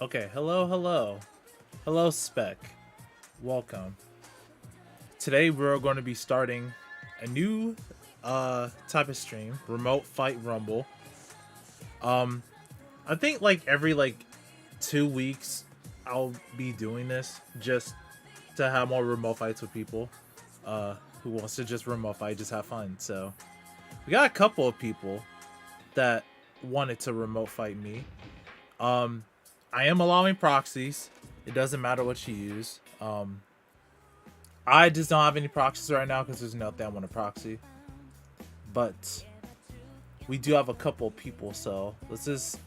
Okay, hello, Spec. Welcome. Today we're going to be starting a new type of stream, Remote Fight Rumble. Um, I think like every 2 weeks I'll be doing this just to have more remote fights with people who wants to just remote fight, just have fun. So we got a couple of people that wanted to remote fight me. Um, I am allowing proxies. It doesn't matter what you use. I just don't have any proxies right now because there's nothing I want to proxy. But we do have a couple of people, so let's just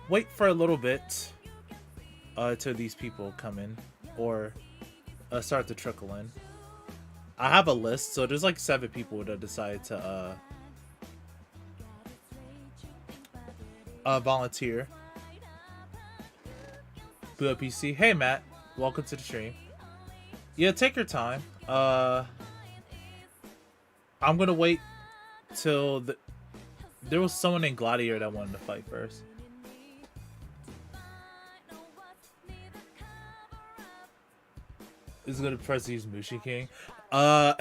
wait for a little bit till these people come in or start to trickle in. I have a list, so there's like 7 people that decided to volunteer. Boot up PC. Hey Matt, welcome to the stream. Yeah, take your time. I'm gonna wait till there was someone in Gladiator that wanted to fight first. Is gonna press use Mushi King. I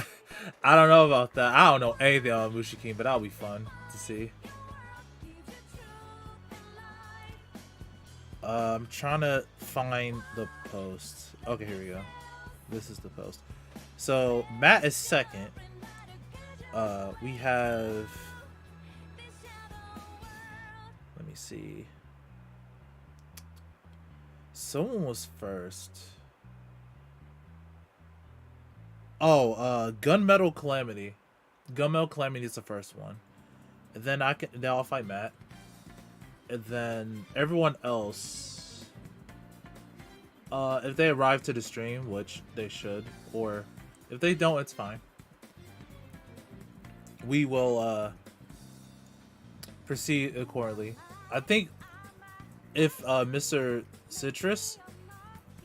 don't know about that. I don't know anything about Mushi King, but that'll be fun to see. I'm trying to find the post. Okay, here we go. This is the post. So Matt is second. We have. Let me see. Someone was first. Oh, Gunmetal Calamity. Gunmetal Calamity is the first one. And then I'll fight Matt. And then everyone else, if they arrive to the stream, which they should, or if they don't, it's fine. We will proceed accordingly. I think if Mr. Citrus,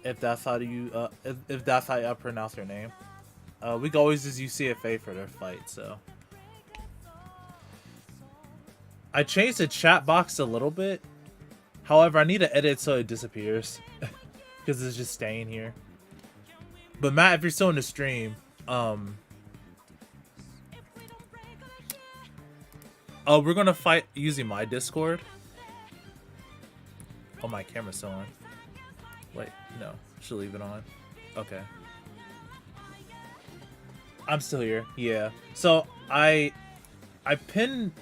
if that's how you if that's how I pronounce your name, we can always just use CFA for their fight. So I changed the chat box a little bit. However, I need to edit so it disappears because it's just staying here. But Matt, if you're still in the stream, we're gonna fight using my Discord. Oh, my camera's still on. Wait, no, should leave it on. Okay, I'm still here. Yeah. So I pinned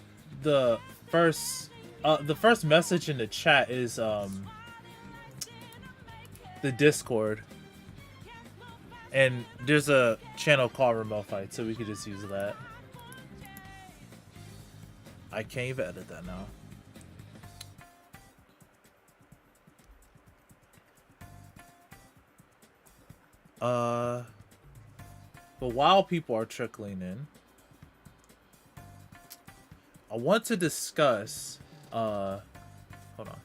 the first message in the chat is the Discord, and there's a channel called Remote Fight, so we could just use that. I can't even edit that now. But while people are trickling in, I want to discuss, hold on.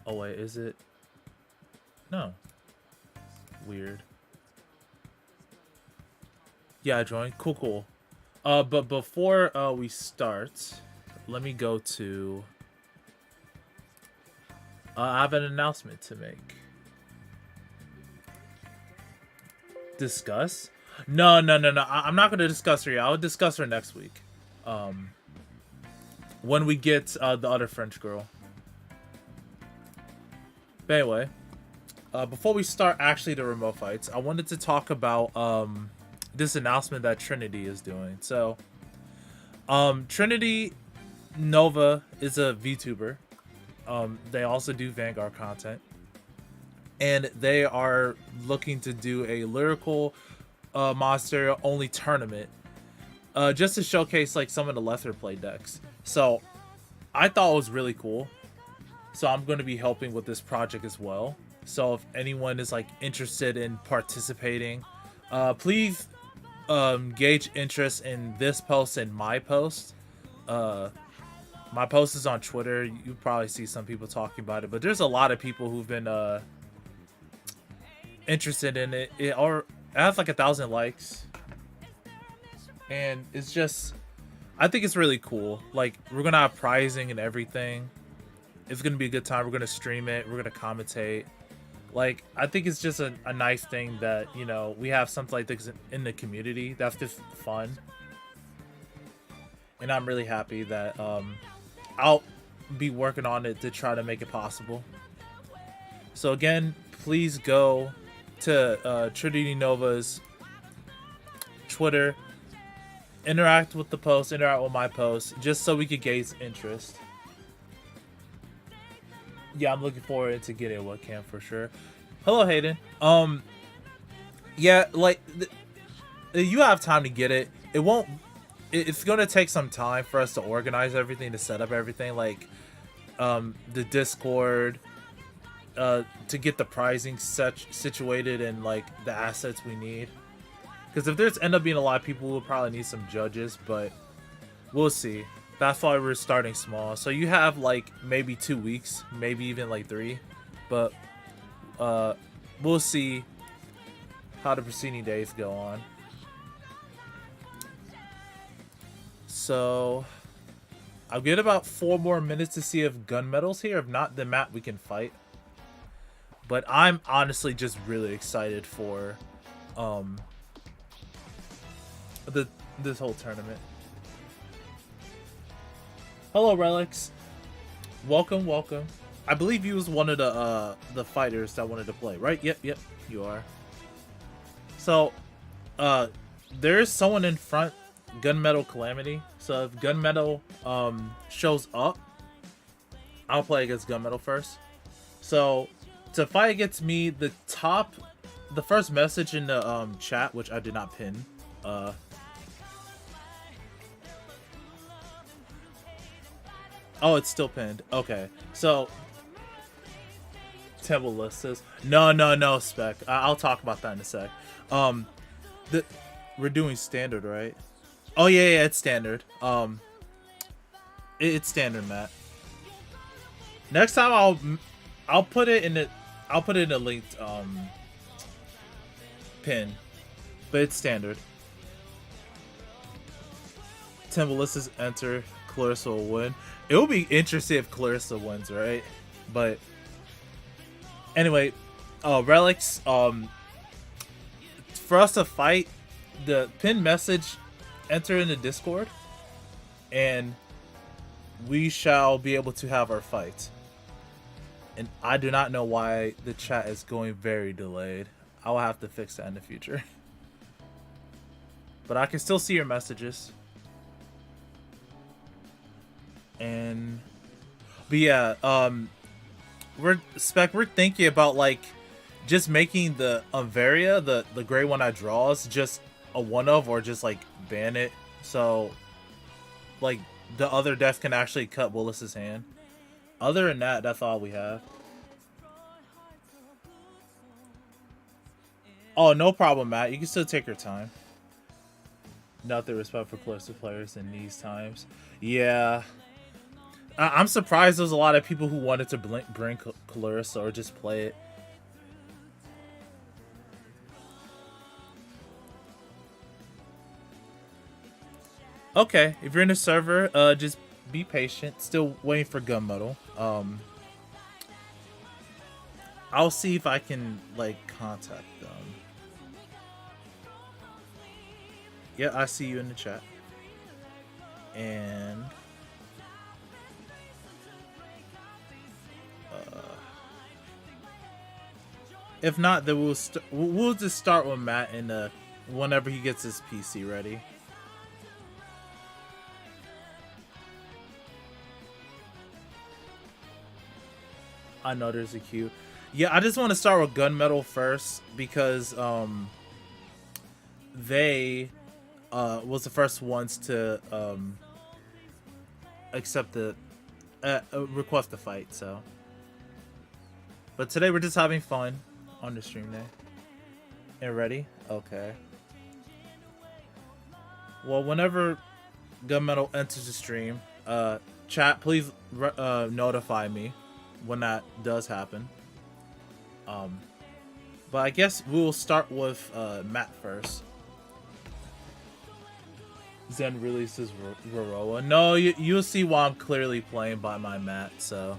Oh wait, is it? No. Weird. Yeah, I joined. Cool. But before we start, let me go to, I have an announcement to make. Discuss? No. I'm not going to discuss her yet. I'll discuss her next week. When we get the other French girl. But anyway, before we start actually the remote fights, I wanted to talk about this announcement that Trinity is doing. So, Trinity Nova is a VTuber. They also do Vanguard content. And they are looking to do a lyrical monster only tournament just to showcase like some of the lesser play decks. So I thought it was really cool. So I'm going to be helping with this project as well. So if anyone is like interested in participating, please gauge interest in this post and my post. My post is on Twitter. You probably see some people talking about it, but there's a lot of people who've been interested in it. It has like 1,000 likes, and it's just I think it's really cool. Like, we're gonna have prizing and everything. It's gonna be a good time. We're gonna stream it. We're gonna commentate. Like, I think it's just a nice thing that, you know, we have something like this in the community. That's just fun. And I'm really happy that I'll be working on it to try to make it possible. So again, please go to Trinity Nova's Twitter, interact with the post, interact with my post, just so we could gauge interest. Yeah, I'm looking forward to getting a webcam for sure. Hello, Hayden. Yeah, like you have time to get it. It won't. It's gonna take some time for us to organize everything, to set up everything, like the Discord, to get the prizing situated and like the assets we need. Because if there's end up being a lot of people, we'll probably need some judges, but we'll see. That's why we're starting small. So you have like maybe 2 weeks, maybe even like 3, but we'll see how the preceding days go on. So I'll get about 4 more minutes to see if Gunmetal's here. If not, then Matt, we can fight. But I'm honestly just really excited for this whole tournament. Hello, Relics. Welcome, welcome. I believe you was one of the fighters that wanted to play, right? Yep, you are. So, there's someone in front, Gunmetal Calamity. So if Gunmetal shows up, I'll play against Gunmetal first. So to fight against me, the first message in the chat, which I did not pin, oh, it's still pinned. Okay, so Temple List says no, Spec. I'll talk about that in a sec. We're doing standard, right? Oh yeah, it's standard. It's standard, Matt. Next time I'll put it in a linked pin, but it's standard. Timbalis enter. Clarissa will win. It will be interesting if Clarissa wins, right? But anyway, Relics. For us to fight, the pin message, enter in the Discord, and we shall be able to have our fight. And I do not know why the chat is going very delayed. I will have to fix that in the future. But I can still see your messages. But yeah, we're thinking about like just making the Unvaria, the gray one I draws, just a one of, or just like ban it, so like the other deck can actually cut Willis's hand. Other than that, that's all we have. Oh, no problem, Matt. You can still take your time. Nothing respect for closer players in these times. Yeah. I'm surprised there's a lot of people who wanted to bring Clarissa or just play it. Okay, if you're in the server, just be patient. Still waiting for Gunmetal. I'll see if I can like contact them. Yeah, I see you in the chat. And if not, then we'll just start with Matt and whenever he gets his PC ready. I know there's a queue. Yeah, I just want to start with Gunmetal first because they was the first ones to accept the request to fight. So, but today we're just having fun on the stream day. And ready? Okay. Well, whenever Gunmetal enters the stream, chat, please notify me when that does happen. But I guess we'll start with Matt first. Zen releases Roroa. No, you'll see why I'm clearly playing by my mat. So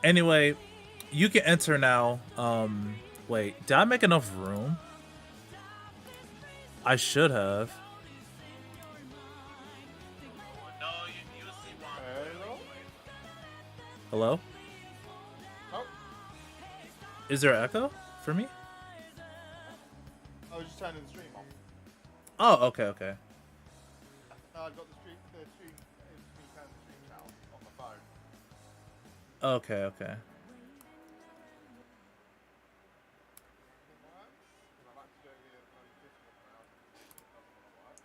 anyway, you can enter now. Wait, did I make enough room? I should have. Hello? Oh, Is there an echo for me? I was just turning the stream off. Oh, okay, okay. I've got the stream turned the stream now on my phone. Okay, okay. I'm actually doing the Discord now. It doesn't want to work.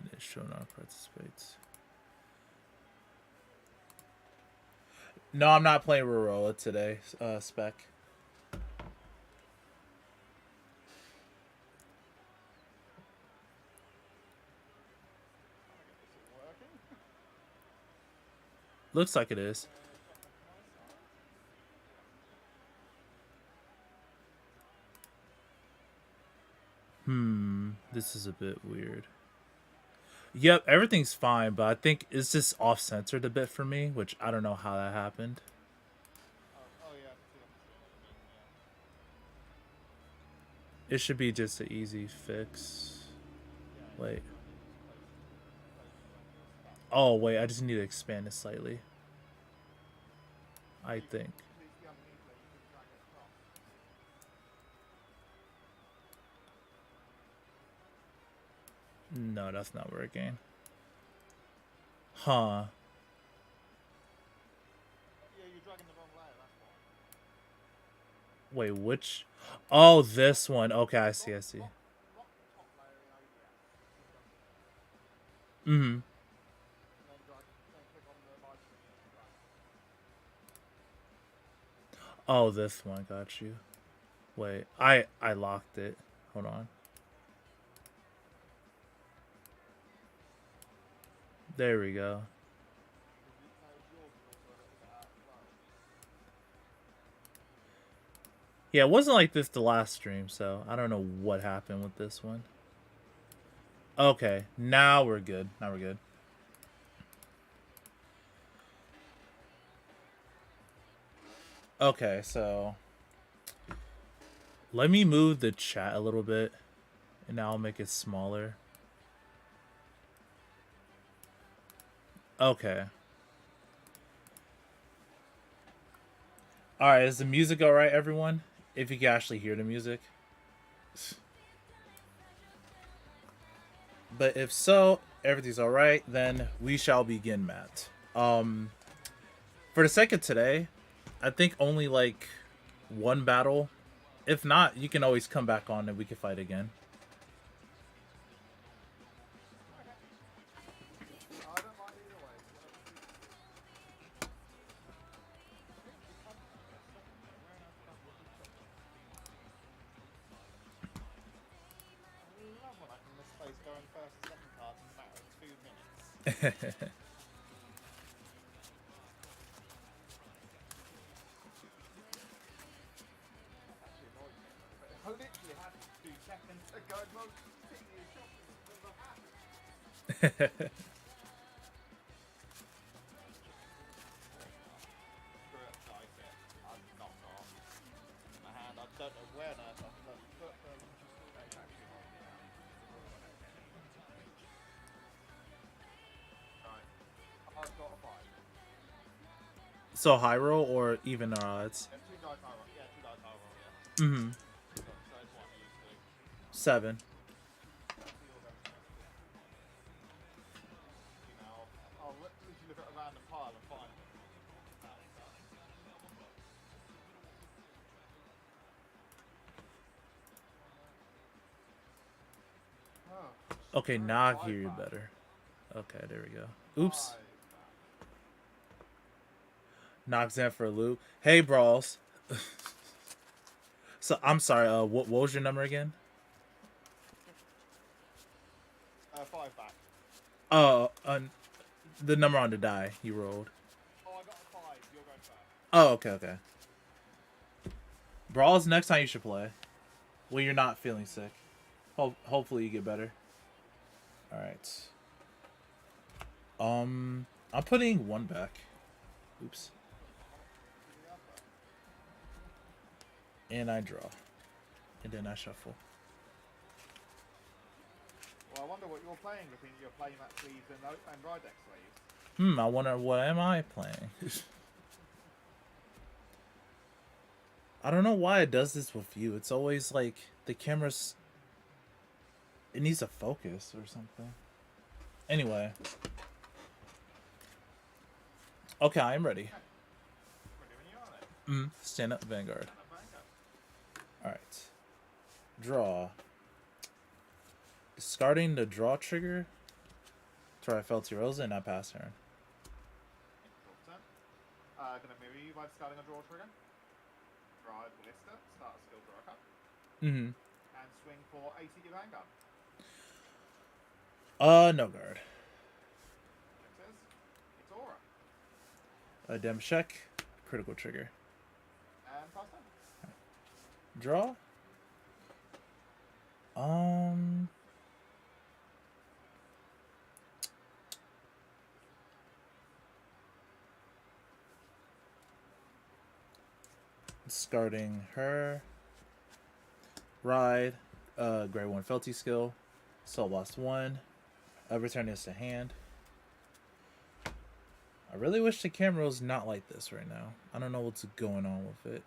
And it's shown our participates. No, I'm not playing Roroa today, Spec. Looks like it is. This is a bit weird. Yep, everything's fine, but I think it's just off-centered a bit for me, which I don't know how that happened. Oh yeah, I can see on the screen what you mean, yeah. It should be just an easy fix. Wait. Oh, wait, I just need to expand it slightly. I think. No, that's not working. Huh. Yeah, you're dragging the wrong layer, that's why. Wait, which? Oh, this one. Okay, I see, I see. Lock the top layer in OBS. Mm-hmm. And then click on the live stream and drag. Oh, this one. Got you. Wait, I locked it. Hold on. There we go. Yeah, it wasn't like this the last stream, so I don't know what happened with this one. Okay, now we're good. Now we're good. Okay, so let me move the chat a little bit, and now I'll make it smaller. Okay. Alright, is the music alright, everyone? If you can actually hear the music. But if so, everything's alright, then we shall begin, Matt. For the sake of today, I think only like one battle. If not, you can always come back on and we can fight again. Going first and second card in a matter of 2 minutes. Actually annoyed me. I literally had 2 seconds to go most tedious shopping I've ever had. Screw it, dice it. I'm not off. My hand, I don't know where on earth I've put them. It's actually not me out. I've got a 5. So high roll or even odds? Yeah, 2 dice high roll. Yeah, 2 dice high roll, yeah. Mm-hmm. So it's 1 usually. 7. You know, I'll literally look at a random pile and find them. Okay, now I hear you better. Okay, there we go. Oops. Knocks in for a loop. Hey, Brawls. So, I'm sorry, what was your number again? 5 back. Oh, the number on the die you rolled. Oh, I got a 5. You're going first. Oh, okay, okay. Brawl's next time you should play. When you're not feeling sick. Hopefully you get better. Alright. I'm putting one back. Oops. And I draw. And then I shuffle. Well, I wonder what you're playing, looking at your playmat sleeves and Rydex sleeves. I wonder what am I playing? I don't know why it does this with you. It's always like the camera's... It needs to focus or something. Anyway. Okay, I'm ready. Stand up Vanguard. Alright. Draw. Discarding the draw trigger. Try Felty Rosa and I pass turn. Gonna mirror you by discarding a draw trigger. Ride Ballista, start a skill draw card. And swing for ACD Vanguard. No guard. It's Aura. Dem check. Critical trigger. And pass turn. Draw. Discarding her. Ride. Grade 1 Felty skill. Soul Blast 1. Return this to hand. I really wish the camera was not like this right now. I don't know what's going on with it.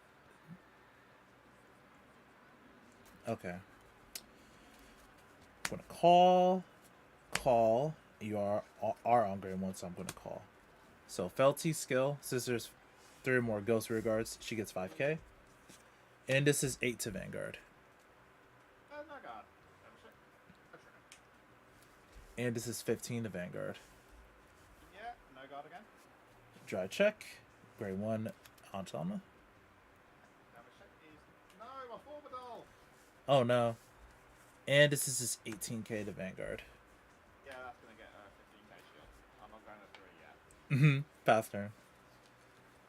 Okay. I'm gonna call. You are on grade 1, so I'm gonna call. So Felty skill. Since there's 3 more Ghost Regards, she gets 5k. And this is 8 to Vanguard. No guard. And this is 15 to Vanguard. Yeah, no guard again. Dry check. Grade 1 Antalma. Damage check is no, my Formadol. Oh no. And this is just 18k to Vanguard. Yeah, that's gonna get a 15k shield. I'm not going to 3 yet. Pass turn.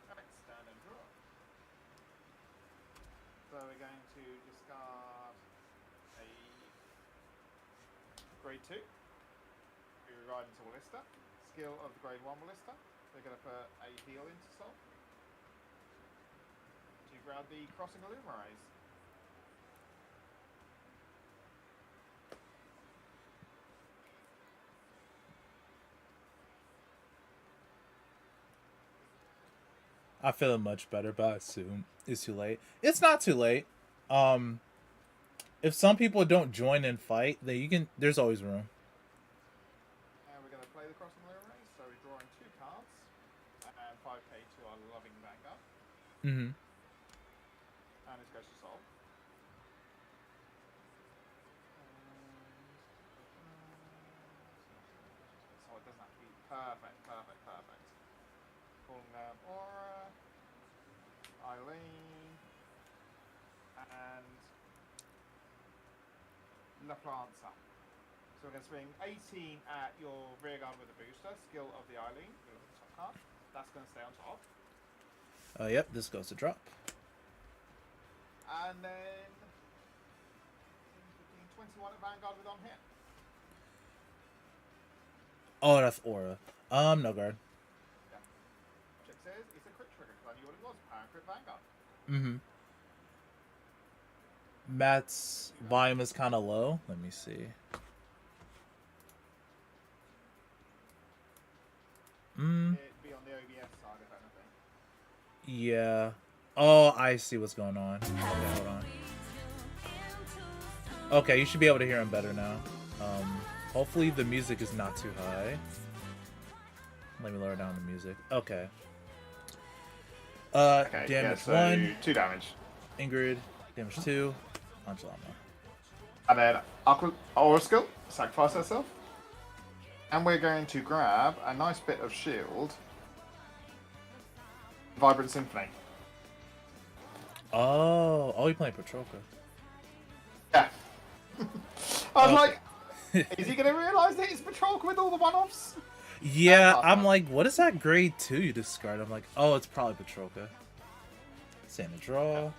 Alright, stand and draw. So we're going to discard a grade 2. We ride into Ballista. Skill of the grade 1 Ballista. We're going to put a heal into Soul. To grab the Crossing Illumerays. I feel much better, but I assume it's too late. It's not too late. If some people don't join and fight, then you can. There's always room. And we're going to play the Crossing Illumerays. So we're drawing 2 cards and 5k to our loving Vanguard. And this goes to Soul. So it doesn't have to be perfect. Pulling down Aura, Eileen, and La Planta. So we're going to swing 18 at your rearguard with a booster. Skill of the Eileen. We're going to look at the top card. That's going to stay on top. Yep, this goes to drop. And then 21 at Vanguard with on hit. Oh, that's Aura. No guard. Yeah. Check says it's a crit trigger because I knew what it was. Power crit Vanguard. Matt's volume is kind of low. Let me see. It'd be on the OBS side if anything. Yeah. Oh, I see what's going on. Okay, hold on. Okay, you should be able to hear him better now. Hopefully the music is not too high. Let me lower down the music. Okay. Okay, damage so 1. 2 damage. Ingrid. Damage 2. Angelama. And then Aura skill, sacrifice herself. And we're going to grab a nice bit of shield. Vibrant Symphony. Oh, you're playing Petroka. Yeah. I was like, is he going to realise that it's Petrolka with all the one-offs? Yeah, I'm like, what is that grade 2 you discard? I'm like, oh, it's probably Petroka. Sand a draw.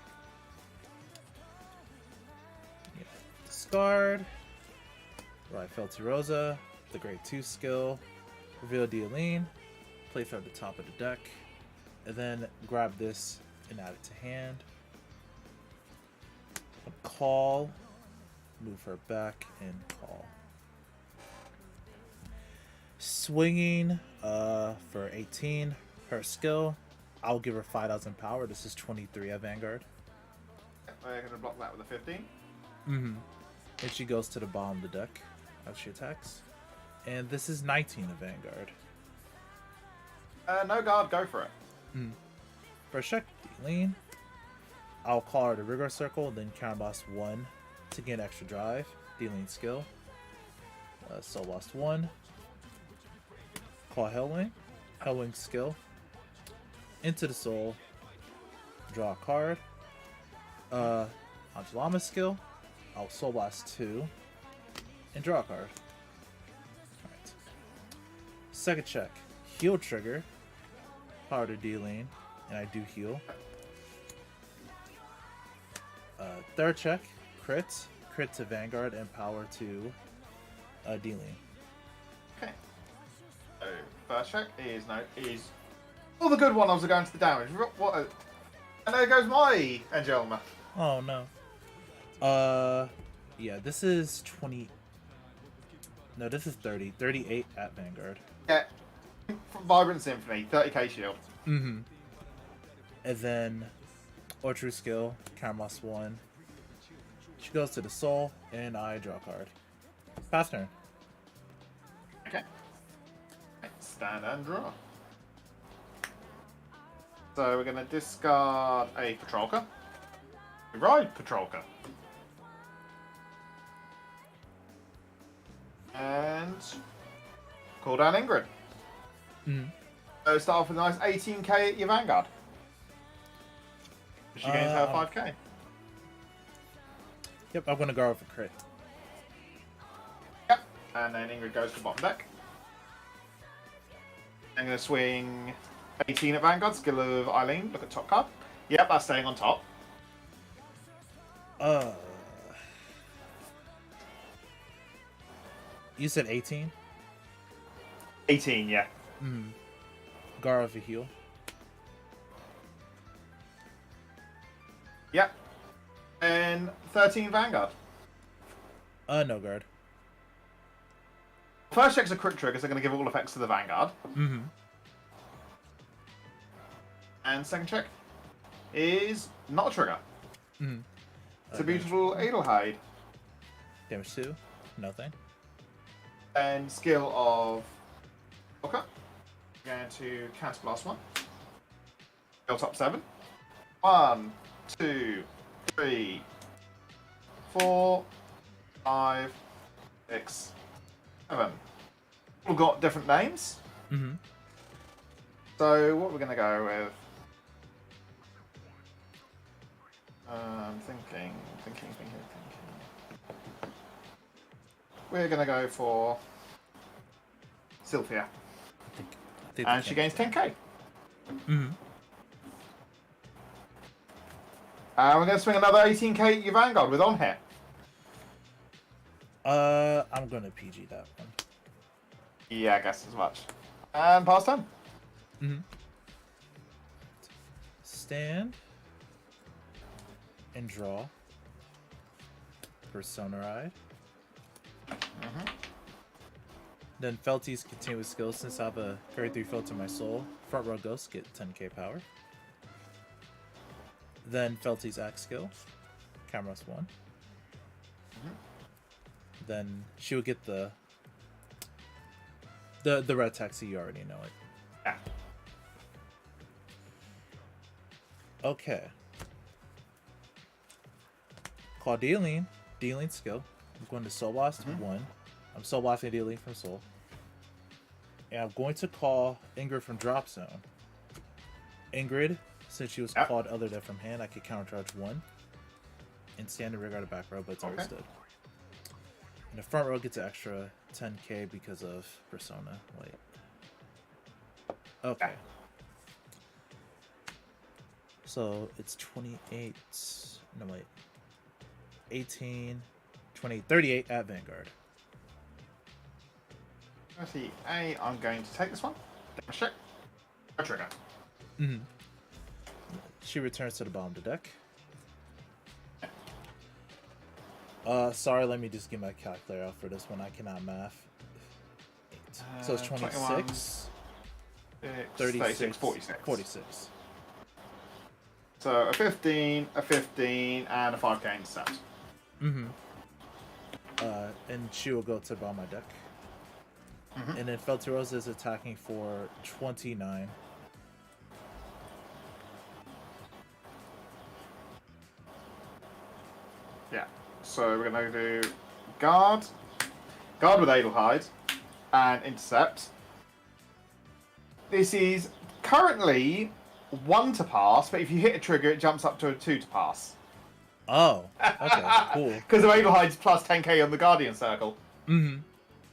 discard. Right, Felty Rosa, the grade 2 skill. Reveal Dealine. Place her at the top of the deck. And then grab this and add it to hand. Call. Move her back and call. Swinging for 18. Her skill. I'll give her 5,000 power. This is 23 at Vanguard. We're going to block that with a 15. Mm-hmm. And she goes to the bottom of the deck as she attacks. And this is 19 at Vanguard. No guard, go for it. First check, Dealine. I'll call her the Rigor Circle, then counterblast 1 to gain extra drive. Dealing skill. Soul Blast 1. Call Hellwing. Hellwing skill. Into the Soul. Draw a card. Angelama's skill. I'll Soul Blast 2. And draw a card. Alright. Second check. Heal trigger. Power to Dealing. And I do heal. Third check. Crit. Crit to Vanguard and power to Dealing. Okay. So, first check is oh, the good one. I was going to the damage. And there goes my Angelma. Oh no. Yeah, this is 20. No, this is 30. 38 at Vanguard. Yeah. Vibrant Symphony, 30k shield. Mm-hmm. And then Ortru skill, Counterblast 1. She goes to the Soul, and I draw a card. Pass turn. Okay. Stand and draw. So we're going to discard a Patrolka. We ride Patrolka. And call down Ingrid. Mm-hmm. So start off with a nice 18k at your Vanguard. She gains her 5k. Yep, I'm going to go for crit. Yep. And then Ingrid goes to bottom deck. I'm going to swing 18 at Vanguard. Skill of Eileen. Look at top card. Yep, that's staying on top. You said 18? 18, yeah. Mm-hmm. Gara for heal. Yep. And 13 Vanguard. No guard. First check's a crit trigger, so they're going to give all effects to the Vanguard. Mm-hmm. And second check is not a trigger. Mm-hmm. It's a beautiful Edelheid. Damage 2. Nothing. And skill of... Okay. Going to counterblast 1. Skill top 7. 1, 2, 3, 4, 5, 6, 7. We've got different names. Mm-hmm. So what we're going to go with... thinking. We're going to go for Sylphia. I think And she gains 10k. Mm-hmm. We're going to swing another 18k at your Vanguard with on hit. I'm going to PG that one. Yeah, I guess as much. And pass turn. Mm-hmm. Stand. And draw. Persona Ride. Mm-hmm. Then Felty's continuous skills. Since I have a grade 3 filter in my soul, front row ghosts get 10k power. Then Felty's axe skill, Cameras 1. Mm-hmm. Then she would get the red taxi. You already know it. Yeah. Okay. Call Dealing skill. I'm going to Soul Blast 1. I'm Soul Blasting Dealing from Soul. And I'm going to call Ingrid from Drop Zone. Ingrid, since she was called other than from hand, I could countercharge 1. And stand in regard to back row, but it's already stood. And the front row gets an extra 10k because of Persona. Wait. Okay. So it's 28. No, wait. 18, 28, 38 at Vanguard. 38. I'm going to take this one. Damage check. A trigger. Mm-hmm. She returns to the bottom of the deck. Sorry, let me just get my calculator out for this one. I cannot math. So it's 26, 36, 46. 46. So a 15, a 15, and a 5k intercept. Mm-hmm. And she will go to the bottom of my deck. Mm-hmm. And then Felterosa is attacking for 29. Yeah. So we're going to do guard with Adelheid, and intercept. This is currently 1 to pass, but if you hit a trigger, it jumps up to a 2 to pass. Oh, okay, cool. Because of Adelheid's plus 10k on the Guardian Circle. Mm-hmm.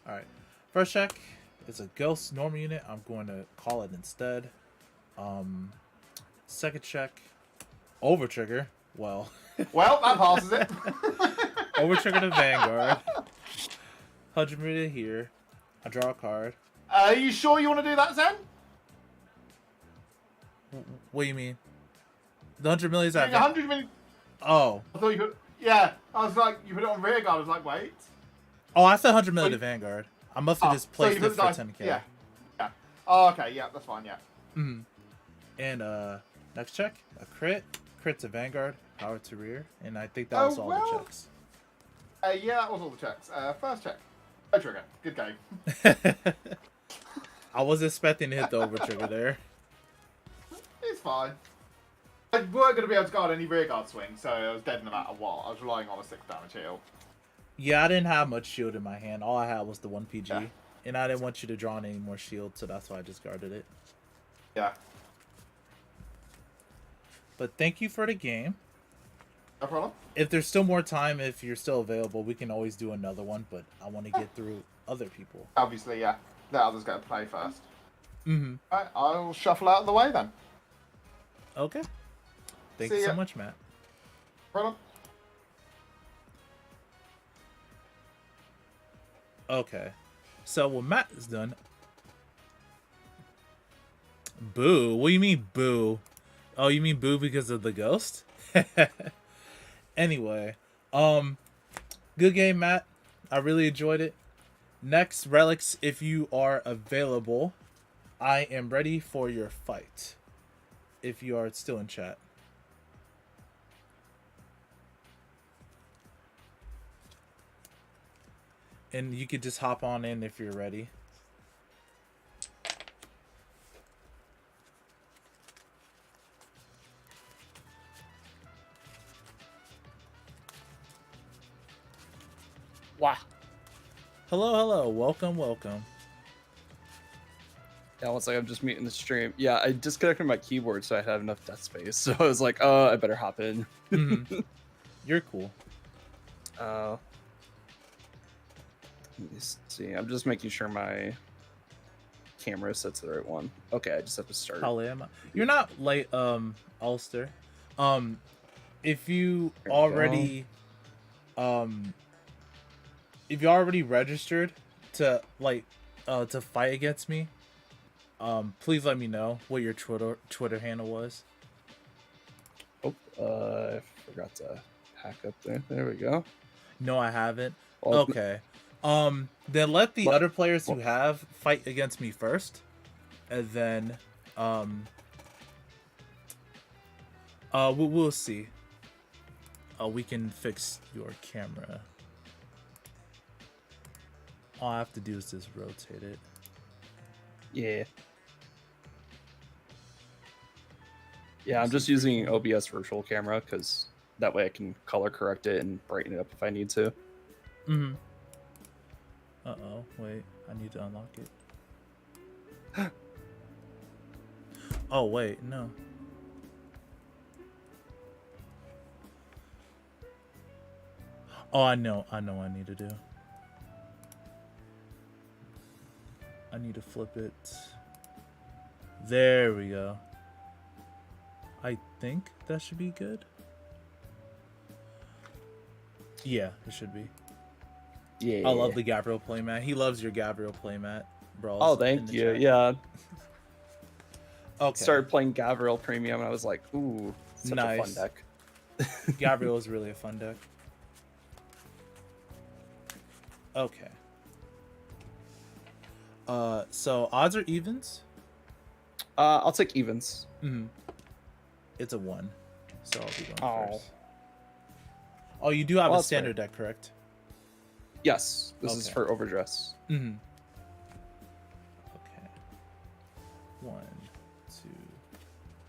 All right. First check is a Ghost normal unit. I'm going to call it instead. Second check, over trigger. Well, Well, that passes it. over trigger to Vanguard. 100 meter here. I draw a card. Are you sure you want to do that, Zen? What do you mean? The 100 million is at 100 million. Oh. I thought you put. Yeah, I was like, you put it on rear guard. I was like, wait. Oh, I said 100 million to Vanguard. I must have just placed so it for 10k. Yeah. Yeah. Oh, okay. Yeah, that's fine. Yeah. Mm-hmm. And next check, a crit to Vanguard, power to rear, and I think that was all the checks. Yeah, that was all the checks. First check, no trigger. Good game. I was expecting to hit the over trigger there. It's fine. I weren't going to be able to guard any rear guard swing, so I was dead no matter what. I was relying on a 6 damage heal. Yeah, I didn't have much shield in my hand. All I had was the 1 PG. Yeah. And I didn't want you to draw any more shield, so that's why I just guarded it. Yeah. But thank you for the game. No problem. If there's still more time, if you're still available, we can always do another one, but I want to get through other people. Obviously, yeah. The others going to play first. Mm-hmm. Alright, I'll shuffle out of the way then. Okay. Thank See you so ya. much, Matt. Problem. Okay. So what Matt has done... Boo? What do you mean, boo? Oh, you mean boo because of the ghost? Anyway, good game, Matt. I really enjoyed it. Next, Relics, if you are available, I am ready for your fight. If you are still in chat. And you could just hop on in if you're ready. Wow. Hello. Welcome. Yeah, once I'm just muting the stream. Yeah, I disconnected my keyboard so I have enough desk space. So I was like, I better hop in. Mm-hmm. You're cool. Let me see. I'm just making sure my camera sets the right one. Okay, I just have to start. How late am I? You're not late, Ulster. If you already, if you already registered to to fight against me, please let me know what your Twitter handle was. Oh, I forgot to hack up there. There we go. No, I haven't. Well, Okay. Then let the other players who have fight against me first, and then we'll see. We can fix your camera. All I have to do is just rotate it. Yeah. Yeah, I'm just using OBS virtual camera because that way I can color correct it and brighten it up if I need to. Mm-hmm. Uh-oh, wait. I need to unlock it. Oh, wait, no. Oh, I know what I need to do. I need to flip it. There we go. I think that should be good. Yeah, it should be. Yeah. I love the Gabriel playmat. He loves your Gabriel playmat, bro. Oh, thank you. Yeah. Okay. Started playing Gabriel Premium, and I was like, ooh, such a fun Nice. deck. Gabriel is really a fun deck. Okay. So odds or evens? I'll take evens. Mm-hmm. It's a 1, so I'll be going Oh. first. Oh, you do have Well, a that's fair. standard deck, correct? Yes, this is Okay. for overdress. Mm-hmm. Okay. 1, 2,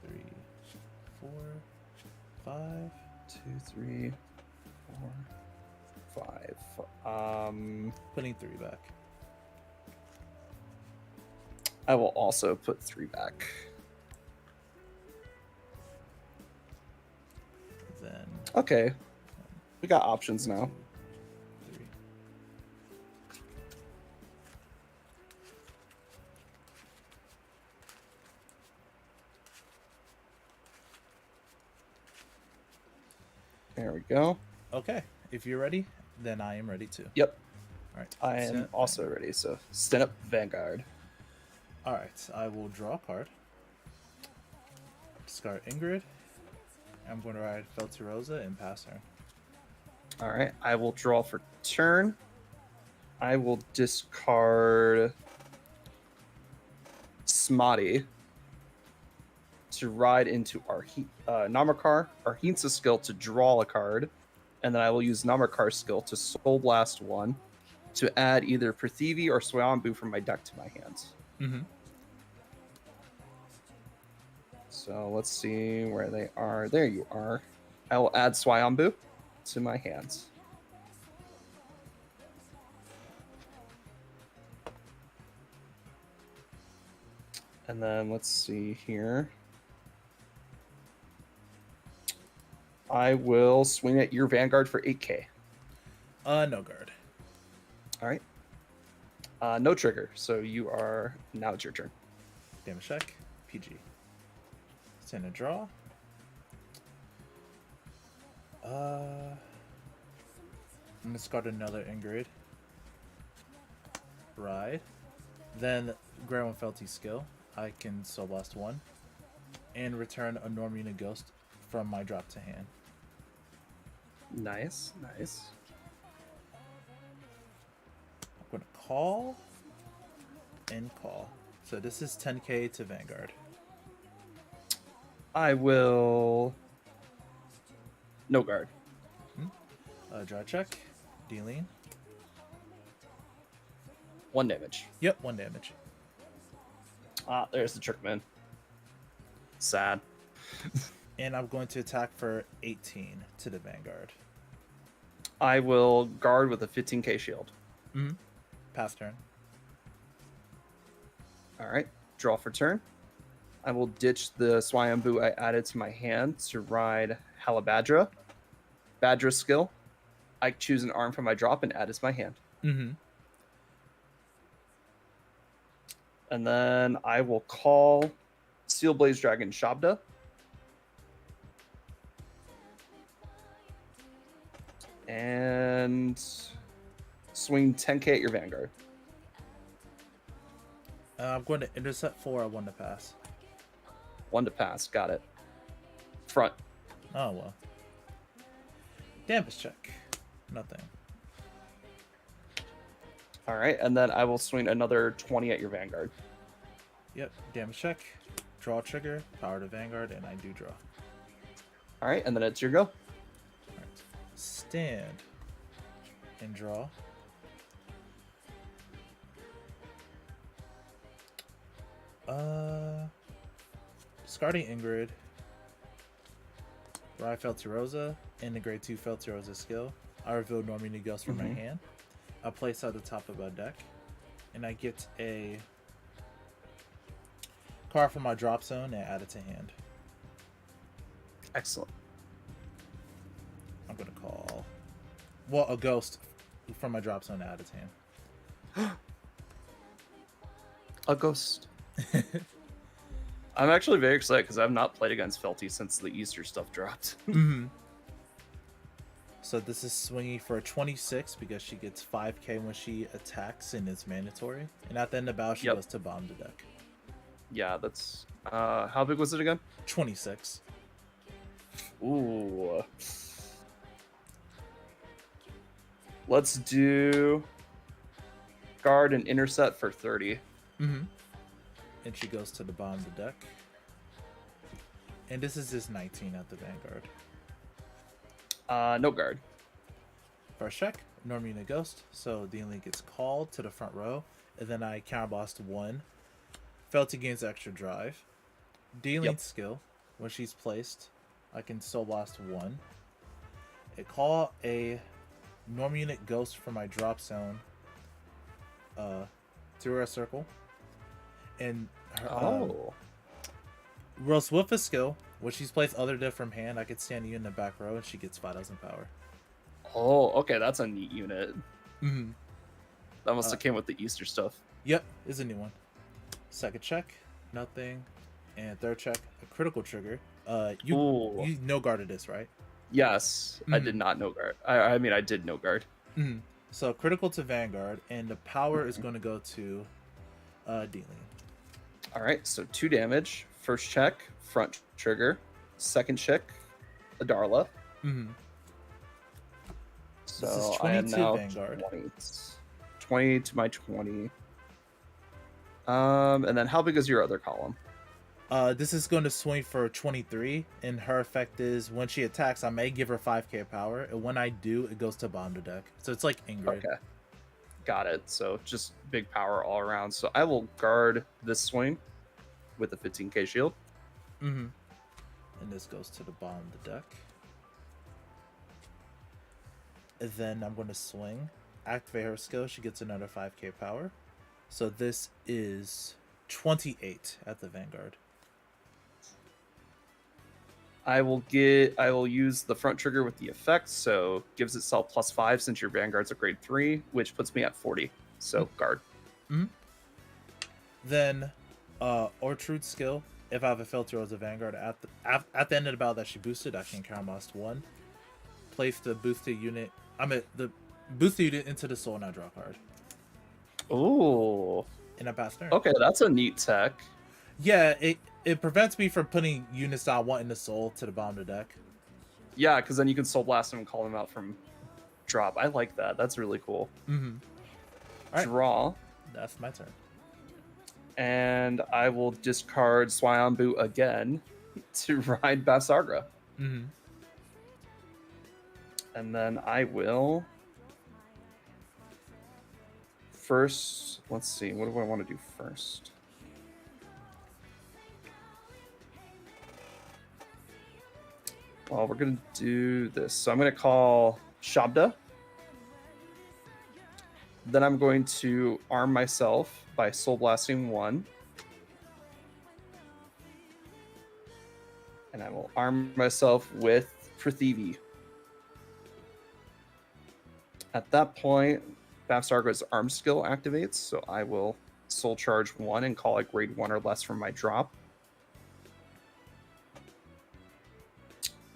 3, 4, 5. 2, 3, 4, 5. Putting 3 back. I will also put 3 back. Then Okay, we got options now. 3. There we go. Okay. If you're ready, then I am ready too. Yep, All right. I am Set. also ready. So stand up, Vanguard. All right. I will draw a card. Discard Ingrid. I'm going to ride Felterosa and pass her. All right, I will draw for turn. I will discard Smotty to ride into Namakar, Arhinsa's skill to draw a card, and then I will use Namakar's skill to Soul Blast 1 to add either Prithivi or Swayambu from my deck to my hands. Mm-hmm. So let's see where they are. There you are. I will add Swayambu to my hands. And then let's see here. I will swing at your Vanguard for 8k. No guard. All right. No trigger. So now it's your turn. Damage check. PG. Send a draw. I'm gonna discard another Ingrid. Ride. Then grab one Felty skill. I can Soul Blast 1 and return a Normina Ghost from my drop to hand. Nice, nice. I'm gonna call and call. So this is 10k to Vanguard. I will. No guard. Draw check. Dealing. 1 damage. Yep, 1 damage. Ah, there's the trick man. Sad. And I'm going to attack for 18 to the Vanguard. I will guard with a 15k shield. Mm-hmm. Pass turn. All right, draw for turn. I will ditch the Swayambu I added to my hand to ride Halabadra. Badra skill. I choose an arm from my drop and add it to my hand. Mm-hmm. And then I will call Steel Blaze Dragon Shabda. And swing 10k at your Vanguard. I'm going to intercept 4. I want to pass. 1 to pass. Got it. Front. Oh, well. Damage check. Nothing. All right, and then I will swing another 20 at your Vanguard. Yep. Damage check. Draw trigger. Power to Vanguard, and I do draw. All right, and then it's your go. Alright. Stand. And draw. Discarding Ingrid. Ride Felterosa. Integrate 2 Felterosa skill. I reveal Normina Ghost from my hand. I place at the top of my deck. And I get a card from my drop zone and add it to hand. Excellent. I'm gonna call a ghost from my drop zone and add it to hand. A ghost. I'm actually very excited because I've not played against Felty since the Easter stuff dropped. Mm-hmm. So this is swinging for a 26 because she gets 5k when she attacks and it's mandatory. And at the end of battle, she Yep. goes to bomb the deck. Yeah, that's how big was it again? 26. Ooh. Let's do guard and intercept for 30. Mm-hmm. And she goes to the bottom of the deck. And this is just 19 at the Vanguard. No guard. First check, normal unit ghost. So Dean gets called to the front row. And then I counterblast 1. Felt against extra drive. Dean skill, when she's placed, I can soul blast 1. I call a normal unit ghost from my drop zone through a circle. And her, rolls with a skill. When she's placed other deck from hand, I could stand you in the back row and she gets 5,000 power. Oh, okay, that's a neat unit. Mm-hmm. That must have came with the Easter stuff. Yep, is a new one. Second check, nothing. And third check, a critical trigger. You no guarded this, right? Yes, I did not know guard. I mean, I did know guard. Mm-hmm. So critical to Vanguard, and the power is going to go to Dean. All right, so 2 damage. First check, front trigger. Second check, a Darla. Mm-hmm. So this is I am 22 now Vanguard. 20 to my 20. And then how big is your other column? This is going to swing for 23, and her effect is when she attacks, I may give her 5k power, and when I do, it goes to bomb the deck. So it's like Ingrid. Okay, got it. So just big power all around. So I will guard this swing with a 15k shield. Mm-hmm. And this goes to the bottom of the deck. And then I'm going to swing, activate her skill. She gets another 5k power. So this is 28 at the Vanguard. I will use the front trigger with the effect, so gives itself +5 since your Vanguard's a grade 3, which puts me at 40. So guard. Mm-hmm. Then Ortrude skill. If I have a filter as a Vanguard at the end of the battle that she boosted, I can counterblast 1. Place the boosted unit. The boosted unit into the soul and I draw a card. Ooh. And I pass turn. Okay, that's a neat tech. Yeah, it prevents me from putting units that I want in the soul to the bottom of the deck. Yeah, because then you can soul blast them and call them out from drop. I like that. That's really cool. Mm-hmm. All right. Draw. That's my turn. And I will discard Swayambu again to ride Basagra. Mm-hmm. And then I will first, let's see, what do I want to do first? Well, we're going to do this. So I'm going to call Shabda. Then I'm going to arm myself by Soul Blasting 1. And I will arm myself with Prithivi. At that point, Bapsarga's arm skill activates, so I will Soul Charge 1 and call it grade 1 or less from my drop.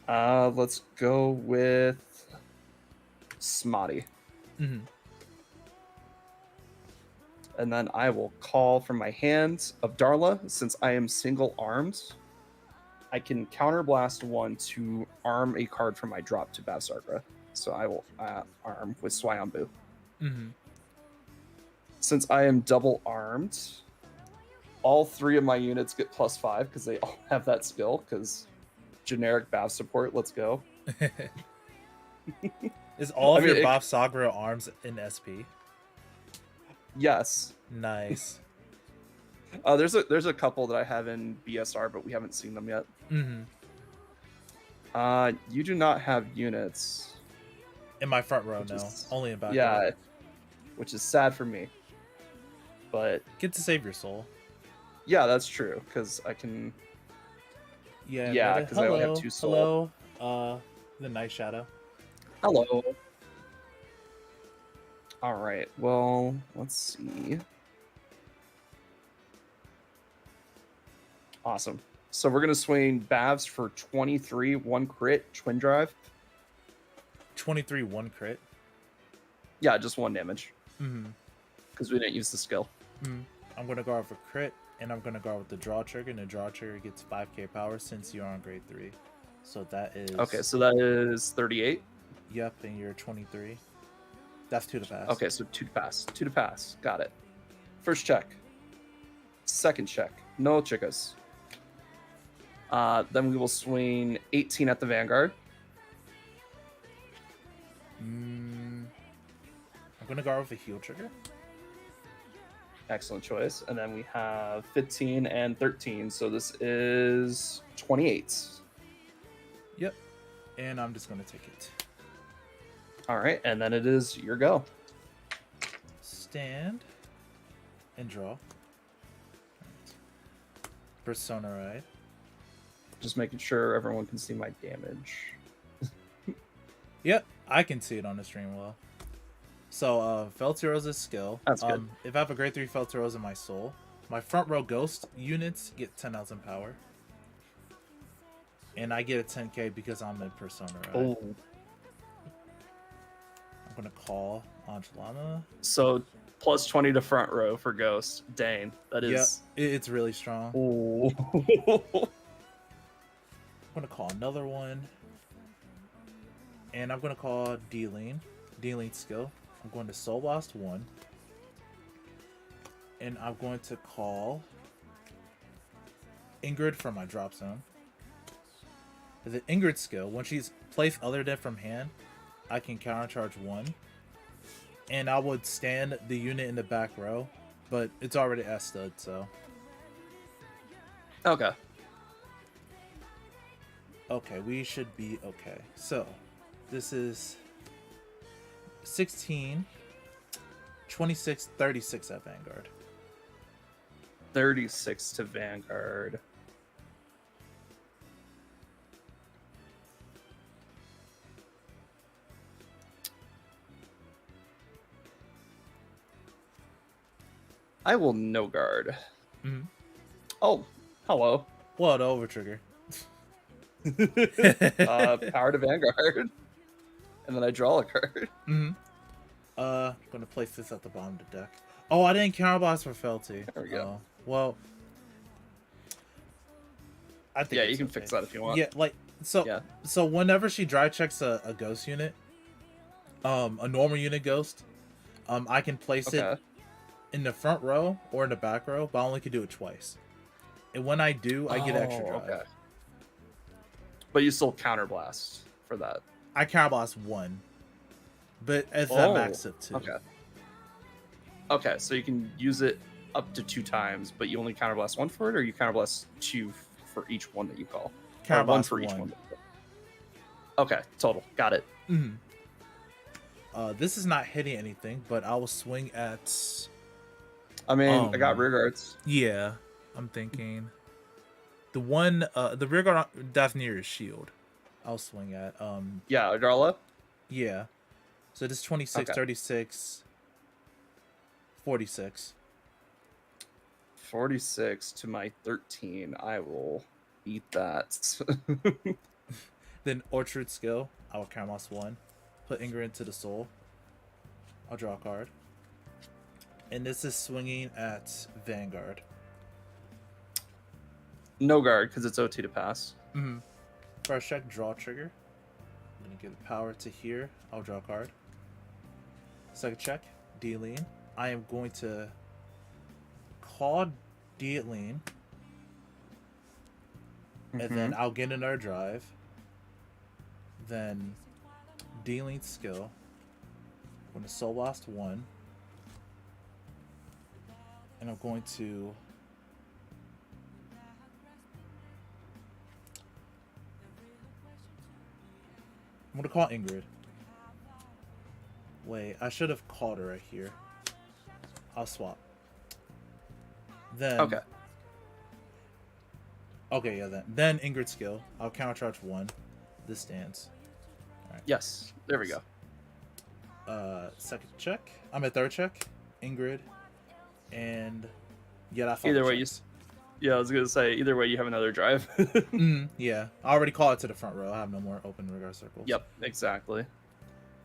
Let's go with Smotty. Mm-hmm. And then I will call from my hand of Darla. Since I am single armed, I can counterblast 1 to arm a card from my drop to Bapsarga. So I will arm with Swayambu. Mm-hmm. Since I am double armed, all 3 of my units get +5 because they all have that skill. Because generic Bav support, let's go. Is all of your Bapsagra arms in SP? Yes. Nice. There's a couple that I have in BSR, but we haven't seen them yet. Mm-hmm. You do not have units In my front row, no. Only in back row. Yeah, which is sad for me. But Get to save your soul. yeah, that's true because I can. Yeah, because I only have 2 soul. Hello, the Night Shadow. Hello. All right. Well, let's see. Awesome. So we're gonna swing Bavs for 23, 1 crit, twin drive. 23 1 crit. Yeah, just 1 damage. Mm-hmm. Because we didn't use the skill. Mm-hmm. I'm going to guard for crit, and I'm going to guard with the draw trigger, and the draw trigger gets 5k power since you're on grade 3. So that is... Okay, so that is 38. Yep, and you're 23. That's 2 to pass. Okay, so 2 to pass. 2 to pass. Got it. First check. Second check. No chicas. Then we will swing 18 at the Vanguard. I'm going to guard with a heal trigger. Excellent choice. And then we have 15 and 13. So this is 28. Yep. And I'm just going to take it. All right, and then it is your go. Stand and draw. Right. Persona Ride. Just making sure everyone can see my damage. Yep, I can see it on the stream well. So, Felterosa's skill. That's good. If I have a grade 3 Felterosa in my soul, my front row ghost units get 10,000 power. And I get a 10k because I'm in Persona Ride. Oh. I'm going to call Angelana. So plus 20 to front row for Ghost. Dang, that is... Yeah, it's really strong. Ooh. I'm going to call another one. And I'm going to call D-Lean. D-Lean skill. I'm going to Soul Blast 1. And I'm going to call Ingrid from my drop zone. The Ingrid skill, when she's placed other than from hand, I can countercharge 1. And I would stand the unit in the back row, but it's already S-stud, so... Okay. Okay, we should be okay. So, this is 16, 26, 36 at Vanguard. 36 to Vanguard. I will no guard. Mm-hmm. Oh, hello. Well, the over trigger. Power to Vanguard. And then I draw a card. Mm-hmm. I'm gonna place this at the bottom of the deck. Oh, I didn't counterblast for Felty. There we go. Well, I think Yeah, it's you can okay. fix that if you want. Yeah, like so. Yeah. So whenever she dry checks a ghost unit, a normal unit ghost, I can place it in the front row or in the back row, but I only can do it twice. And when I do, I get extra drive. Okay. But you still counterblast for that. I counterblast 1, but it's that max of 2. Okay. Okay, so you can use it up to 2 times, but you only counterblast 1 for it, or you counterblast 2 for each one that you call? Or 1 for each one. Okay, total. Got it. Mm-hmm. This is not hitting anything, but I will swing at... I mean, I got rear guards. Yeah, I'm thinking. The one, the rear guard that's near his shield, I'll swing at. Yeah, Adarla? Yeah. So this is 26, 36, 46. 46 to my 13. I will eat that. Then Orchard skill, I will counterblast 1. Put Ingrid into the soul. I'll draw a card. And this is swinging at Vanguard. No guard, because it's OT to pass. Mm-hmm. First check, draw trigger. I'm going to give the power to here. I'll draw a card. Second check, D-Lean. I am going to call D-Lean. And then I'll get another drive. Then D-Lean skill. I'm going to Soul Blast 1. And I'm going to... I'm going to call Ingrid. Wait, I should have called her right here. I'll swap. Then... Okay. Okay, yeah, then Ingrid skill. I'll countercharge 1. This stands. Alright. Yes, there we go. Second check. I'm at third check. Ingrid. And... Yeah, that Either way, yeah, I was going to say, either way, you have another drive. Yeah. I already called it to the front row. I have no more open regard circles. Yep, exactly.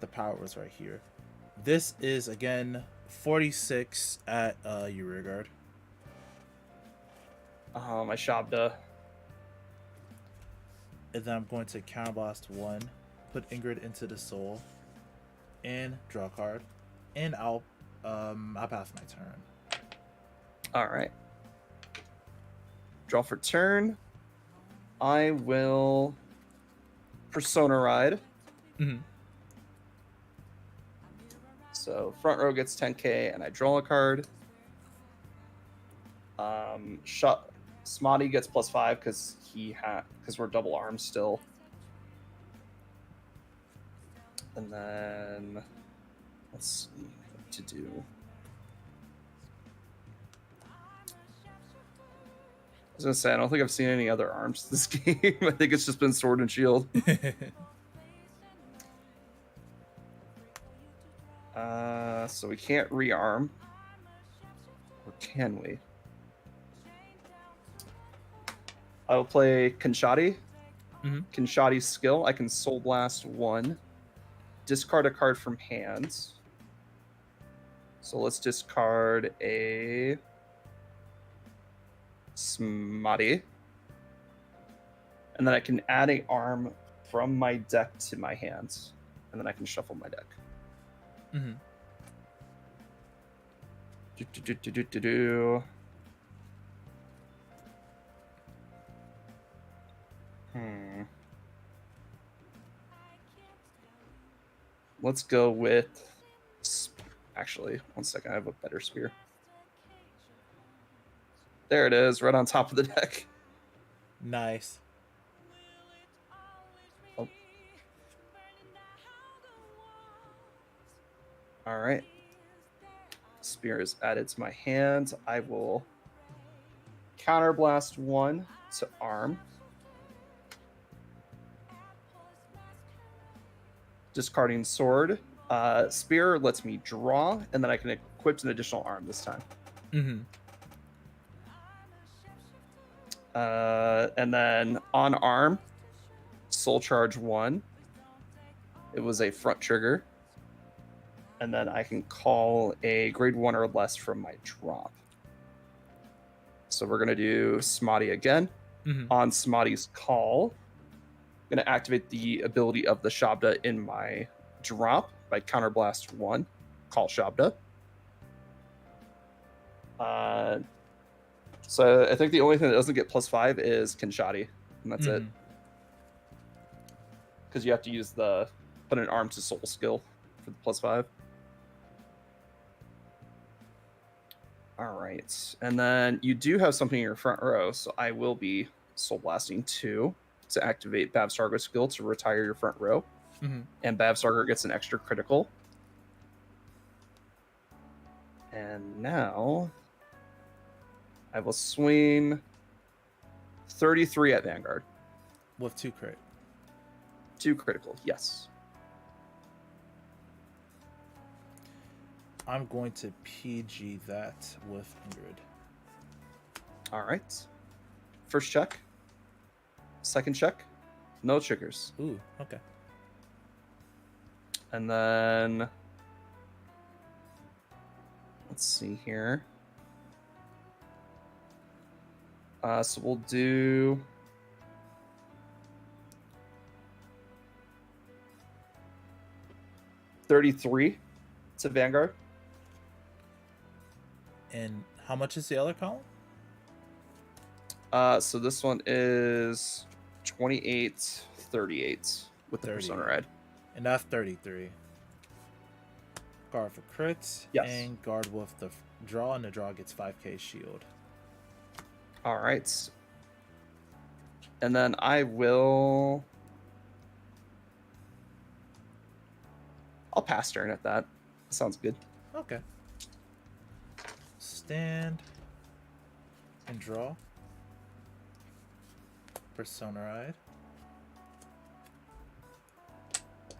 the power was right here. This is again 46 at your rear guard. My Shabda. And then I'm going to counterblast 1, put Ingrid into the soul, and draw a card. And I'll pass my turn. All right. Draw for turn. I will Persona Ride. Mm-hmm. So front row gets 10k, and I draw a card. Smotty gets +5 because we're double armed still. And then let's see what to do. I was gonna say I don't think I've seen any other arms this game. I think it's just been sword and shield. So we can't rearm. Or can we? I will play Kinshadi. Mm-hmm. Kinshadi's skill. I can Soul Blast 1. Discard a card from hands. So let's discard a Smotty. And then I can add a arm from my deck to my hands. And then I can shuffle my deck. Mm-hmm. Let's go with... Actually, one second. I have a better spear. There it is, right on top of the deck. Nice. Oh. All right. Spear is added to my hand. I will counterblast 1 to arm. Discarding sword. Spear lets me draw, and then I can equip an additional arm this time. Mm-hmm. And then on arm, soul charge 1. It was a front trigger. And then I can call a grade 1 or less from my drop. So we're going to do Smotty again. Mm-hmm. On Smotty's call, I'm going to activate the ability of the Shabda in my drop by Counterblast 1. Call Shabda. So I think the only thing that doesn't get +5 is Kinshadi, and that's it. Because you have to use put an arm to soul skill for the +5. All right, and then you do have something in your front row, so I will be soul blasting 2 to activate Babstarger's skill to retire your front row, and Babstarger gets an extra critical. And now I will swing 33 at Vanguard. With 2 crit. 2 critical, yes. I'm going to PG that with Ingrid. All right. First check. Second check. No triggers. Ooh, okay. And then let's see here. So we'll do $33 to Vanguard. And how much is the other column? So this one is 28.38 with the 30. Persona Ride. And that's 33. Guard for crits. Yes. And guard with the draw, and the draw gets 5k shield. All right. And then I will... I'll pass turn at that. Sounds good. Okay. Stand. And draw. Persona Ride.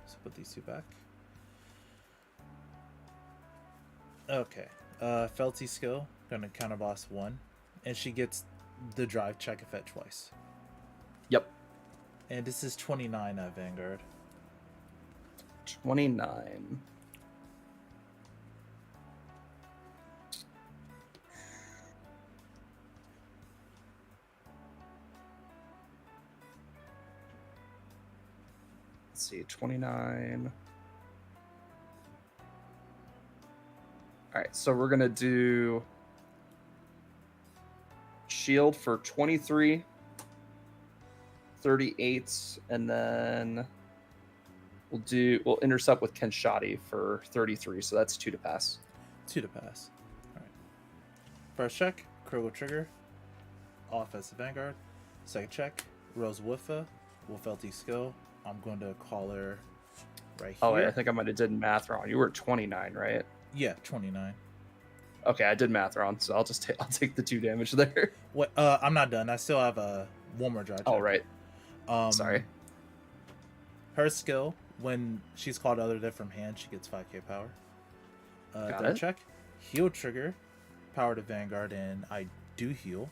So put these 2 back. Okay. Felty skill. Gonna counter boss 1. And she gets the drive check effect twice. Yep. And this is 29 at Vanguard. 29. Let's see, 29. All right, so we're gonna do shield for 23, 38, and then we'll intercept with Kenshati for 33, so that's 2 to pass. 2 to pass. All right. First check, critical trigger, offensive Vanguard. Second check, Rose Wiffa, Wolf LT skill. I'm going to call her right here. Oh, wait, I think I might have did math wrong. You were at 29, right? Yeah, 29. Okay, I did math wrong, so I'll take the 2 damage there. What? I'm not done. I still have one more dry check. Oh, right. Sorry. Her skill, when she's called other than from hand, she gets 5k power. Got Third it. check, heal trigger, power to Vanguard, and I do heal.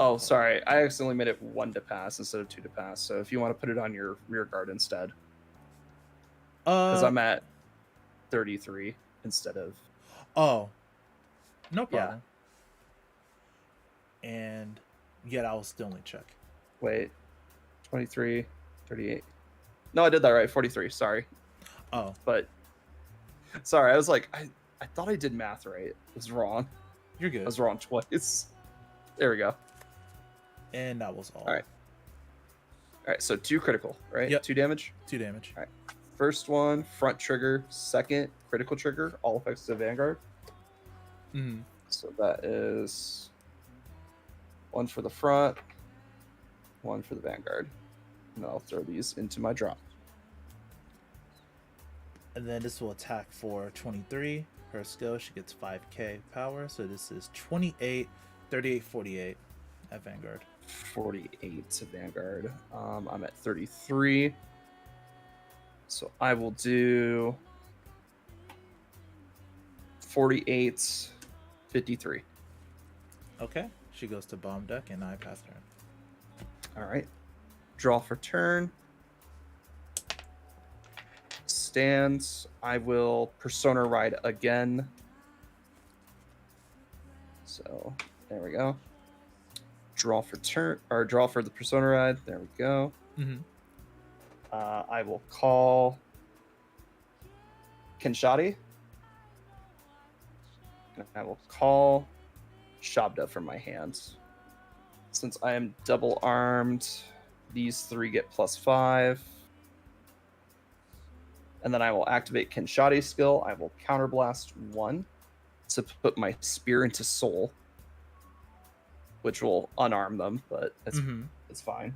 Oh, sorry. I accidentally made it 1 to pass instead of 2 to pass. So if you want to put it on your rear guard instead, because I'm at 33 instead of. Oh, no problem. And yet I will still only check. Wait, 23, 38. No, I did that right. 43. Sorry. Oh, But sorry, I was like, I thought I did math right. It was wrong. you're I good. was wrong twice. There we go. And that was all. All right. All right, so 2 critical, right? Yep. 2 damage. 2 damage. All right. First one, front trigger. Second, critical trigger. All effects to Vanguard. Mm-hmm. So that is 1 for the front, 1 for the Vanguard. And I'll throw these into my drop. And then this will attack for 23. Her skill, she gets 5k power. So this is 28, 38, 48 at Vanguard. 48 to Vanguard. I'm at 33. So I will do 48, 53. Okay. She goes to bomb deck and I pass turn. All right. Draw for turn. Stands. I will Persona Ride again. So there we go. Draw for turn, or draw for the Persona Ride. There we go. Mm-hmm. I will call Kenshati. And I will call Shabda from my hands. Since I am double armed, these 3 get +5. And then I will activate Kenshati's skill. I will counterblast 1 to put my spear into soul, which will unarm them, but it's fine.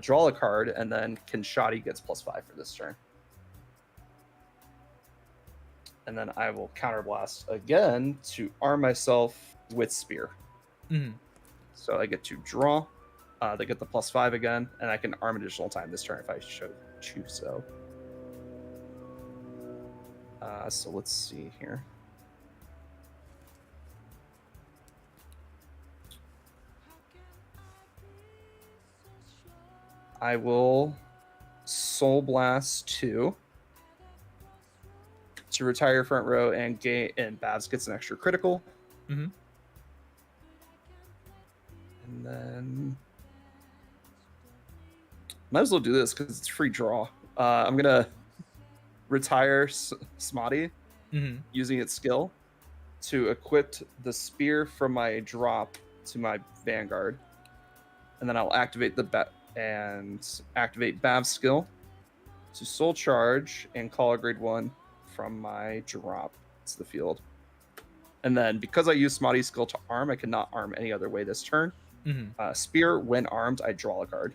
Draw a card, and then Kenshati gets +5 for this turn. And then I will counterblast again to arm myself with spear. Mm-hmm. So I get to draw. They get the +5 again, and I can arm additional time this turn if I choose so. So let's see here. I will Soul Blast 2 to retire front row and Babs gets an extra critical. Mm-hmm. And then might as well do this because it's free draw. I'm gonna retire Smotty using its skill to equip the spear from my drop to my Vanguard, and then I'll activate activate Bab's skill to soul charge and call a grade 1 from my drop to the field. And then because I use Smotty's skill to arm, I cannot arm any other way this turn. Spear, when armed, I draw a card.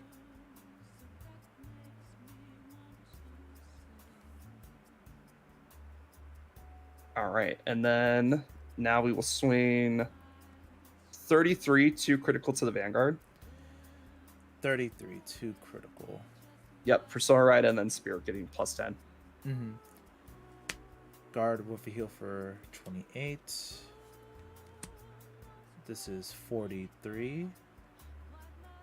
All right, and then now we will swing 33, 2 critical to the Vanguard. 33, 2 critical. Yep, Persona Ride and then Spear getting +10. Mm-hmm. Guard with a heal for 28. This is 43.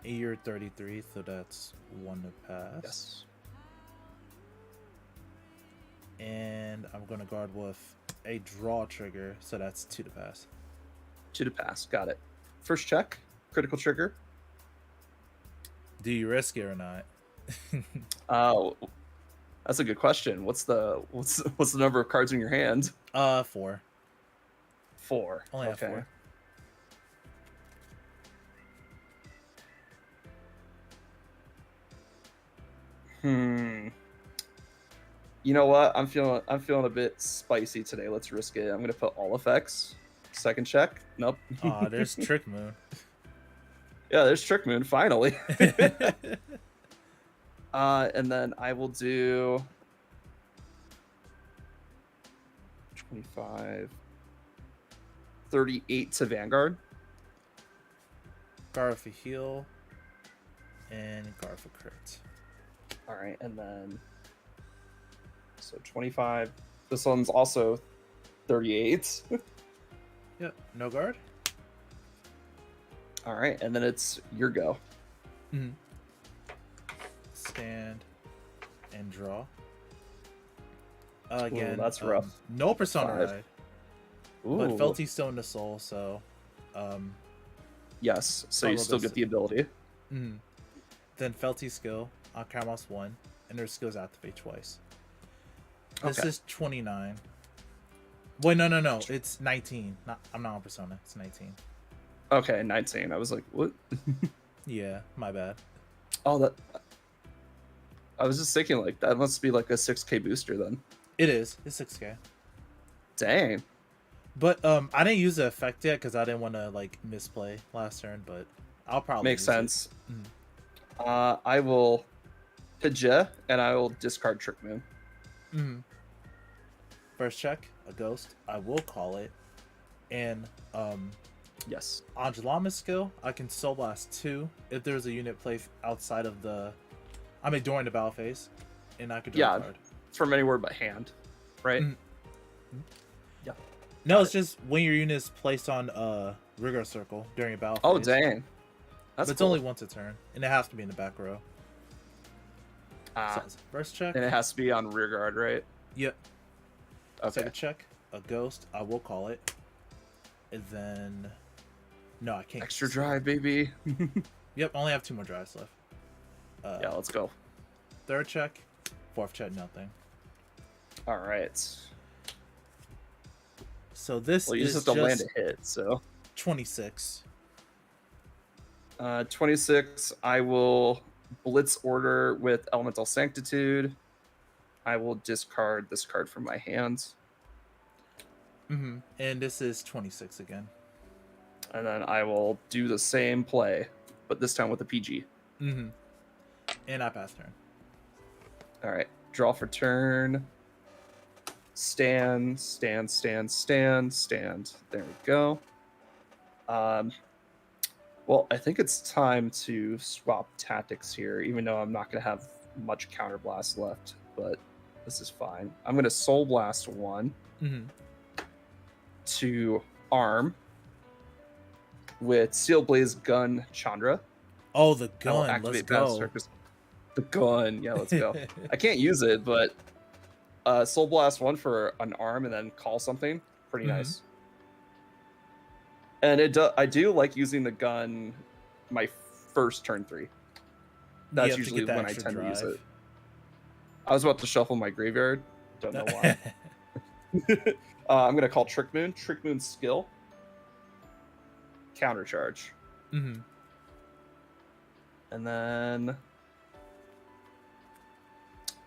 You're 33, so that's 1 to pass. Yes. And I'm going to guard with a draw trigger, so that's 2 to pass. 2 to pass. Got it. First check, critical trigger. Do you risk it or not? Oh, that's a good question. What's the number of cards in your hand? 4. 4. Only have 4. You know what? I'm feeling a bit spicy today. Let's risk it. I'm gonna put all effects. Second check. Nope. There's Trick Moon. Yeah, there's Trick Moon, finally. And then I will do 25, 38 to Vanguard. Guard for heal. And guard for crit. All right, and then so 25. This one's also 38. Yep, no guard. All right, and then it's your go. Mm-hmm. Stand and draw. Again, Ooh, that's rough. No Persona 5. Ride, Ooh. but Felty's still in the soul, so. Yes, so you still get the ability. Mm-hmm. Then Felty skill on Caramels 1, and their skills activate twice. This is 29. Wait, no. It's 19. I'm not on Persona. It's 19. Okay, 19. I was like, what? Yeah, my bad. Oh, that. I was just thinking, like, that must be like a 6K booster then. It is. It's 6K. Dang. But I didn't use the effect yet because I didn't want to like misplay last turn. But I'll probably Makes use sense. Mm-hmm. I will Pidge and I will discard Trick Moon. Mm-hmm. First check, a ghost. I will call it, and Yes. on Jalama's skill, I can Soul Blast 2 if there's a unit placed outside of during the battle phase, and I could draw a card. From anywhere but hand, right? Mm-hmm. Yeah. No, it's just when your unit is placed on Rigor Circle during a battle phase. Oh, dang. That's it's only once a turn, and it has to be in the back row. So first check. And it has to be on rear guard, right? Yep. Okay. Second check, a ghost. I will call it. And then... No, I can't. Extra drive, baby. Yep, only have 2 more drives left. Yeah, let's go. Third check. Fourth check, nothing. All right. So this you is just have to land a hit, so... 26. 26, I will Blitz Order with Elemental Sanctitude. I will discard this card from my hands. Mm-hmm. And this is 26 again. And then I will do the same play, but this time with a PG. Mm-hmm. And I pass turn. All right. Draw for turn. Stand. There we go. Well, I think it's time to swap tactics here, even though I'm not going to have much counterblast left, but this is fine. I'm going to Soul Blast 1 to arm with Steel Blaze Gun Chandra. Oh, the gun. Let's go. The gun. Yeah, let's go. I can't use it, but Soul Blast 1 for an arm and then call something. Pretty nice. And I do like using the gun my first turn 3. That's usually when I tend to use it. I was about to shuffle my graveyard. Don't know why. I'm going to call Trick Moon. Trick Moon's skill. Countercharge. Mm-hmm. And then...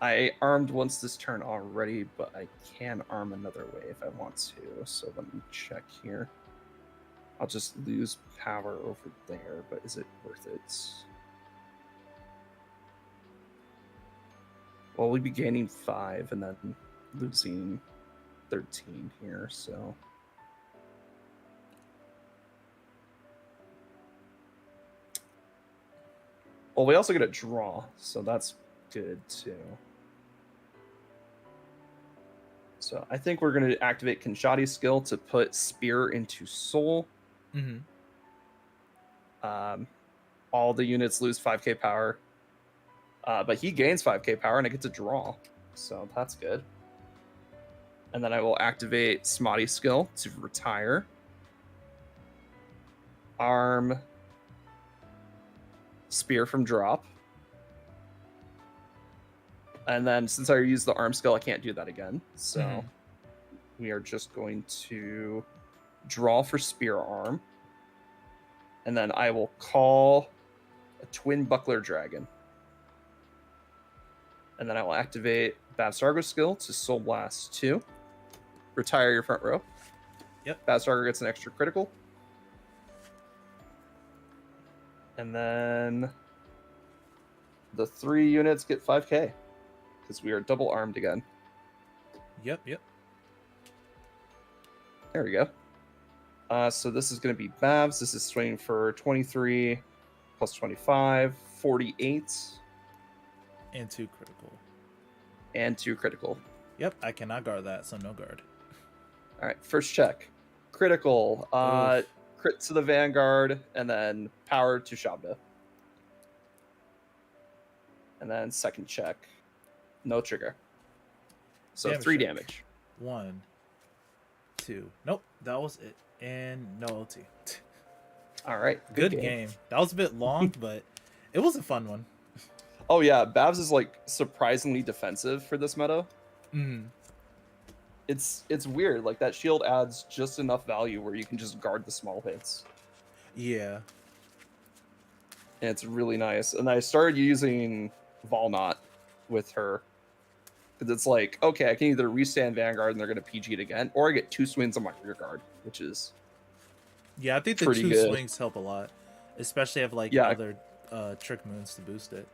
I armed once this turn already, but I can arm another way if I want to. So let me check here. I'll just lose power over there, but is it worth it? Well, we'd be gaining 5 and then losing 13 here, so... Well, we also get a draw, so that's good too. So I think we're going to activate Kinshati's skill to put Spear into Soul. All the units lose 5k power, but he gains 5k power and I get to draw, so that's good. And then I will activate Smotty skill to retire. Arm. Spear from drop. And then since I used the arm skill, I can't do that again. So we are just going to draw for spear arm. And then I will call a twin buckler dragon. And then I will activate Babsargo skill to Soul Blast 2. Retire your front row. Yep. Babsargo gets an extra critical. And then the 3 units get 5k. Because we are double armed again. Yep. There we go. So this is going to be Babs. This is swinging for 23 plus 25, 48. And 2 critical. And 2 critical. Yep, I cannot guard that, so no guard. All right, first check. Critical. Oof. Crit to the Vanguard, and then power to Shabda. And then second check. No trigger. So Damage 3 check. damage. 1, 2. Nope, that was it. And no OT. All right. Good game. That was a bit long, but it was a fun one. Oh, yeah. Babs is like surprisingly defensive for this meta. Mm. It's weird. Like that shield adds just enough value where you can just guard the small hits. Yeah. And it's really nice. And I started using Valnot with her. Because it's like, okay, I can either restand Vanguard and they're going to PG it again, or I get 2 swings on my rear guard, which is Yeah, I think the pretty 2 good. swings help a lot. Especially if like Yeah. other trick moons to boost it.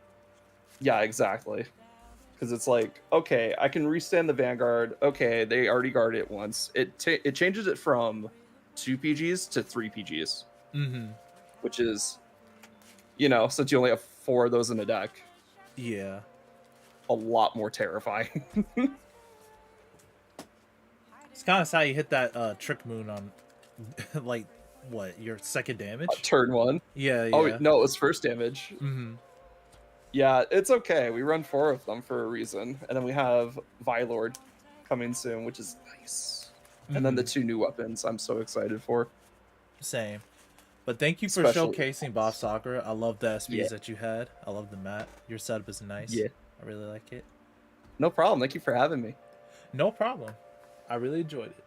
Yeah, exactly. Because it's like, okay, I can restand the Vanguard. Okay, they already guarded it once. It changes it from 2 PGs to 3 PGs. Mm-hmm. Which is, you know, since you only have 4 of those in a deck, Yeah. a lot more terrifying. It's kind of sad you hit that trick moon on, like, what, your second damage? Turn 1. Yeah. Oh, no, it was first damage. Mm-hmm. Yeah, it's okay. We run 4 of them for a reason. And then we have Vilord coming soon, which is nice. And then the 2 new weapons I'm so excited for. Same. But thank you for Especially- showcasing Bob Soccer. I love the SPs Yeah. that you had. I love the mat. Your setup is nice. Yeah. I really like it. No problem. Thank you for having me. No problem. I really enjoyed it.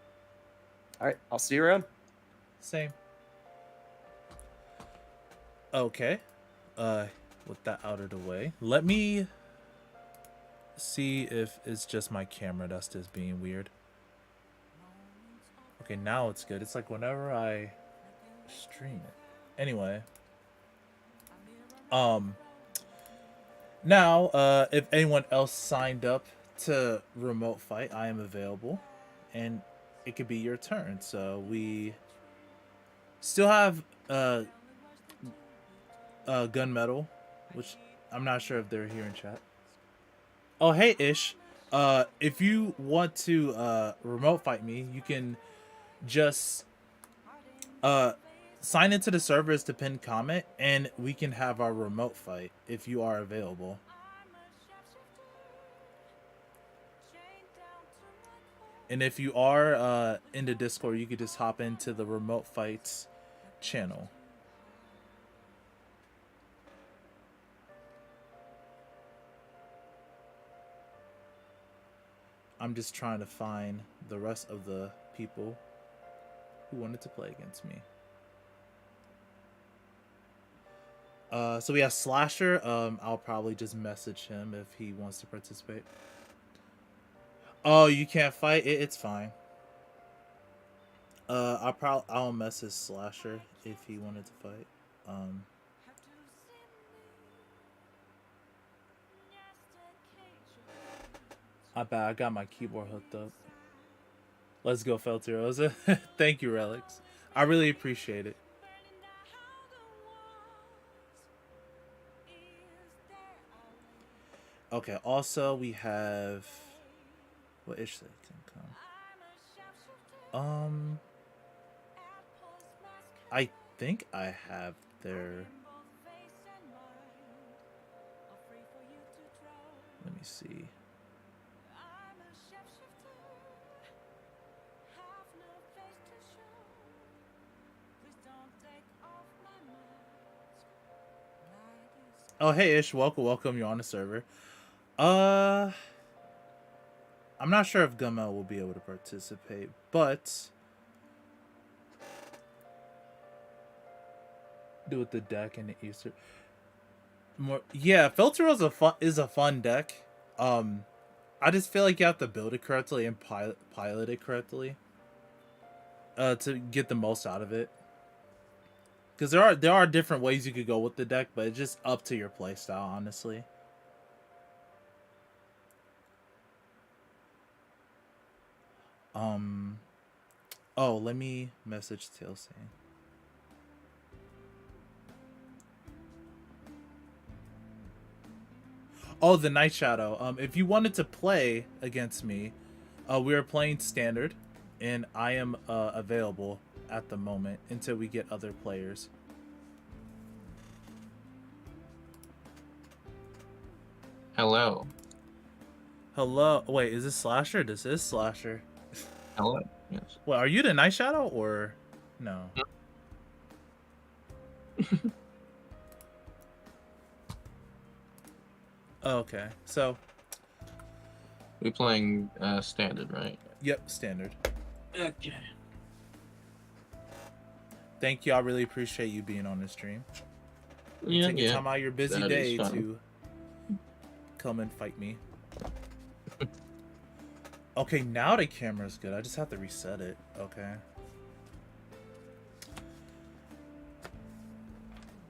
All right, I'll see you around. Same. Okay. With that out of the way, let me see if it's just my camera that's just being weird. Okay, now it's good. It's like whenever I stream it. Anyway. Now, if anyone else signed up to remote fight, I am available, and it could be your turn. So we still have gunmetal, which I'm not sure if they're here in chat. Oh, hey Ish, if you want to remote fight me, you can just sign into the server as the pinned comment, and we can have our remote fight if you are available. And if you are in the Discord, you could just hop into the remote fights channel. I'm just trying to find the rest of the people who wanted to play against me. So we have Slasher. I'll probably just message him if he wants to participate. Oh, you can't fight? It's fine. I'll message Slasher if he wanted to fight. I bet I got my keyboard hooked up. Let's go, Felterosa. Thank you, Relics. I really appreciate it. Okay, also we have what ish that can come. I think I have their. Let me see. Oh, hey Ish, welcome. You're on the server. Uh, I'm not sure if Gumel will be able to participate, but do with the deck and the Easter. More, yeah, Filter is a fun deck. I just feel like you have to build it correctly and pilot it correctly. To get the most out of it. Because there are different ways you could go with the deck, but it's just up to your playstyle, honestly. Oh, let me message Tail saying. Oh, the Night Shadow. If you wanted to play against me, we are playing standard, and I am available at the moment until we get other players. Hello. Hello. Wait, is this Slasher? This is Slasher. Hello. Yes. Well, are you the Night Shadow or no? Okay, so We're playing standard, right? yep, standard. Okay. Thank you. I really appreciate you being on the stream. Yeah, Taking yeah. time out of your busy That day is fun. to come and fight me. Okay, now the camera's good. I just have to reset it. Okay.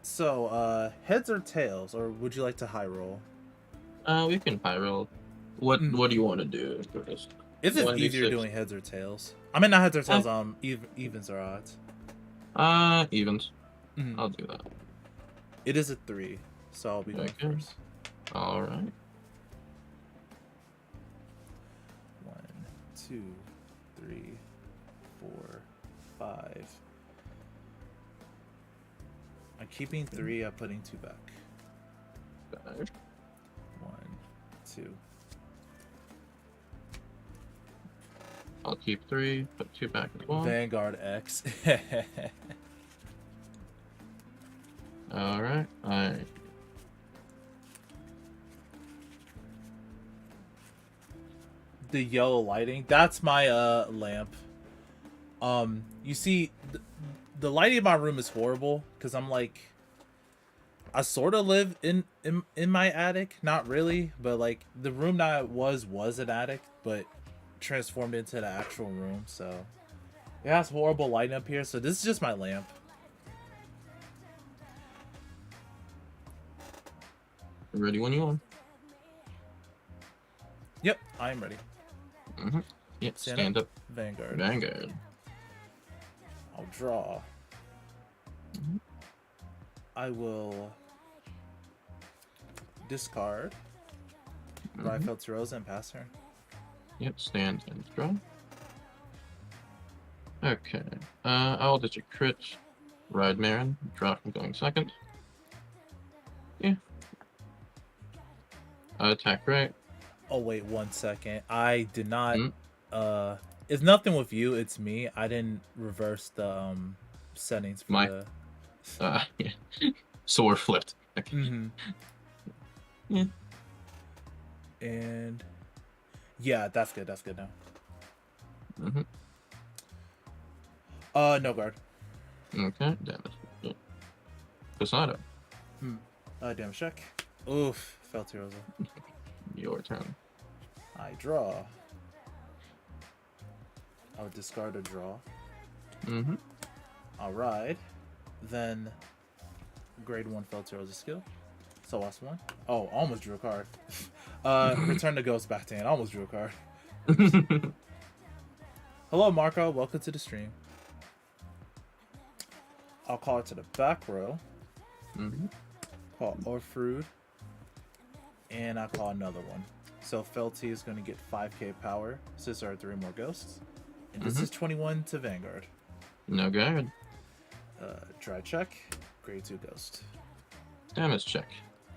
So, heads or tails, or would you like to high roll? We can high roll. What Mm. What do you want to do first? Is it 1d6. easier doing heads or tails? I mean, not heads or tails. Uh. Evens or odds. Evens. Mhm. I'll do that. It is a 3, so I'll be going Okay. first. All right. 1, 2, 3, 4, 5. I'm keeping 3. I'm putting 2 back. 5. 1, 2. I'll keep 3. Put 2 back as well. Vanguard X. All right. The yellow lighting. That's my lamp. You see, the lighting in my room is horrible because I'm like, I sort of live in my attic, not really, but like the room that I was an attic, but transformed into the actual room. So it has horrible lighting up here. So this is just my lamp. Ready when you are. Yep, I am ready. Mm-hmm. Yep. Stand up. Vanguard. Vanguard. I'll draw. Mm-hmm. I will discard. Mm-hmm. Rifle to Rosa and pass her. Yep. Stand and draw. Okay. I'll ditch a crit. Ride Marin. Draw from going second. Yeah. Attack right. Oh wait, 1 second. I did not. Mm. It's nothing with you. It's me. I didn't reverse the settings for My- the. Yeah. Sword flipped. Okay. Mm-hmm. Yeah. And yeah, that's good. That's good now. Mm-hmm. No guard. Okay. Damage. Yeah. Posada. Damage check. Oof. Fell to Rosa. Your turn. I draw. I would discard a draw. Mm-hmm. I'll ride. Then grade 1 fell to Rosa skill. So lost 1. Oh, almost drew a card. Return the ghost back to hand. Almost drew a card. Hello, Marco. Welcome to the stream. I'll call it to the back row. Mm-hmm. Call Orfrude. And I'll call another one. So Felty is going to get 5k power since there are 3 more ghosts. And this is 21 to Vanguard. No guard. Try check. Grade 2 ghost. Damage check.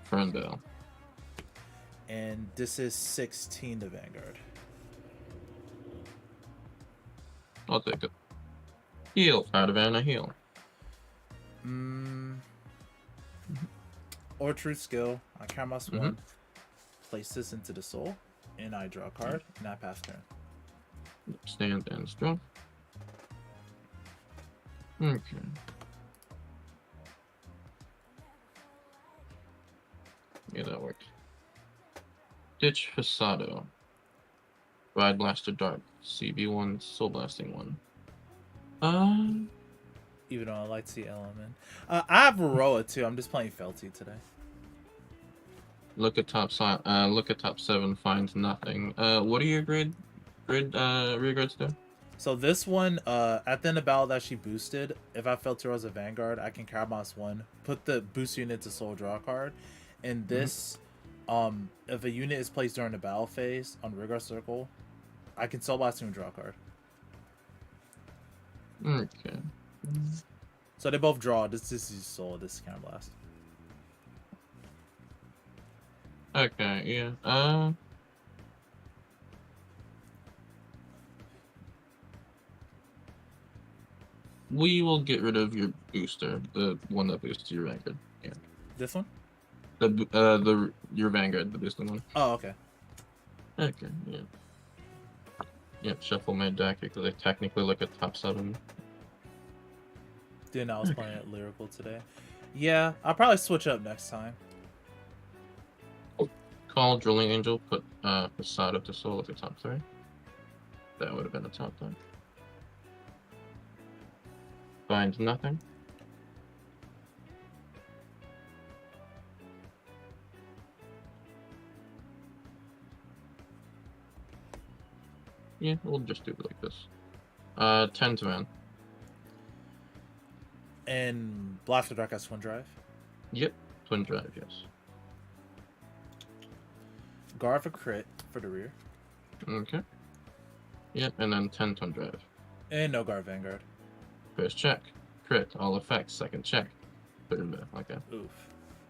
Fern Bell. And this is 16 to Vanguard. I'll take it. Heal. Out of Anna, heal. or true skill. I Karamas 1. Place this into the soul, and I draw a card, and I pass turn. Stand and draw. Okay. Yeah, that worked. Ditch Fasado. Ride Blaster Dark. CB1, Soul Blasting 1. Even though I like to see element. I have Aroa too. I'm just playing Felty today. Look at top 7, find nothing. What are your rear guards do? So this one, at the end of battle that she boosted, if I felt her as a Vanguard, I can Karamas 1, put the boost unit to soul draw a card. And this, if a unit is placed during the battle phase on Rigor Circle, I can soul blast and draw a card. Okay. So they both draw. This is soul, this is Counter Blast. Okay, yeah. We will get rid of your booster, the one that boosts your Vanguard. Yeah. This one? Your Vanguard, the boosting one. Oh, okay. Okay, yeah. Yep, shuffle my deck because I technically look at top 7. Didn't I was playing it lyrical today. Yeah, I'll probably switch up next time. Call Drilling Angel, put Facade up to Soul at the top 3. That would have been the top 3. Find nothing. Yeah, we'll just do it like this. 10 to man. And Blaster Dark has Twin Drive. Yep, Twin Drive, yes. Guard for crit for the rear. Okay. Yep, and then 10 Twin Drive. And no Guard Vanguard. First check. Crit, all effects. Second check. Put it in there, like that. Oof.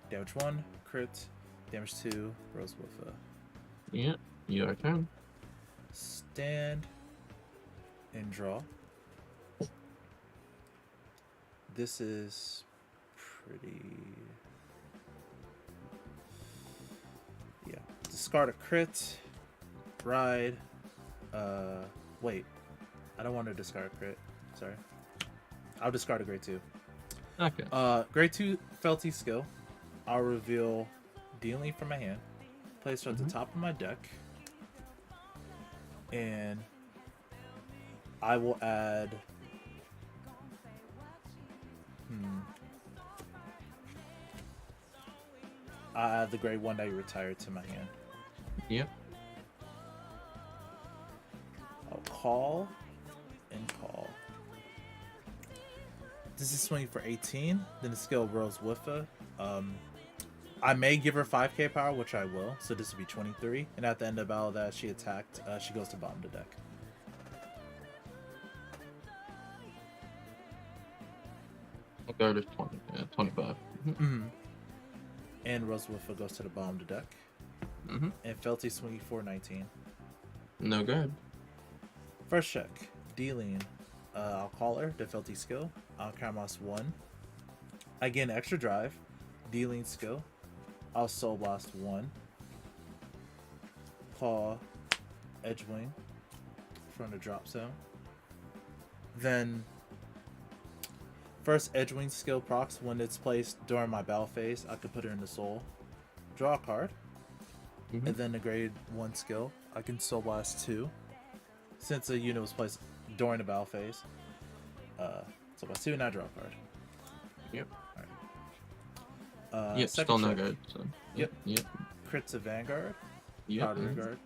Damage 1, crit. Damage 2, Rose Woofa. Yep, your turn. Stand and draw. This is pretty... Yeah. Discard a crit. Ride. Wait. I don't want to discard a crit. Sorry. I'll discard a grade 2. Okay. Grade 2 Felty skill. I'll reveal Dealing from my hand. Place it at the top of my deck. And I will add... I'll add the grade 1 that you retired to my hand. Yep. I'll call and call. This is swinging for 18. Then the skill Rose Wiffa. I may give her 5k power, which I will. So this would be 23. And at the end of battle that she attacked, she goes to bottom of the deck. Guard is 20, 25. And Rose Wiffa goes to the bottom of the deck. And Felty swinging for 19. No good. First check. Dealing. I'll call her. The Felty skill. I'll Kamos 1. I gain extra drive. Dealing skill. I'll Soul Blast 1. Claw. Edgewing. From the drop zone. Then... First Edgewing skill procs when it's placed during my battle phase. I could put her in the soul. Draw a card. And then the grade 1 skill. I can Soul Blast 2. Since a unit was placed during the battle phase. Soul Blast 2 and I draw a card. Yep. Alright. Yep, still no good. So. Yep. Yep. Crit to Vanguard. Yep. Powder Guard.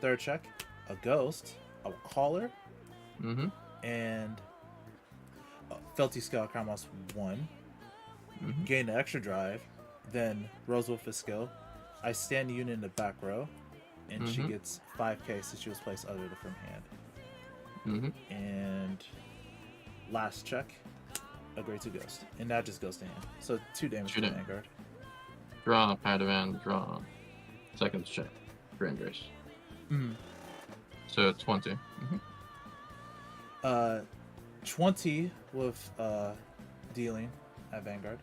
Third check. A ghost. I will call her. And Felty skill Kamos 1. Gain the extra drive. Then Rose Wolf skill. I stand the unit in the back row. And she gets 5k since she was placed other than from hand. And last check. A grade 2 ghost. And that just goes to hand. So 2 damage to Vanguard. Draw, Padawan, draw. Second check. Grand Grace. So 20. 20 with Dealing at Vanguard.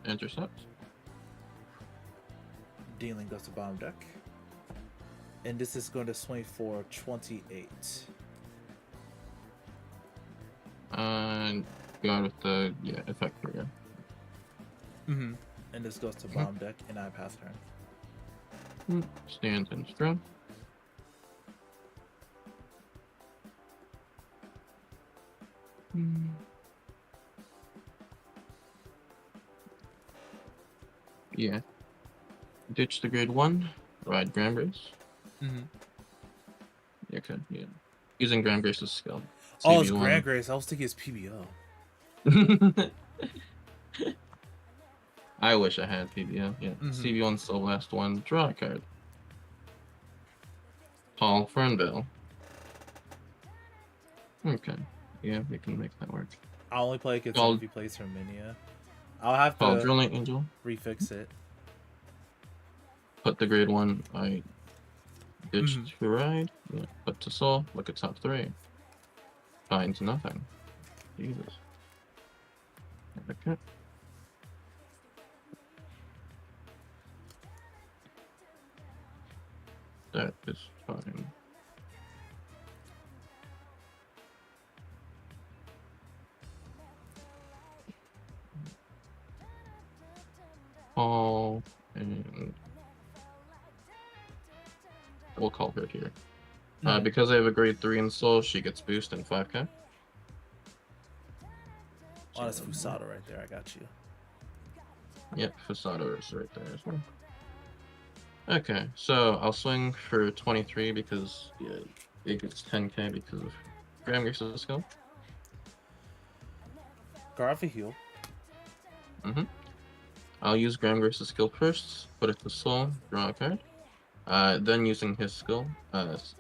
Intercept. Dealing goes to bottom deck. And this is going to swing for 28. And go with the effect trigger. Mm-hmm. And this goes to bottom deck, and I pass turn. Stand and strap. Yeah. Ditch the grade 1. Ride Granbrace. Mm-hmm. Okay, yeah. Using Granbrace's skill. Oh, it's CB1. Grand Grace. I was thinking it's PBO. I wish I had PBO. Yeah. CB1 still last one. Draw a card. Paul Fernville. Okay. Yeah, we can make that work. I only play against Well- if he plays Herminia. I'll have Paul to Drilling Angel. refix it. Put the grade 1. I ditched to ride. Yeah. Put to soul. Look at top 3. Finds nothing. Jesus. Okay. That is fine. Paul and we'll call her here. Because I have a grade 3 in soul, she gets boost in 5k. Oh, that's Fusada right there. I got you. Yep, Fusada is right there as well. Okay, so I'll swing for 23 because it gets 10k because of Graham's skill. Garfa heal. I'll use Graham's skill first, put it to soul, draw a card. Then using his skill,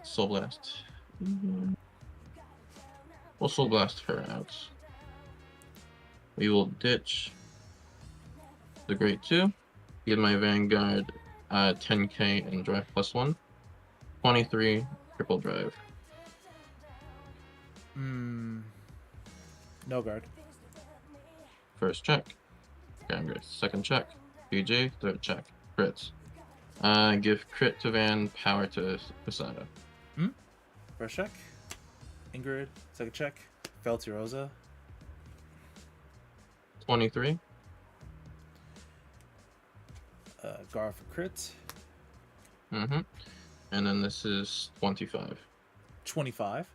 Soul Blast. We'll Soul Blast her out. We will ditch the grade 2, give my Vanguard 10k and drive +1. 23 triple drive. No guard. First check. Graham's. Second check. PG. Third check. Crits. Give crit to Van, power to Posada. First check. Ingrid. Second check. Felty Rosa. 23. Gar for crit. And then this is 25. 25.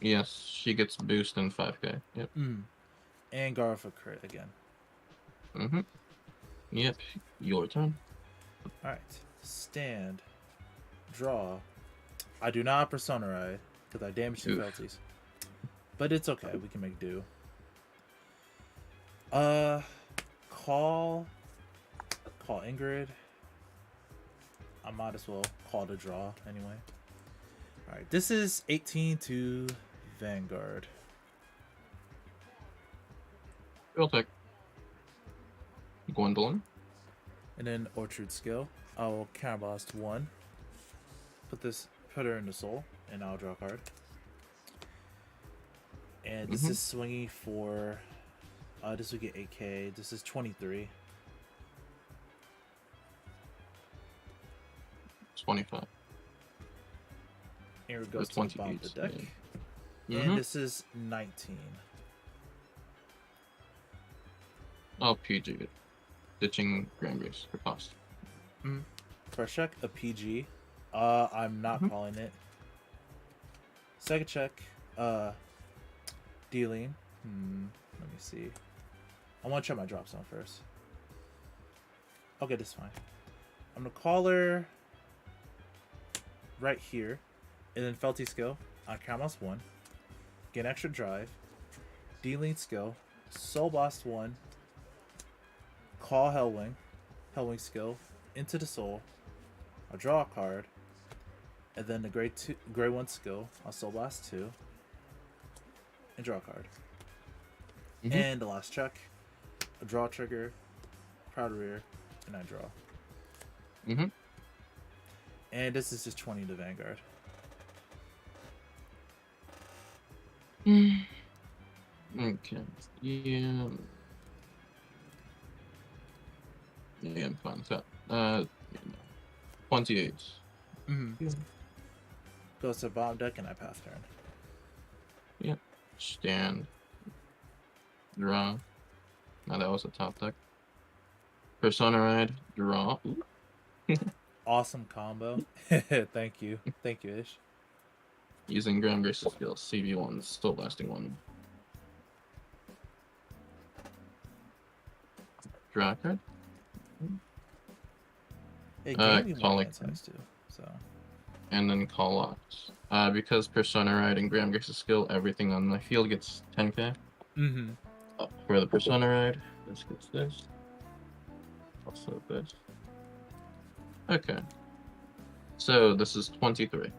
Yes, she gets boost in 5k. Yep. And Gar for crit again. Yep. Your turn. Alright. Stand. Draw. I do not Persona Ride because I damaged the Felties. But it's okay. We can make do. Call Ingrid. I might as well call to draw anyway. Alright, this is 18 to Vanguard. We'll take Gwendolyn. And then Orchard skill. I'll counterblast 1. Put her into soul, and I'll draw a card. And this is swinging for. This will get 8k. This is 23. 25. Here it goes to the bottom of the deck. And this is 19. Oh, PG it. Ditching Graham's for cost. First check, a PG. I'm not calling it. Second check, dealing. Let me see. I want to check my drop zone first. Okay, this is fine. I'm gonna call her right here, and then Felty skill. I count plus 1. Get extra drive. Dealing skill. Soul Blast 1. Call Hellwing skill into the soul. I'll draw a card, and then the grade 1 skill. I'll Soul Blast 2 and draw a card. And the last check, a draw trigger, proud rear, and I draw. And this is just 20 to Vanguard. Okay. Yeah. Yeah, I'm fine with that. 28. Mm-hmm. Goes to bottom deck and I pass turn. Yep. Stand. Draw. Now that was a top deck. Persona Ride. Draw. Awesome combo. Thank you. Thank you, Ish. Using Graham Grace's skills. CV1. Still lasting one. Draw a card. It gave me more calling. insights too. So And then call locks. Because Persona Ride and Graham Grace's skill, everything on the field gets 10k. mm-hmm. For the Persona Ride, this gets this. Also this. Okay. So this is 23.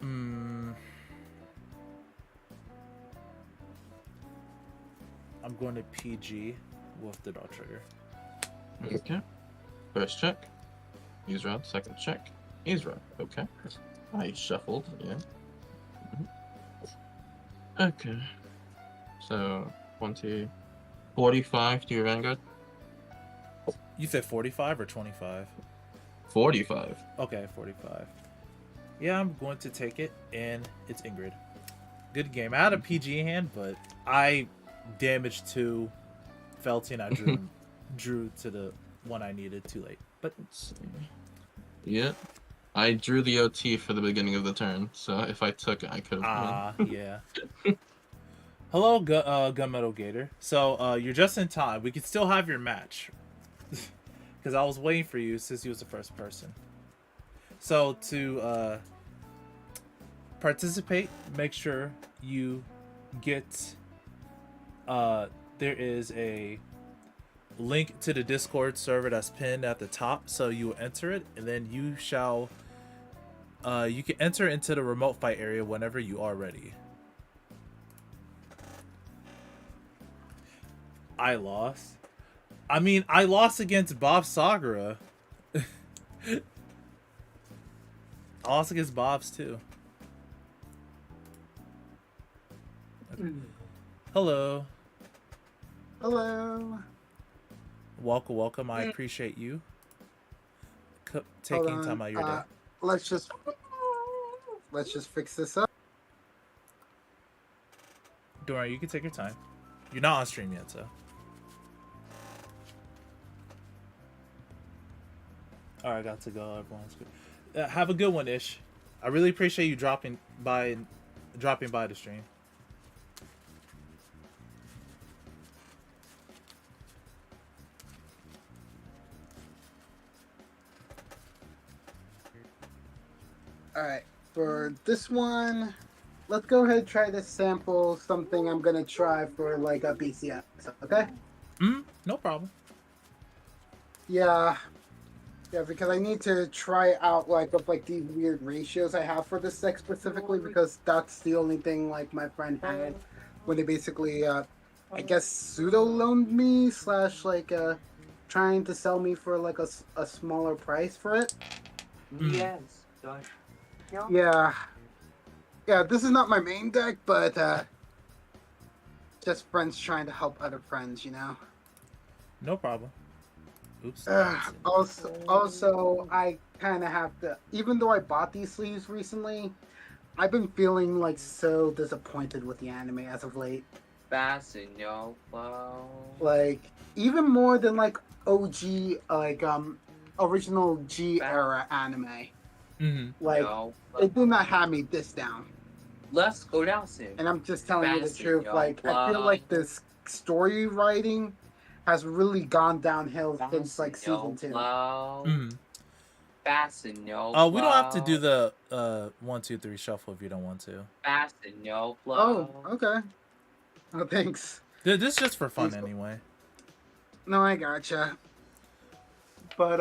I'm going to PG with the draw trigger. Okay. First check. Use round. Second check. Use round. Okay. I shuffled. Yeah. Okay. So 20, 45 to your Vanguard. You said 45 or 25? 45. Okay, 45. Yeah, I'm going to take it, and it's Ingrid. Good game. I had a PG hand, but I damaged 2, felt and I drew to the one I needed too late. But Let's see. Yeah. I drew the OT for the beginning of the turn, so if I took it, I could have won. yeah. Hello, Gunmetal Gator. So, you're just in time. We can still have your match. Because I was waiting for you since you was the first person. So, to participate, make sure you get... there is a link to the Discord server that's pinned at the top. So, you enter it, and then you shall... you can enter into the remote fight area whenever you are ready. I lost. I mean, I lost against Bob Sagara. I lost against Bob's too. Okay. Hello. Hello. Welcome, welcome. I appreciate you taking time out of your day. Let's just fix this up. Don't worry, you can take your time. You're not on stream yet, so. Alright, got to go. Everyone's good. Have a good one, Ish. I really appreciate you dropping by the stream. Alright, for this one, let's go ahead and try to sample something I'm gonna try for like a BCS, okay? No problem. Yeah, because I need to try out like these weird ratios I have for this deck specifically, because that's the only thing like my friend had when they basically I guess pseudo loaned me / like trying to sell me for like a smaller price for it. Yes. Yeah, this is not my main deck, but just friends trying to help other friends, you know. No problem. Oops. Also, I kind of have to, even though I bought these sleeves recently, I've been feeling like so disappointed with the anime as of late. Like, even more than like OG, like original G era anime. Like, it did not have me this down. Let's go down soon. And I'm just telling you the truth. Like, I feel like this story writing has really gone downhill since like season 2. We don't have to do the 1, 2, 3 shuffle if you don't want to. Oh, okay. Oh, thanks. This is just for fun anyway. No, I gotcha. But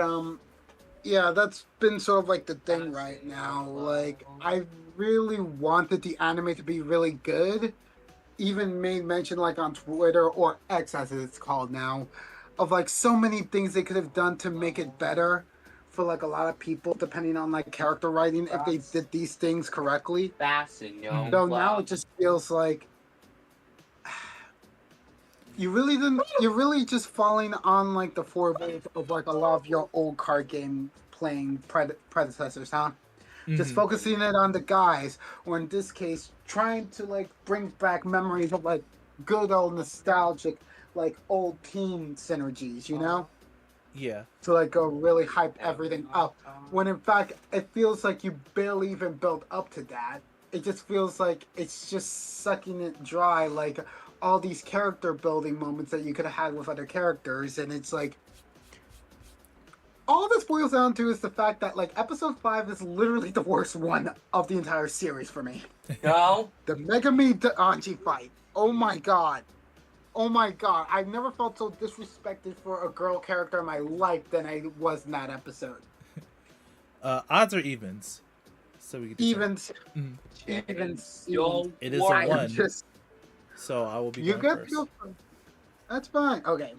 yeah, that's been sort of like the thing right now. Like, I really wanted the anime to be really good. Even made mention like on Twitter, or X as it's called now, of like so many things they could have done to make it better for like a lot of people, depending on like character writing, if they did these things correctly. Though now it just feels like You really didn't. You're really just falling on like the foibles of like a lot of your old card game playing predecessors, huh? Just Mhm. focusing it on the guys, or in this case, trying to like bring back memories of like good old nostalgic, like old team synergies, you know? Yeah. To like go really hype everything up. When in fact, it feels like you barely even built up to that. It just feels like it's just sucking it dry, like all these character building moments that you could have had with other characters, and it's like all this boils down to is the fact that like episode 5 is literally the worst one of the entire series for me. No. The Megami Anji fight. Oh my god. Oh my god. I've never felt so disrespected for a girl character in my life than I was in that episode. Odds or evens? So we can determine. Evens. Mhm. Evens. Yo, It is a why? one. Just, So I will be you going get first. to go. That's fine. Okay.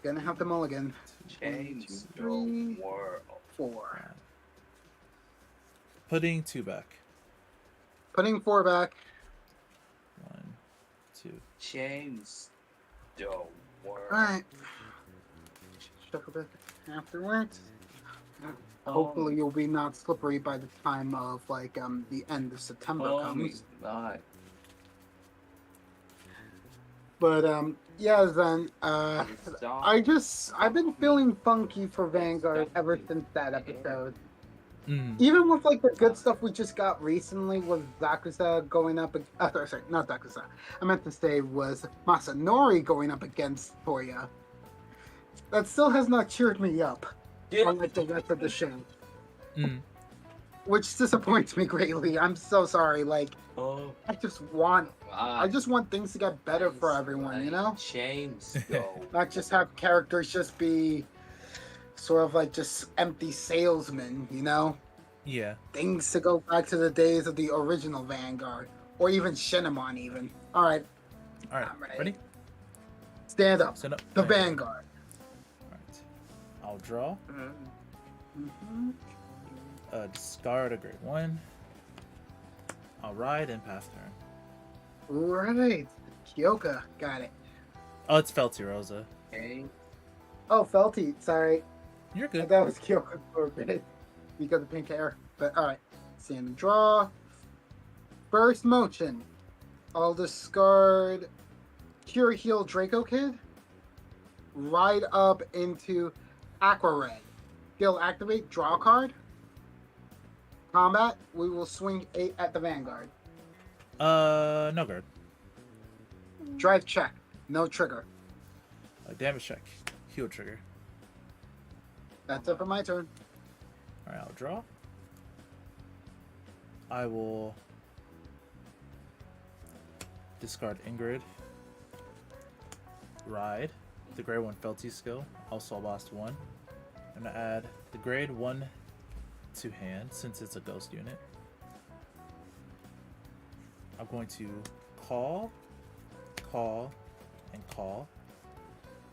Gonna have to mulligan. Change 1, 2, the 3, world. 4. Putting 2 back. Putting 4 back. 1, 2. Change the world. Alright. Shuffle back afterwards. Hopefully you'll be not slippery by the time of like the end of September comes. God. But yeah, then I've been feeling funky for Vanguard ever since that episode. Mm. Even with like the good stuff we just got recently with Zakuza going up sorry, not Zakuza. I meant to say was Masanori going up against Toya. That still has not cheered me up. Unlike the rest of the show. Mm. Which disappoints me greatly. I'm so sorry. Like Oh, I just want things to get better for everyone, you know? Change the Not just have characters just be sort of like just empty salesmen, you know? Yeah. Things to go back to the days of the original Vanguard. Or even Shinamon even. Alright, All right. I'm ready. Ready? stand up. Stand up. The Okay. Vanguard. All right. I'll draw. Mm-hmm. Discard a grade 1. I'll ride and pass turn. Alright. Kyoka. Got it. Oh, it's Felty Rosa. Okay. Oh, Felty. Sorry. You're I good. thought it was Kyoka for a bit. Because of pink hair. But alright. Stand and draw. First motion. I'll discard Cure Heal Draco Kid. Ride up into Aqua Red. Skill activate, draw a card. Combat, we will swing 8 at the Vanguard. No guard. Drive check, no trigger. Damage check. Heal trigger. That's it for my turn. All right, I'll draw. I will discard Ingrid. Ride. The grade 1 Felty skill. Also lost 1. I'm gonna add the grade 1 to hand since it's a ghost unit. I'm going to call, and call.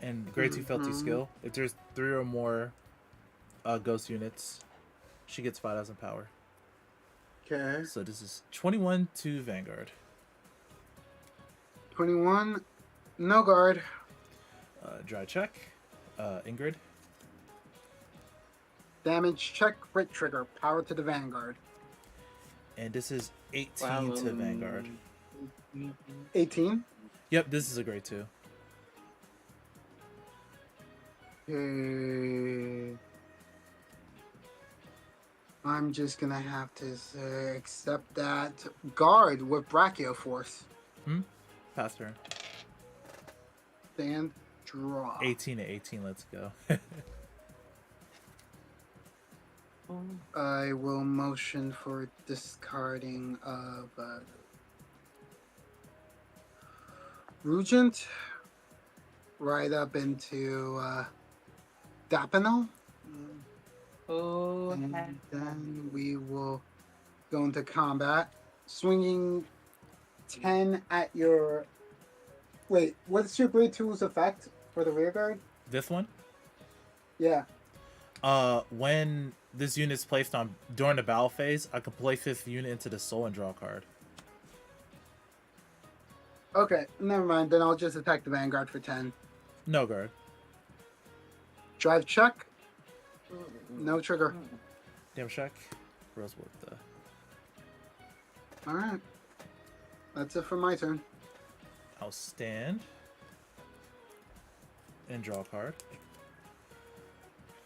And grade 2 Felty skill. If there's 3 or more ghost units, she gets 5,000 power. Okay. So this is 21 to Vanguard. 21, no guard. Dry check. Ingrid. Damage check, crit trigger, power to the Vanguard. And this is 18 to Vanguard. 18. Yep, this is a grade 2. Okay. I'm just gonna have to accept that. Guard with Brachio Force. Pass turn. Stand, draw. 18 to 18, let's go. I will motion for discarding of Regent. Right up into Dapino. Oh, And then we will go into combat. Swinging 10 at your... Wait, what's your grade 2's effect for the rear guard? This one? Yeah. When this unit is placed on during the battle phase, I can place this unit into the soul and draw a card. Okay, never mind. Then I'll just attack the Vanguard for 10. No guard. Drive check. No trigger. Damage check. Rolls worth the. All right. That's it for my turn. I'll stand and draw a card.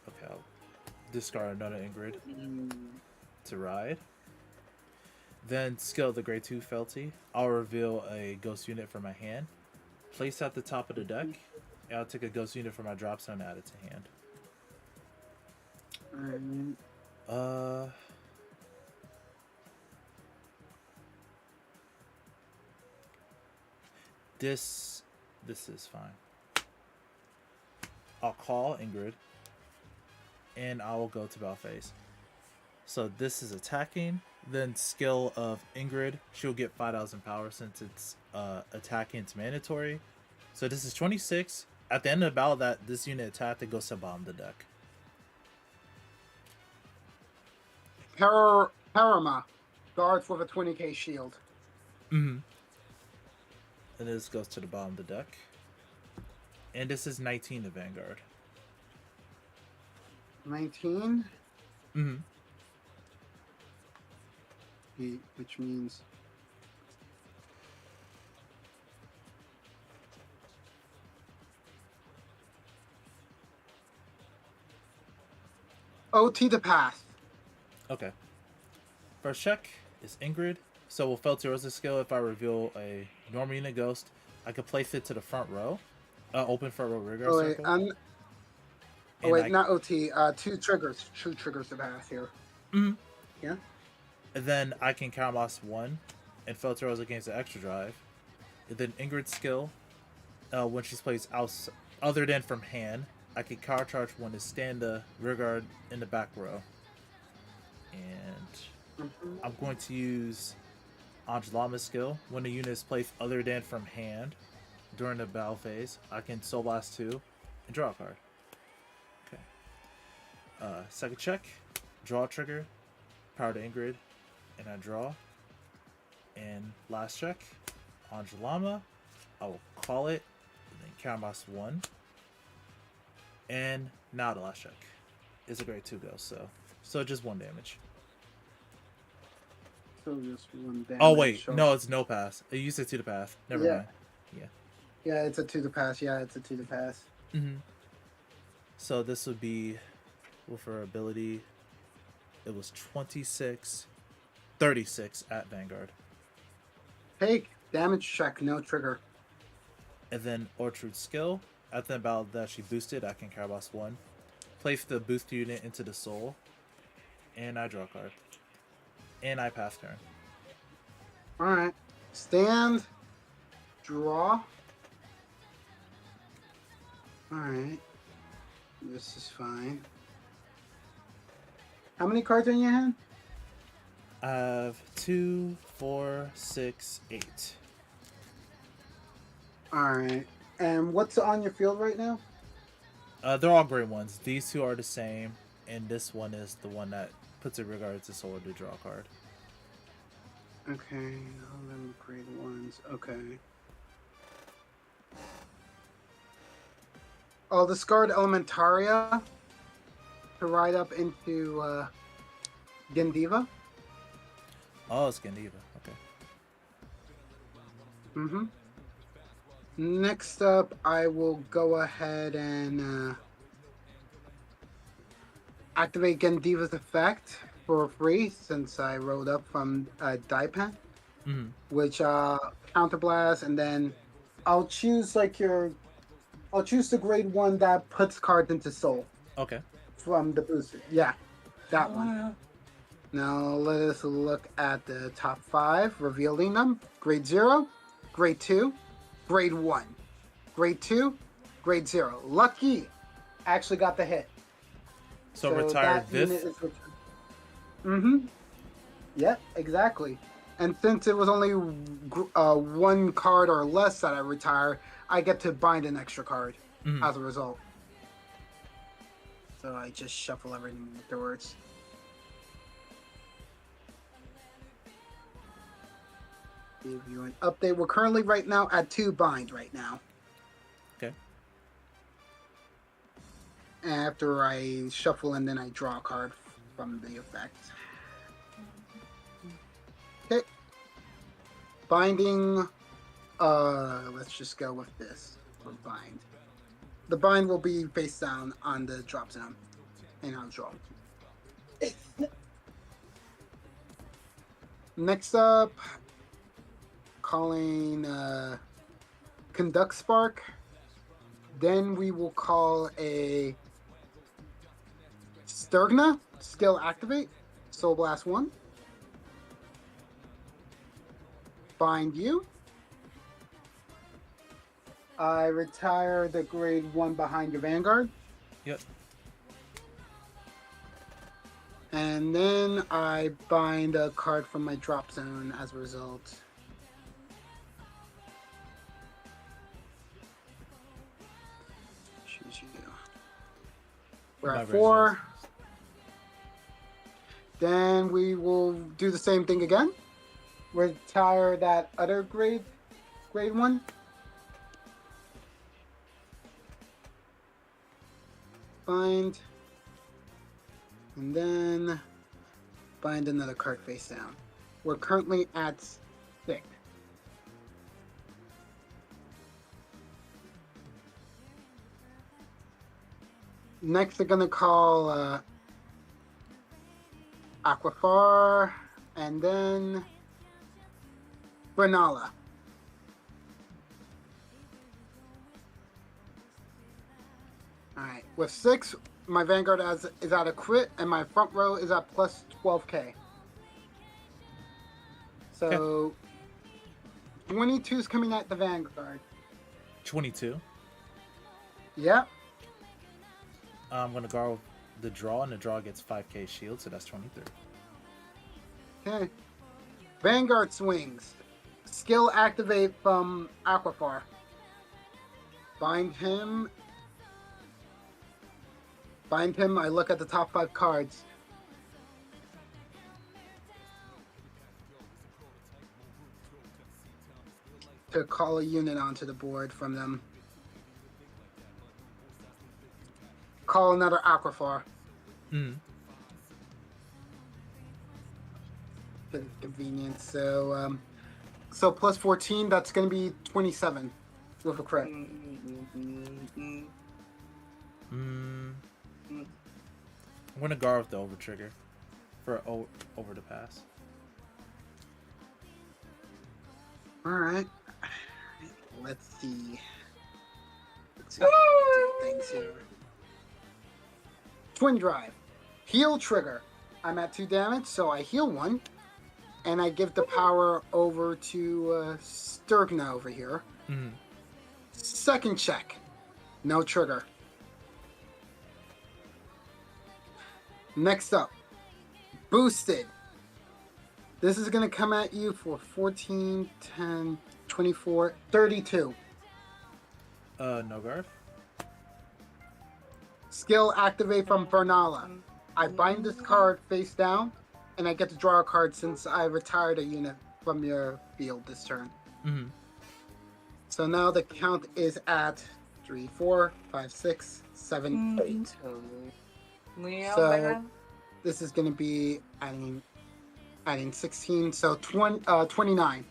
Okay, I'll discard another Ingrid to ride. Then skill the grade 2 fealty. I'll reveal a ghost unit from my hand. Place at the top of the deck. And I'll take a ghost unit from my drop zone and add it to hand. Alright. This is fine. I'll call Ingrid, and I will go to battle phase. So this is attacking. Then skill of Ingrid, she'll get 5,000 power since it's attacking. It's mandatory. So this is 26. At the end of the battle, that this unit attacked, it goes to the bottom of the deck. Parama. Guards with a 20k shield. Mm-hmm. And this goes to the bottom of the deck. And this is 19 to Vanguard. 19? Mm-hmm. Which means... OT the path. Okay. First check is Ingrid. So we'll fail to Rosa's skill. If I reveal a normal unit ghost, I could place it to the front row. Open front row rigor Oh wait, circle. not OT. Two triggers. Two triggers to pass here. Mm-hmm. Yeah. And then I can counterblast 1 and filter Rosa against the extra drive. And then Ingrid's skill, when she's placed other than from hand, I can counter charge 1 to stand the rear guard in the back row. And I'm going to use Angelama's skill. When a unit is placed other than from hand during the battle phase, I can Soul Blast 2 and draw a card. Okay. Second check, draw trigger, power to Ingrid, and I draw. And last check, Angelama, I will call it, and then counterblast 1. And now the last check is a grade 2 ghost, so just 1 damage. So just 1 damage. Oh wait, so... no, it's no pass. It used it to the path. Never mind. Yeah, it's a 2 to pass. Yeah, it's a 2 to pass. Mm-hmm. So this would be, with her ability, it was 26, 36 at Vanguard. Take damage check, no trigger. And then Orchard skill. At the battle that she boosted, I can Caraboss 1. Place the boost unit into the soul. And I draw a card. And I pass turn. Alright. Stand. Draw. Alright. This is fine. How many cards are in your hand? I have 2, 4, 6, 8. Alright. And what's on your field right now? They're all great ones. These two are the same. And this one is the one that puts it regards to soul to draw a card. Okay, all them grade 1s. Okay. I'll discard Elementaria to ride up into Gendiva. Oh, it's Gandiva. Okay. Mm-hmm. Next up, I will go ahead and activate Gendiva's effect for free since I rode up from Daipan, which counterblast, and then I'll choose I'll choose the grade 1 that puts cards into soul. Okay. From the booster. Yeah, that one. Now let us look at the top 5, revealing them. Grade 0, grade 2, grade 1, grade 2, grade 0. Lucky actually got the hit. So retire this? Mm-hmm. Yep, exactly. And since it was only 1 card or less that I retire, I get to bind an extra card as a result. So I just shuffle everything afterwards. give you an update. We're currently right now at 2 bind right now. Okay. After I shuffle and then I draw a card from the effect. Okay. Binding. Let's just go with this for bind. The bind will be face down on the drop zone, and I'll draw. Next up, calling Conduct Spark. Then we will call a Sturgna, skill activate, Soul Blast 1. Bind you. I retire the grade 1 behind your Vanguard. Yep. And then I bind a card from my drop zone as a result. Choose you. We're at 4. Then we will do the same thing again. Retire that other grade 1. Bind. And then bind another card face down. We're currently at 6. Next, they're gonna call Aquafar, and then Bernala. Alright, with 6, my Vanguard is at a crit, and my front row is at plus 12k. So, 22 is coming at the Vanguard. 22. Yep. I'm gonna go the draw, and the draw gets 5k shield, so that's 23. Okay. Vanguard swings. Skill activate from Aquafar. Bind him. Bind him. I look at the top 5 cards. To call a unit onto the board from them. Call another Aquafar. Mm. For convenience. So plus 14, that's going to be 27 with a crit. I'm gonna guard with the over trigger for over the pass. Alright. Let's see. Let's see how to do things here. Twin Drive. Heal trigger. I'm at 2 damage, so I heal 1. And I give the power over to Sturgna over here. Mm. Second check. No trigger. Next up. Boosted. This is going to come at you for 14, 10, 24, 32. No guard. Skill activate from Bernala. I bind this card face down, and I get to draw a card since I retired a unit from your field this turn. Mm-hmm. So now the count is at 3, 4, 5, 6, 7, 8. So this is going to be adding 16, so 29.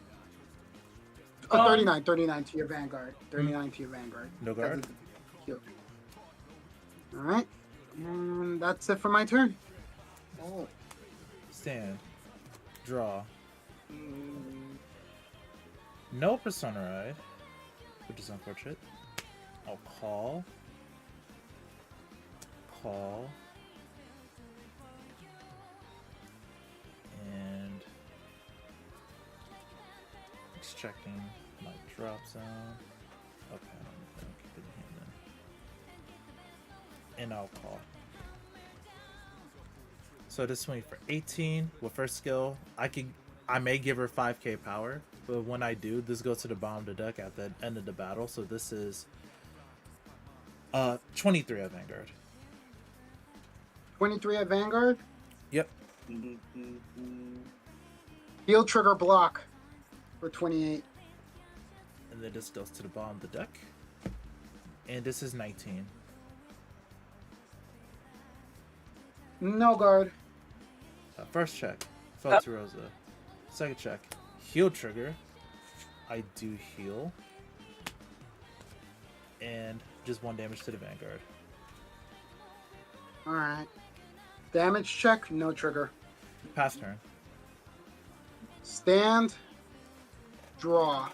Oh, 39 to your Vanguard. 39 to your Vanguard. No guard. Alright. And that's it for my turn. Oh. Stand. Draw. No Persona Ride, which is unfortunate. I'll call. And just checking my drop zone. Okay, I'm gonna keep it in here then. And I'll call. So this swing for 18 with first skill. I may give her 5k power, but when I do, this goes to the bottom of the deck at the end of the battle. So this is 23 at Vanguard. 23 at Vanguard. Yep. Heal trigger block. for 28. And then this goes to the bottom of the deck. And this is 19. No guard. First check, Felterosa. Second check, heal trigger. I do heal. And just 1 damage to the Vanguard. Alright. Damage check, no trigger. Pass turn. Stand. Draw.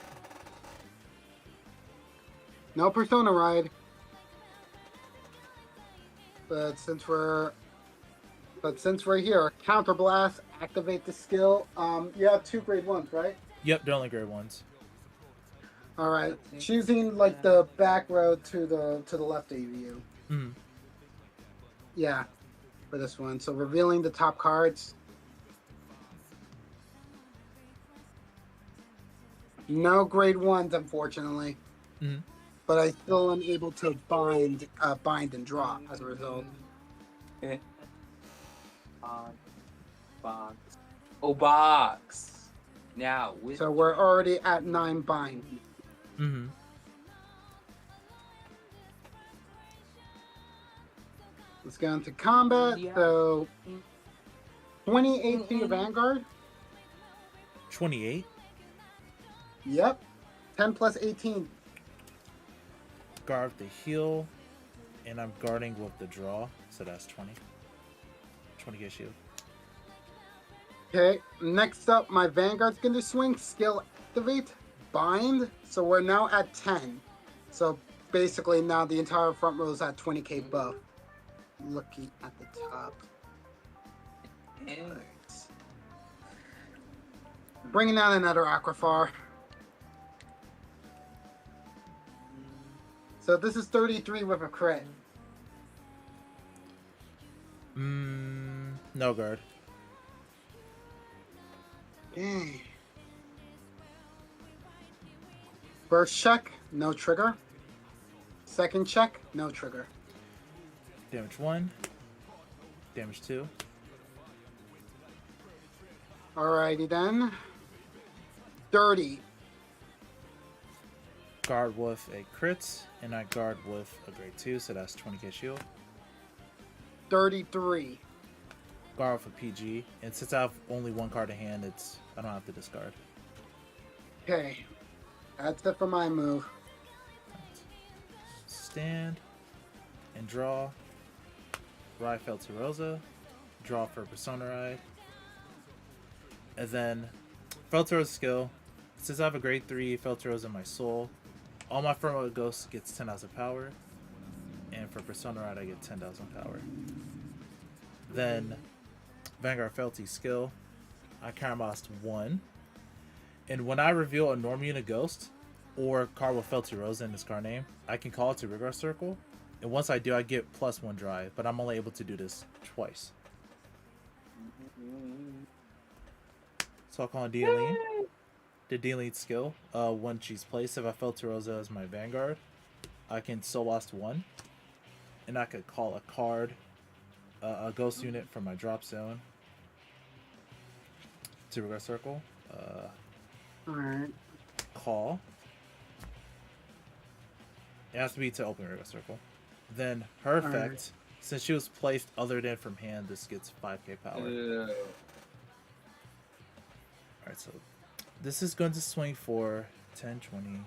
No Persona Ride. But since we're here, Counterblast, activate the skill. You have 2 grade 1s, right? Yep, they're only grade 1s. Alright. Choosing like the back road to the left of you. Mm-hmm. Yeah. For this one. So revealing the top cards. No grade 1s, unfortunately. Mm-hmm. But I still am able to bind and draw as a result. Box. Oh, box. Now, with So we're already at 9 bind. Mm-hmm. Let's go into combat. Yeah. So 28 to your Vanguard. 28. Yep. 10 plus 18. Guard the heal. And I'm guarding with the draw. So that's 20. 20 get shield. Okay. Next up, my Vanguard's going to swing. Skill activate. Bind. So we're now at 10. So basically now the entire front row is at 20k buff. Looking at the top. Bringing down another Aquafar. So this is 33 with a crit. No guard. Okay. First check, no trigger. Second check, no trigger. Damage 1. Damage 2. Alrighty then. 30. Guard with a crit. And I guard with a grade 2. So that's 20k shield. 33. Guard with a PG. And since I have only 1 card in hand, I don't have to discard. Okay. That's it for my move. Stand. And draw. Ride Felterosa. Draw for Persona Ride. And then Felterosa skill. Since I have a grade 3 Felterosa in my soul, all my front row ghosts gets 10,000 power. And for Persona Ride I get 10,000 power. Then Vanguard Felty skill. I counterblast 1. And when I reveal a normal unit ghost or card with Felterosa in this card name, I can call it to Rigor Circle. And once I do, I get +1 drive, but I'm only able to do this twice. So I'll call on Dealing. The Dealing skill, when she's placed, if I Felterosa as my Vanguard, I can Soul Blast 1. And I could call a card, a ghost unit from my drop zone to Rigor Circle. Alright. Call. It has to be to open Rigor Circle. Then her effect, Alright. since she was placed other than from hand, this gets 5k power. Alright, so this is going to swing for 10, 20,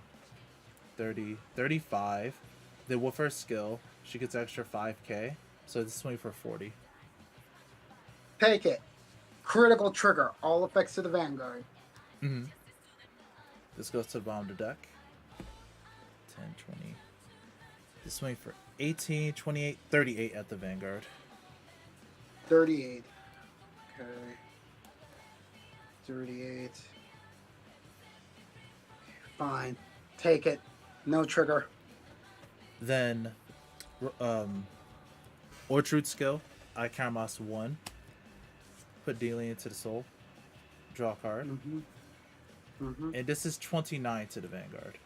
30, 35. Then with her skill, she gets extra 5k. So it's swing for 40. Take it. Critical trigger. All effects to the Vanguard. Mm-hmm. This goes to the bottom of the deck. 10, 20. This swing for 18, 28, 38 at the Vanguard. 38. Okay. 38. Fine. Take it. No trigger. Then, Orchard skill. I counterblast 1. Put Dealing into the soul. Draw a card. Mm-hmm. Mm-hmm. And this is 29 to the Vanguard.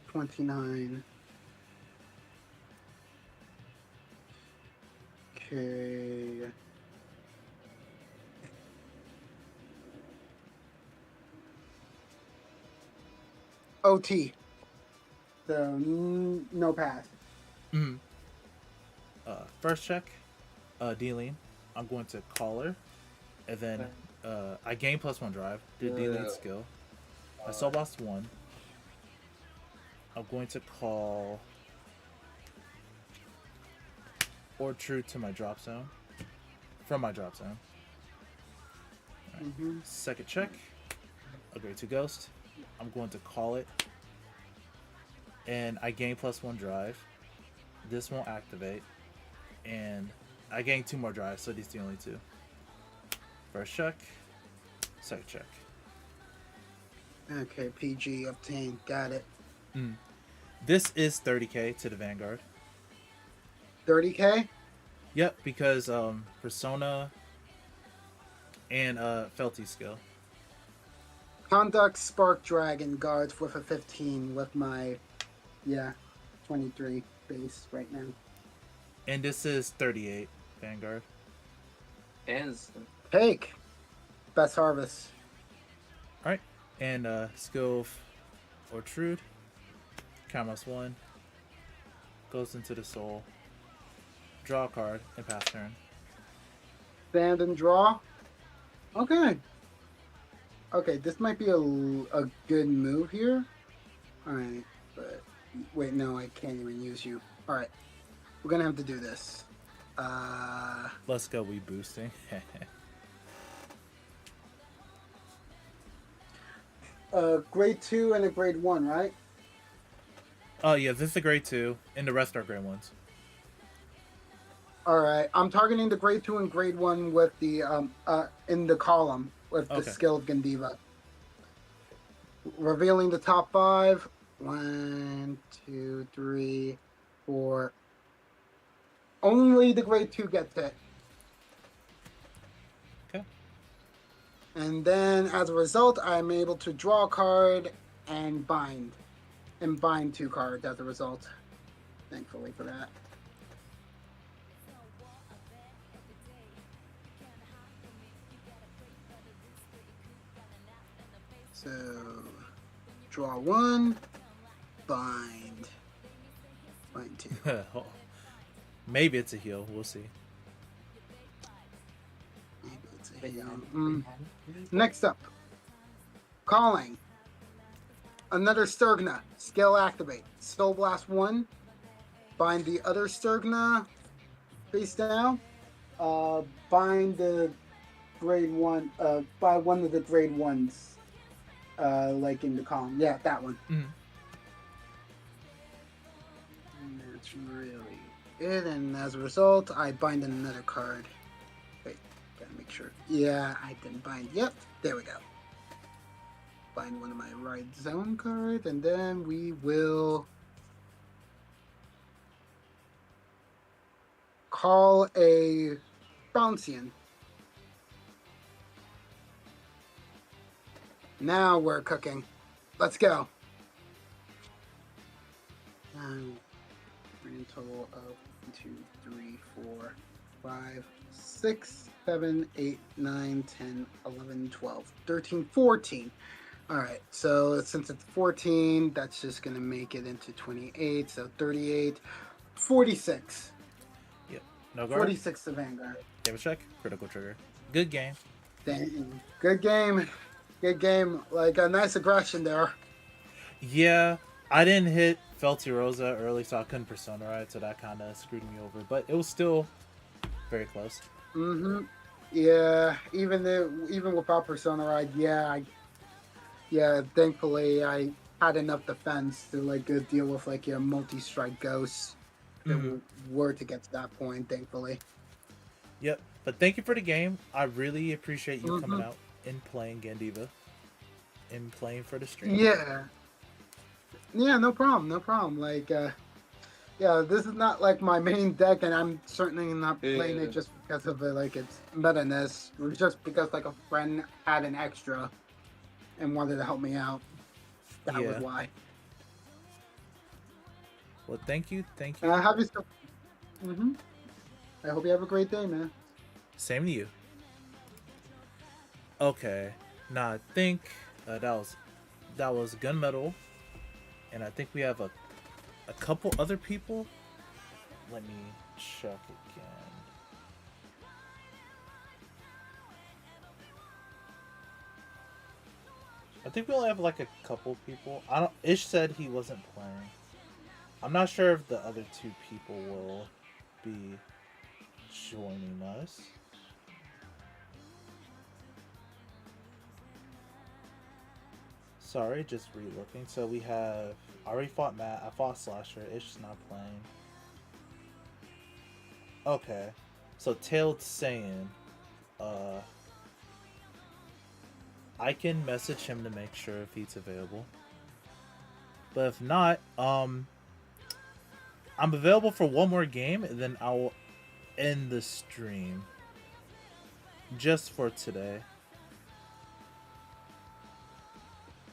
29. Okay. OT. So no pass. Mhm. First check, dealing. I'm going to call her, and then I gain +1 drive. Do dealing skill. I soul blast 1. I'm going to call Orchard to my drop zone. From my drop zone. Alright. Second check. A grade 2 ghost. I'm going to call it. And I gain +1 drive. This won't activate. And I gain 2 more drives, so these are the only 2. First check. Second check. Okay, PG obtained. Got it. This is 30k to the Vanguard. 30k? Yep, because Persona and Felty skill. Conduct Spark Dragon guards with a 15 with my 23 base right now. And this is 38 Vanguard. And Take. Best harvest. Alright. And skill Ortrude. Count +1. Goes into the soul. Draw a card and pass turn. Stand and draw. Okay. Okay, this might be a good move here. Alright, but wait, no, I can't even use you. Alright, we're gonna have to do this. Let's go, we boosting. Grade 2 and a grade 1, right? Oh yeah, this is a grade 2, and the rest are grade 1s. Alright, I'm targeting the grade 2 and grade 1 with the, in the column with the skill of Gandiva. Revealing the top 5. 1, 2, 3, 4. Only the grade 2 gets hit. Okay. And then, as a result, I'm able to draw a card and bind. And bind 2 cards as a result. Thankfully for that. So, draw 1, bind. Bind 2. Maybe it's a heal. We'll see. Maybe it's a heal. Next up, calling. Another Sturgna. Skill activate. Soul Blast 1. Bind the other Sturgna face down. Bind the grade 1. By one of the grade 1s. Like in the column. Yeah, that one. And that's really it. And as a result, I bind another card. Wait, gotta make sure. Yeah, I didn't bind. Yep, there we go. Bind one of my right zone cards, and then we will call a Bouncian. Now we're cooking. Let's go. Grand total of 1, 2, 3, 4, 5, 6, 7, 8, 9, 10, 11, 12, 13, 14. Alright, so since it's 14, that's just going to make it into 28, so 38, 46. Yep. No guard. 46 to Vanguard. Damage check. Critical trigger. Good game. Dang. Good game. Good game. Like a nice aggression there. Yeah, I didn't hit Felty Rosa early, so I couldn't Persona Ride, so that kind of screwed me over. But it was still very close. Yeah, even without Persona Ride, thankfully I had enough defense to like deal with like your multi-strike ghosts that were to get to that point, thankfully. Yep. But thank you for the game. I really appreciate you coming out and playing Gandiva and playing for the stream. Yeah, no problem. Like, this is not like my main deck, and I'm certainly not playing it just because of like its meta-ness. It was just because like a friend had an extra and wanted to help me out. That was why. Well, thank you. Have yourself. I hope you have a great day, man. Same to you. Okay, now I think that was Gunmetal And I think we have a couple other people. Let me check again. I think we only have like a couple people. I don't. Ish said he wasn't playing. I'm not sure if the other two people will be joining us. Sorry, just re-looking. So we have. I already fought Matt. I fought Slasher. Ish is not playing. Okay. So Tailed saying, I can message him to make sure if he's available. But if not, I'm available for one more game, and then I'll end the stream. Just for today.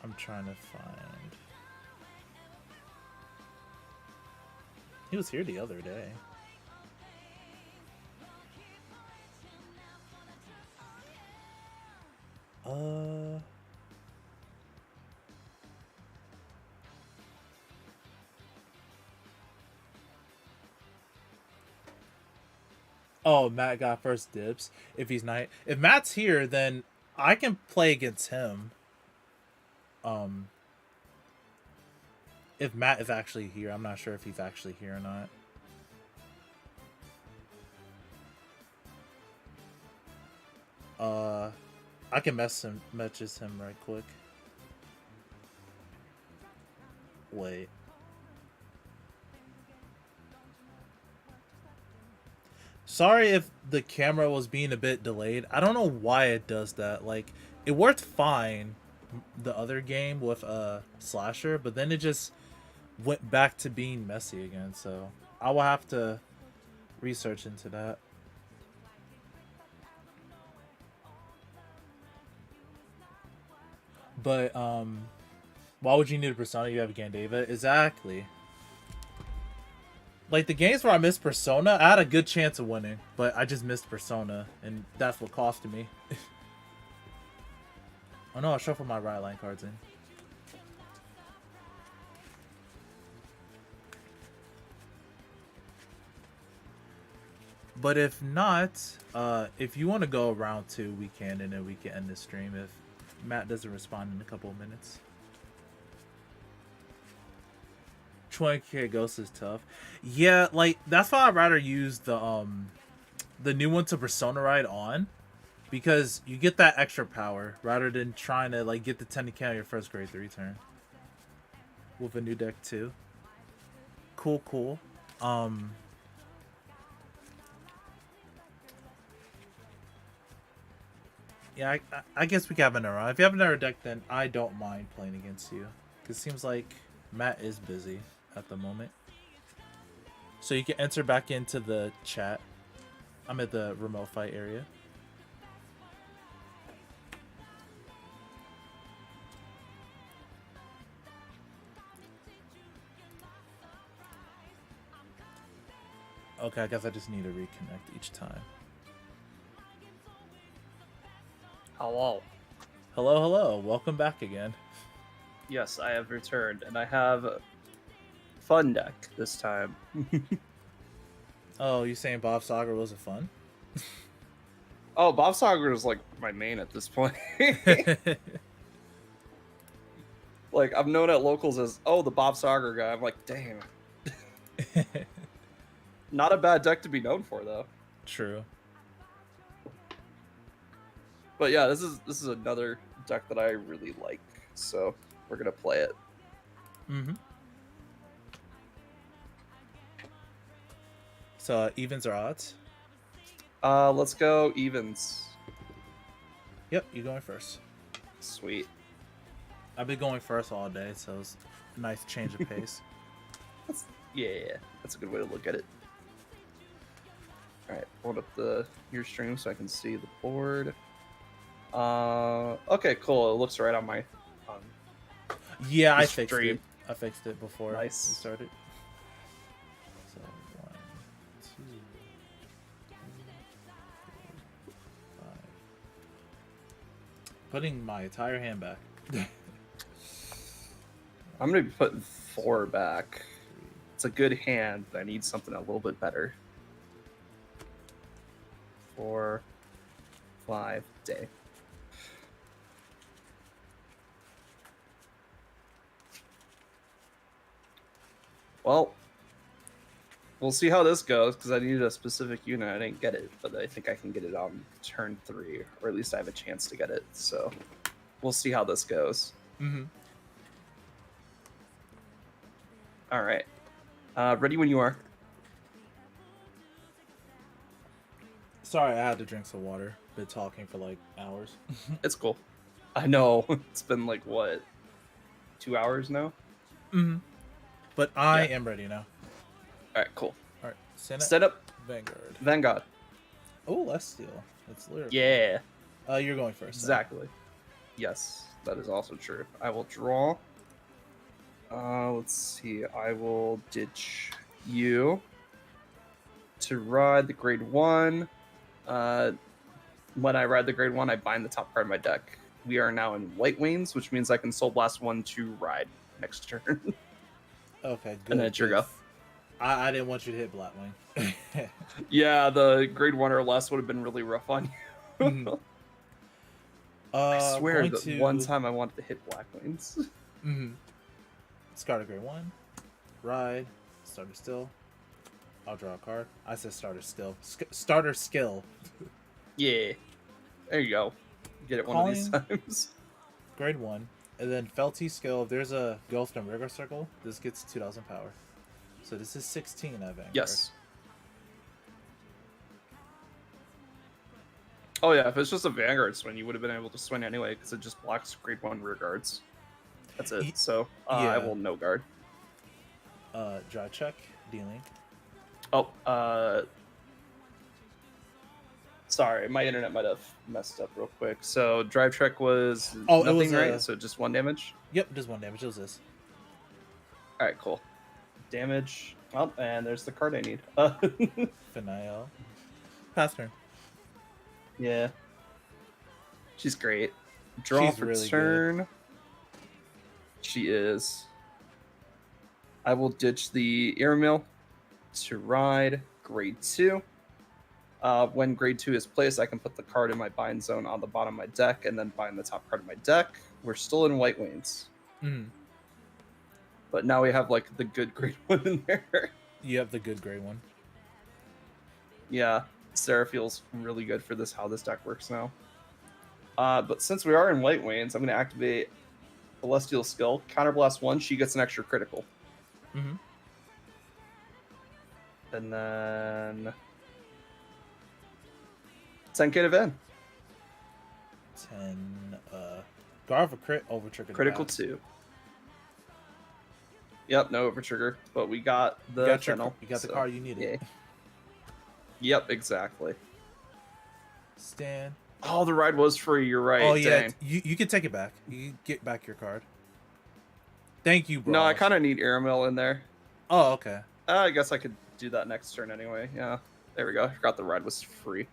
I'm trying to find. He was here the other day. Oh, Matt got first dibs. If he's not, if Matt's here, then I can play against him. If Matt is actually here, I'm not sure if he's actually here or not. I can message him right quick. Wait. Sorry if the camera was being a bit delayed. I don't know why it does that. Like, it worked fine the other game with Slasher, but then it just went back to being messy again. So I will have to research into that. But why would you need a Persona? You have a Gandeva. Exactly. Like, the games where I missed Persona, I had a good chance of winning, but I just missed Persona, and that's what costed me. Oh no, I'll shuffle my right line cards in. But if not, if you want to go round 2, we can, and then we can end the stream if Matt doesn't respond in a couple of minutes. 20k Ghost is tough. Yeah, like, that's why I'd rather use the new one to Persona Ride on, because you get that extra power rather than trying to like get the 10k on your first grade 3 turn with a new deck too. Cool. Yeah, I guess we can have another round. If you have another deck, then I don't mind playing against you, because it seems like Matt is busy at the moment. So you can enter back into the chat. I'm at the remote fight area. Okay, I guess I just need to reconnect each time. Hello. Hello. Welcome back again. Yes, I have returned, and I have a fun deck this time. Oh, you saying Bob Sager wasn't fun? Oh, Bob Sager is like my main at this point. Like, I'm known at locals as, oh, the Bob Sager guy. I'm like, damn. Not a bad deck to be known for, though. True. But yeah, this is another deck that I really like, so we're gonna play it. Mm-hmm. So evens or odds? Let's go evens. Yep, you going first. Sweet. I've been going first all day, so it's a nice change of pace. Yeah, that's a good way to look at it. All right, hold up your stream so I can see the board. Okay, cool. It looks right on my. Yeah, the I fixed stream. it. I fixed it before Nice. we started. So 1, 2, 3, 4, 5. Putting my entire hand back. I'm gonna be putting 4 back. It's a good hand, but I need something a little bit better. 4, 5, day. Well, we'll see how this goes, because I needed a specific unit. I didn't get it, but I think I can get it on turn 3, or at least I have a chance to get it. So we'll see how this goes. Mm-hmm. All right. Ready when you are. Sorry, I had to drink some water. Been talking for like hours. It's cool. I know. It's been like, what, 2 hours now? Mm-hmm. But I am ready now. All right, cool. All right, Set up Vanguard. Vanguard. Oh, let's steal. That's lyrical. Yeah, You're going first. exactly. Yes, that is also true. I will draw. Let's see. I will ditch you to ride the grade 1. When I ride the grade 1, I bind the top card of my deck. We are now in White Wings, which means I can Soul Blast 1 to ride next turn. Okay, good. And then it's your go. I didn't want you to hit Blackwing. Yeah, the grade 1 or less would have been really rough on you. Mhm. I swear going that to... one time I wanted to hit Black Wings. Mm-hmm. Starter grade 1. Ride. Starter still. I'll draw a card. I said starter skill. Starter skill. Yeah. There you go. Get it one of these times. Grade 1. And then Felty skill. If there's a Ghost and Rigor circle, this gets 2,000 power. So this is 16 at Vanguard. Yes. Oh yeah, if it's just a Vanguard swing, you would have been able to swing anyway, because it just blocks grade 1 rear guards. That's it. So I will no guard. Draw check. Dealing. Oh, sorry, my internet might have messed up real quick. So drive check was it nothing, was, right? So just 1 damage. Yep, just 1 damage. It was this. All right, cool. Damage. Oh, and there's the card I need. Finale. Pass turn. Yeah. She's great. Draw She's for really turn. good. She is. I will ditch the Airmill to ride grade 2. When grade 2 is placed, I can put the card in my bind zone on the bottom of my deck and then bind the top card of my deck. We're still in White Wings. Mm-hmm. But now we have like the good grade 1 in there. You have the good grade 1. Yeah, Sarah feels really good for this, how this deck works now. But since we are in White Wings, I'm going to activate Celestial Skill. Counterblast 1, she gets an extra critical. Mm-hmm. And then 10k to Van. 10. Guard for crit over trigger. Critical 2. Yep, no over trigger, but we got the You got the card you needed. Yeah. Yep, exactly. Stand. Oh, the ride was free. You're right. Oh yeah, Dang. you can take it back. You can get back your card. Thank you, bro. No, I kind of need Airmill in there. Oh, okay. I guess I could do that next turn anyway. Yeah, there we go. I forgot the ride was free.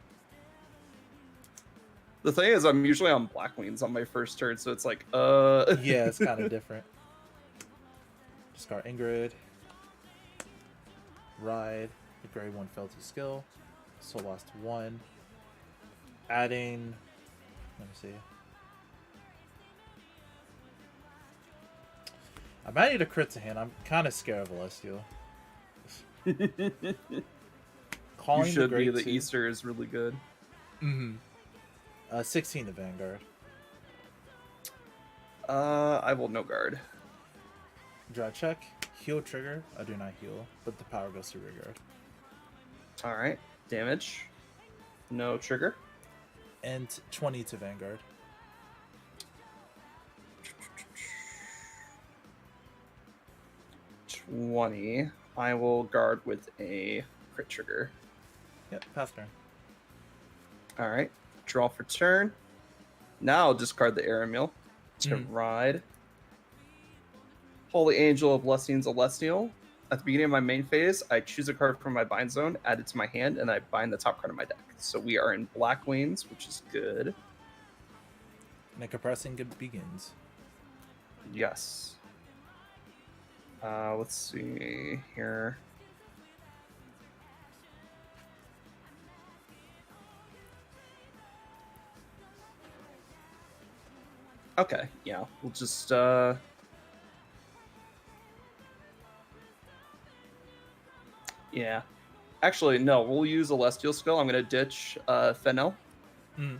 The thing is, I'm usually on Black Wings on my first turn, so it's like, Yeah, it's kind of different. Discard Ingrid. Ride. The grade 1 Felty skill. Soul Lost 1. Adding. Let me see. I might need a crit to hand. I'm kind of scared of Celestial. Calling you should the be. grade The 2. Easter is really good. Mm-hmm. 16 to Vanguard. I will no guard. Draw check. Heal trigger. I do not heal, but the power goes to Rigard. All right, damage. No trigger. And 20 to Vanguard. I will guard with a crit trigger. Yep, pass turn. All right, draw for turn. Now discard the Airmill to ride. Holy Angel of Blessing Celestial. At the beginning of my main phase, I choose a card from my bind zone, add it to my hand, and I bind the top card of my deck. So we are in Black Wings, which is good. And the compressing begins. Yes. Let's see here. Okay, yeah, we'll just yeah. Actually, no, we'll use a Celestial skill. I'm gonna ditch Fennel. Mhm.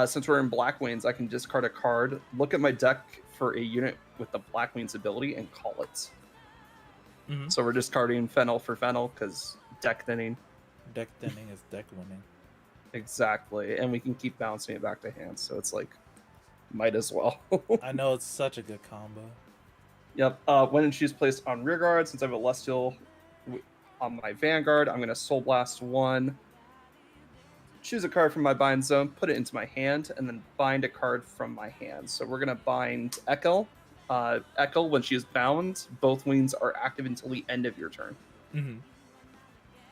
Since we're in Black Wings, I can discard a card, look at my deck for a unit with the Black Wings ability, and call it. Mhm. So we're discarding Fennel for Fennel because deck thinning. Deck thinning is deck winning. Exactly, and we can keep bouncing it back to hand, so it's like, might as well. I know it's such a good combo. Yep. When she's placed on rear guard, since I have a Celestial on my Vanguard, I'm going to Soul Blast 1, choose a card from my bind zone, put it into my hand, and then bind a card from my hand. So we're going to bind Echo. Echo, when she is bound, both wings are active until the end of your turn. Mm-hmm.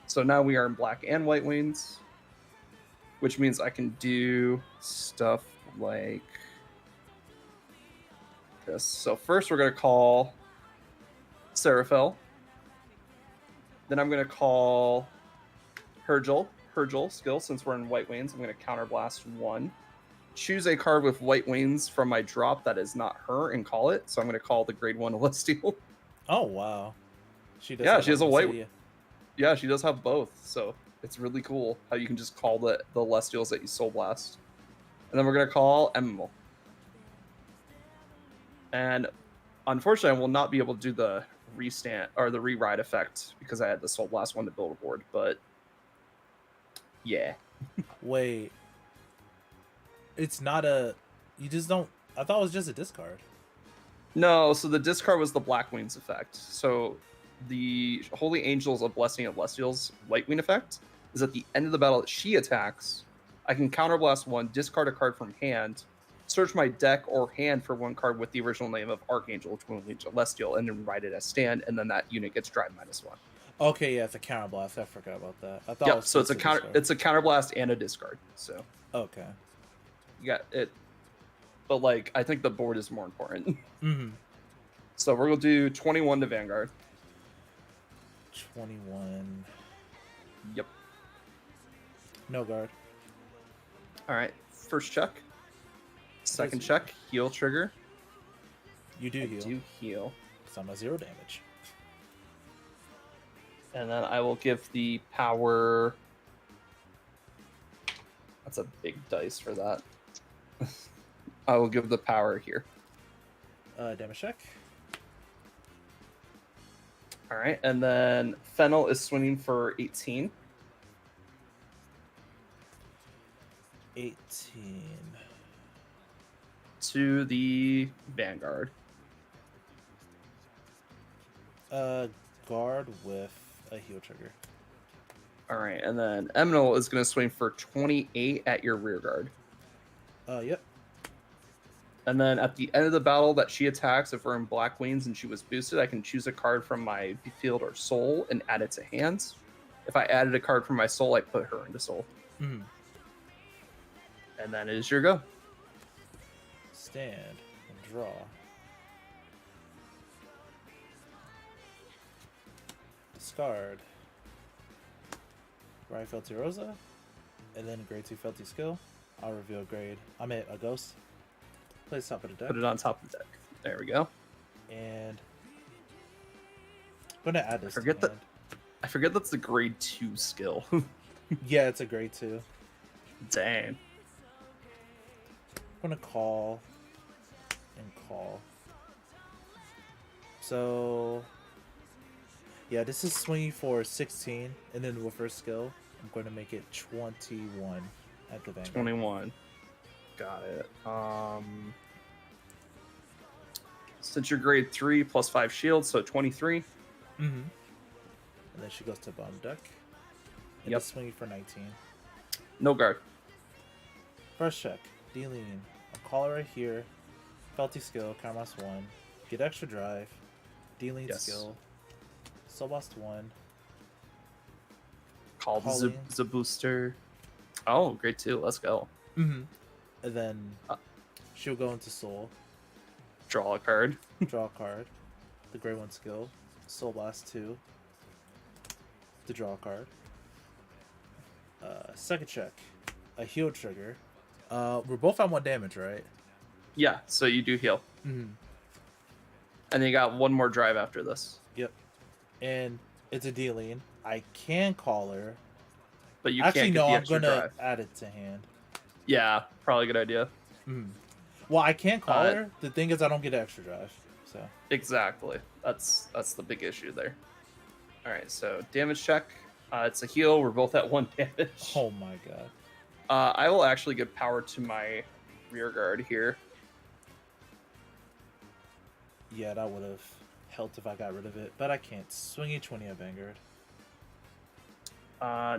So now we are in Black and White Wings, which means I can do stuff like this. So first we're going to call Seraphel. Then I'm going to call Hergel skill. Since we're in White Wings, I'm going to counterblast 1. Choose a card with White Wings from my drop that is not her and call it. So I'm going to call the grade 1 Celestial. Oh, wow. She does. Yeah, have she has a one, white. so yeah. Yeah, she does have both. So it's really cool how you can just call the Celestials that you Soul Blast. And then we're going to call Emimal. And unfortunately, I will not be able to do the restand or the rewrite effect because I had the Soul Blast 1 to build a board. But yeah. Wait. It's not a. You just don't. I thought it was just a discard. No, so the discard was the Black Wings effect. So the Holy Angels of Blessing of Celestials White Wing effect is at the end of the battle that she attacks, I can counterblast 1, discard a card from hand, search my deck or hand for 1 card with the original name of Archangel, which will lead Celestial, and then write it as stand, and then that unit gets drive -1. Okay, yeah, it's a counterblast. I forgot about that. I thought. It Yep. was So it's a just counter. discard. It's a counterblast and a discard. So Okay. you got it. But like, I think the board is more important. Mm-hmm. So we're gonna do 21 to Vanguard. 21. Yep. No guard. All right. First check. Second Yes. check. Heal trigger. You do I heal. do heal. So I'm at 0 damage. And then I will give the power. That's a big dice for that. I will give the power here. Damage check. All right. And then Fennel is swinging for 18. 18. To the Vanguard. Guard with a heal trigger. All right. And then Eminal is going to swing for 28 at your rear guard. Yep. And then at the end of the battle that she attacks, if we're in Black Wings and she was boosted, I can choose a card from my field or soul and add it to hands. If I added a card from my soul, I put her into soul. Mm-hmm. And then it is your go. Stand and draw. Discard. Right Felty Rosa. And then grade 2 Felty skill. I'll reveal grade. I'm at a ghost. Place top of the deck. Put it on top of the deck. There we go. And I'm gonna add this. forget to that- I forget that's the grade 2 skill. hand. Yeah, it's a grade 2. Dang. I'm gonna call and call. So yeah, this is swinging for 16, and then with first skill, I'm going to make it 21 at the Vanguard. 21. Got it. Since you're grade 3 plus 5 shield, so 23. Mm-hmm. And then she goes to bottom deck. And Yep. it's swinging for 19. No guard. First check. Dealing. I'll call her right here. Felty skill, Karmas 1. Get extra drive. Dealing Yes. skill. Soul Blast 1. Called Calling. the booster. Oh, grade 2. Let's go. Mm-hmm. And then Uh. she'll go into Soul. Draw a card. Draw a card. the Gray 1 skill, Soul Blast 2, to draw a card. Second check, a heal trigger. We're both on 1 damage, right? Yeah, so you do heal. Mm-hmm. And then you got one more drive after this. Yep. And it's a dealing. I can call her. But you Actually, can't get no, the I'm extra gonna drive. add it to hand. Yeah, probably a good idea. Well, I can call her. The thing is, I don't get an extra drive. So Exactly. That's the big issue there. All right, so damage check. It's a heal. We're both at 1 damage. oh my god. I will actually give power to my rear guard here. Yeah, that would have helped if I got rid of it, but I can't. Swing E20 at Vanguard.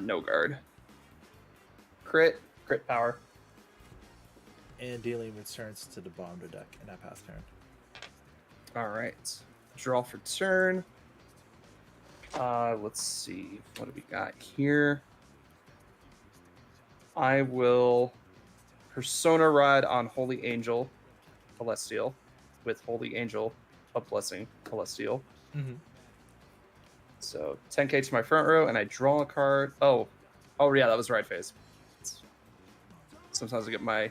No guard. Crit power. And dealing returns to the bottom of the deck, and I pass turn. All right. Draw for turn. Let's see. What do we got here? I will Persona Ride on Holy Angel Celestial with Holy Angel of Blessing Celestial. Mm-hmm. So 10k to my front row, and I draw a card. Oh yeah, that was right phase. Sometimes I get my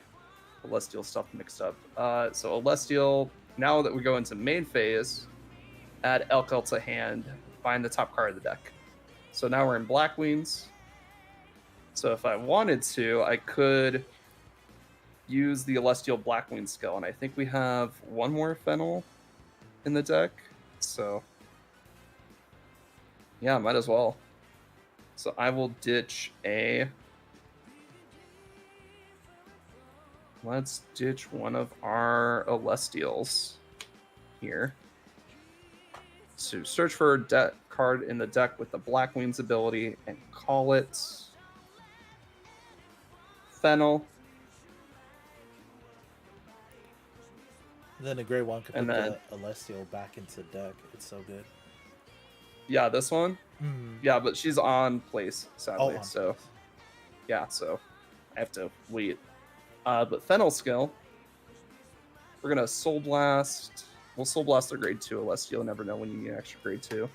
Celestial stuff mixed up. So Celestial, now that we go into main phase, add Elkel to hand, find the top card of the deck. So now we're in Black Wings. So if I wanted to, I could use the Celestial Blackwing skill, and I think we have one more Fennel in the deck. So yeah, might as well. So I will ditch a... Let's ditch one of our Celestials here. So search for a card in the deck with the Blackwing's ability and call it Fennel. And then the Gray 1 could put And then- the Celestial back into deck. It's so good. Yeah, this one? Mm-hmm. Yeah, but she's on place, sadly. on So place. yeah, so I have to wait. But Fennel skill, we're gonna Soul Blast. We'll Soul Blast the grade 2 Celestial. You'll never know when you need an extra grade 2.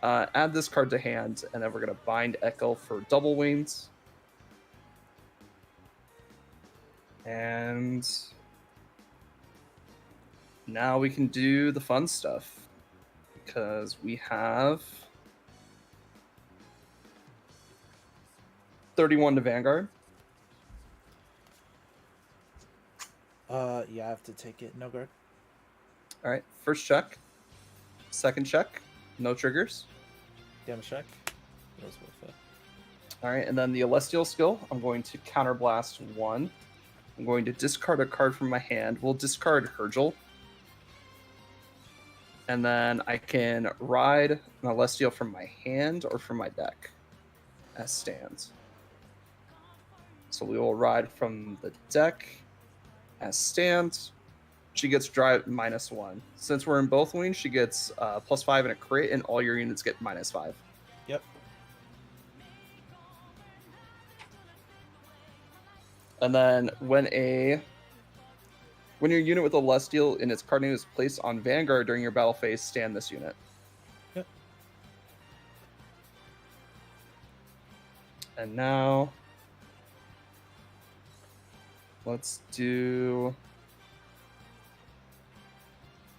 Add this card to hand, and then we're gonna bind Echo for double wings. And now we can do the fun stuff, because we have 31 to Vanguard. Yeah, I have to take it. No guard. All right, first check, second check, no triggers. Damage check. Goes with it. All right, and then the Celestial skill, I'm going to counterblast 1. I'm going to discard a card from my hand. We'll discard Hergel. And then I can ride an Celestial from my hand or from my deck as stands. So we will ride from the deck as stands. She gets drive -1. Since we're in both wings, she gets +5 and a crit, and all your units get -5. Yep. And then when your unit with a Celestial in its card name is placed on Vanguard during your battle phase, stand this unit. Yep. And now let's do...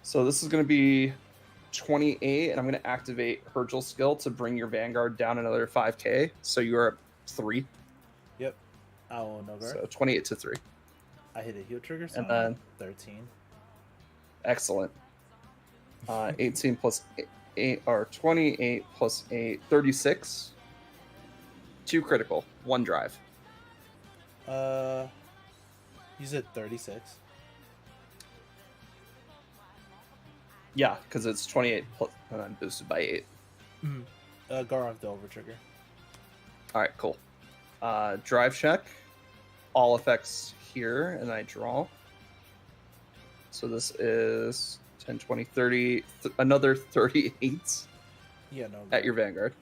So this is going to be 28, and I'm going to activate Hergel's skill to bring your Vanguard down another 5k, so you're at 3. Yep. Oh, no guard. So 28 to 3. I hit a heal trigger, so And I'm then- at 13. Excellent. 18 plus 8, or 28 plus 8, 36. 2 critical, 1 drive. You said 36. Yeah, because it's 28 plus, and then boosted by 8. Mm-hmm. Gar off the over trigger. All right, cool. Drive check. All effects here, and I draw. So this is 10, 20, 30, another 38 Yeah, no. at your Vanguard.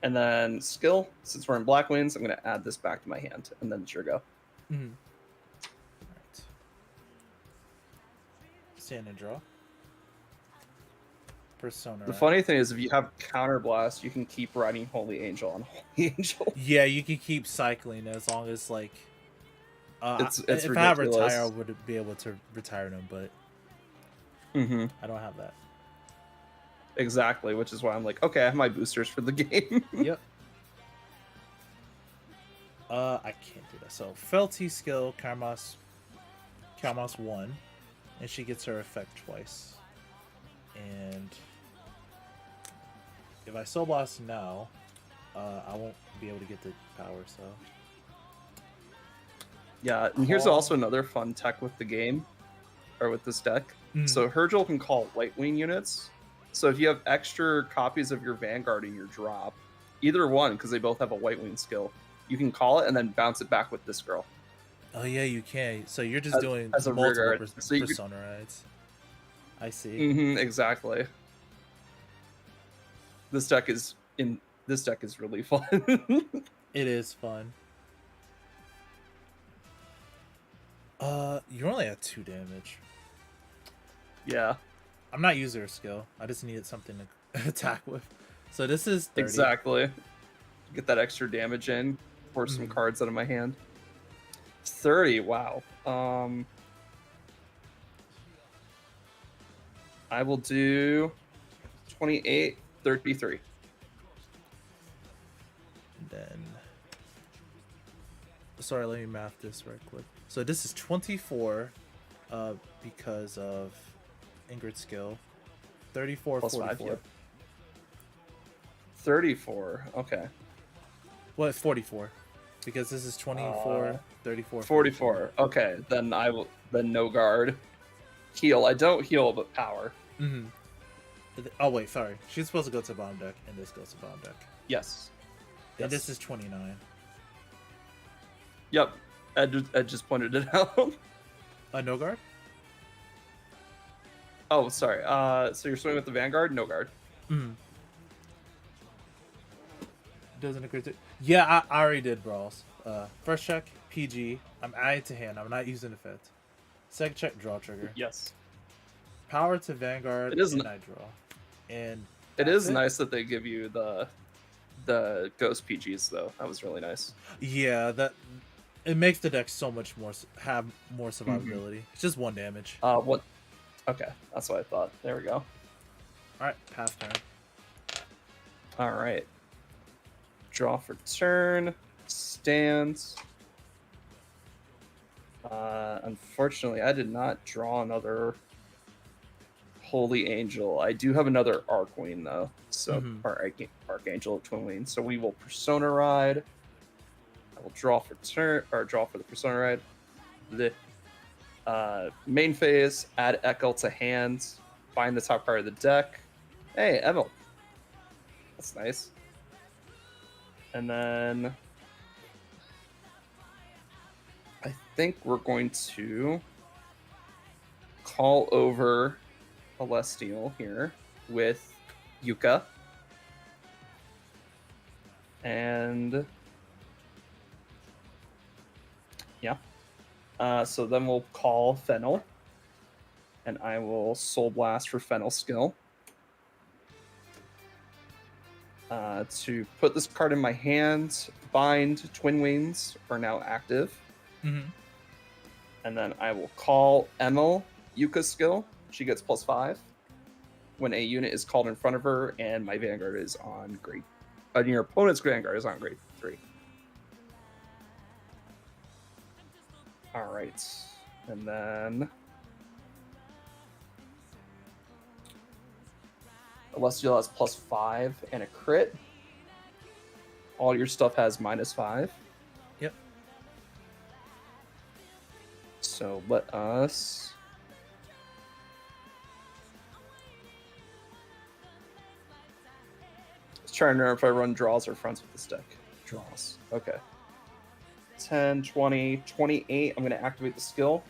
And then skill, since we're in Black Wings, I'm going to add this back to my hand, and then it's your go. Mm-hmm. Alright. Stand and draw. Persona. The right? funny thing is, if you have Counterblast, you can keep riding Holy Angel on Holy Angel. Yeah, you can keep cycling as long as like. It's if I have ridiculous. retire, I would be able to retire them, but Mm-hmm. I don't have that. Exactly, which is why I'm like, okay, I have my boosters for the game. Yep. I can't do that. So Felty skill, Karmas 1, and she gets her effect twice. And if I Soul Blast now, I won't be able to get the power. So Yeah, and here's Call. also another fun tech with the game, or with this deck. Mhm. So Hergel can call White Wing units. So if you have extra copies of your Vanguard in your drop, either one, because they both have a White Wing skill, you can call it and then bounce it back with this girl. oh yeah, you can. So you're just doing as a rear multiple guard. So you could- persona rides. I see. Mm-hmm, exactly. This deck is really fun. It is fun. You're only at 2 damage. Yeah, I'm not using her skill. I just needed something to attack with. So this is 30. exactly. Get that extra damage in. Force some Mhm. cards out of my hand. 30. Wow. I will do 28, 33. And then, sorry, let me math this right quick. So this is 24, because of Ingrid's skill. 34, Plus 44. 5, yep. 34. Okay. Well, it's 44, because this is 24, 34, 44. Okay, then I will. Then no guard. Heal. I don't heal, but power. Mm-hmm. Oh wait, sorry. She's supposed to go to bottom deck, and this goes to bottom deck. Yes. And Yes. this is 29. Yep. Ed just pointed it out. No guard? Oh, sorry. So you're swinging with the Vanguard? No guard. Mm-hmm. Doesn't occur to. Yeah, I already did brawls. First check, PG. I'm adding to hand. I'm not using effect. Second check, draw trigger. Yes. Power to Vanguard. It is and n- I draw. And It that's is nice that they give you the ghost PGs though. That was really nice. Yeah, that it makes the deck so much more have more survivability. It's just 1 damage. What? Okay, that's what I thought. There we go. All right, pass turn. All right. Draw for turn. Stands. Unfortunately, I did not draw another Holy Angel. I do have another Archwing though, so Mhm. or Archangel of Twin Wing. So we will Persona Ride. I will draw for turn or draw for the Persona Ride. The main phase, add Echo to hand, find the top card of the deck. Hey, Emil. That's nice. And then I think we're going to call over Celestial here with Yuka. And yeah. So then we'll call Fennel. And I will Soul Blast for Fennel skill. To put this card in my hand, bind Twin Wings are now active. Mm-hmm. And then I will call Emil Yuka's skill. She gets +5 when a unit is called in front of her, and my Vanguard is on grade. Your opponent's Vanguard is on grade 3. All right, and then Celestial has +5 and a crit. All your stuff has -5. Yep. So let us. Let's try and remember if I run draws or fronts with this deck. Draws. Okay. 10, 20, 28. I'm going to activate the skill.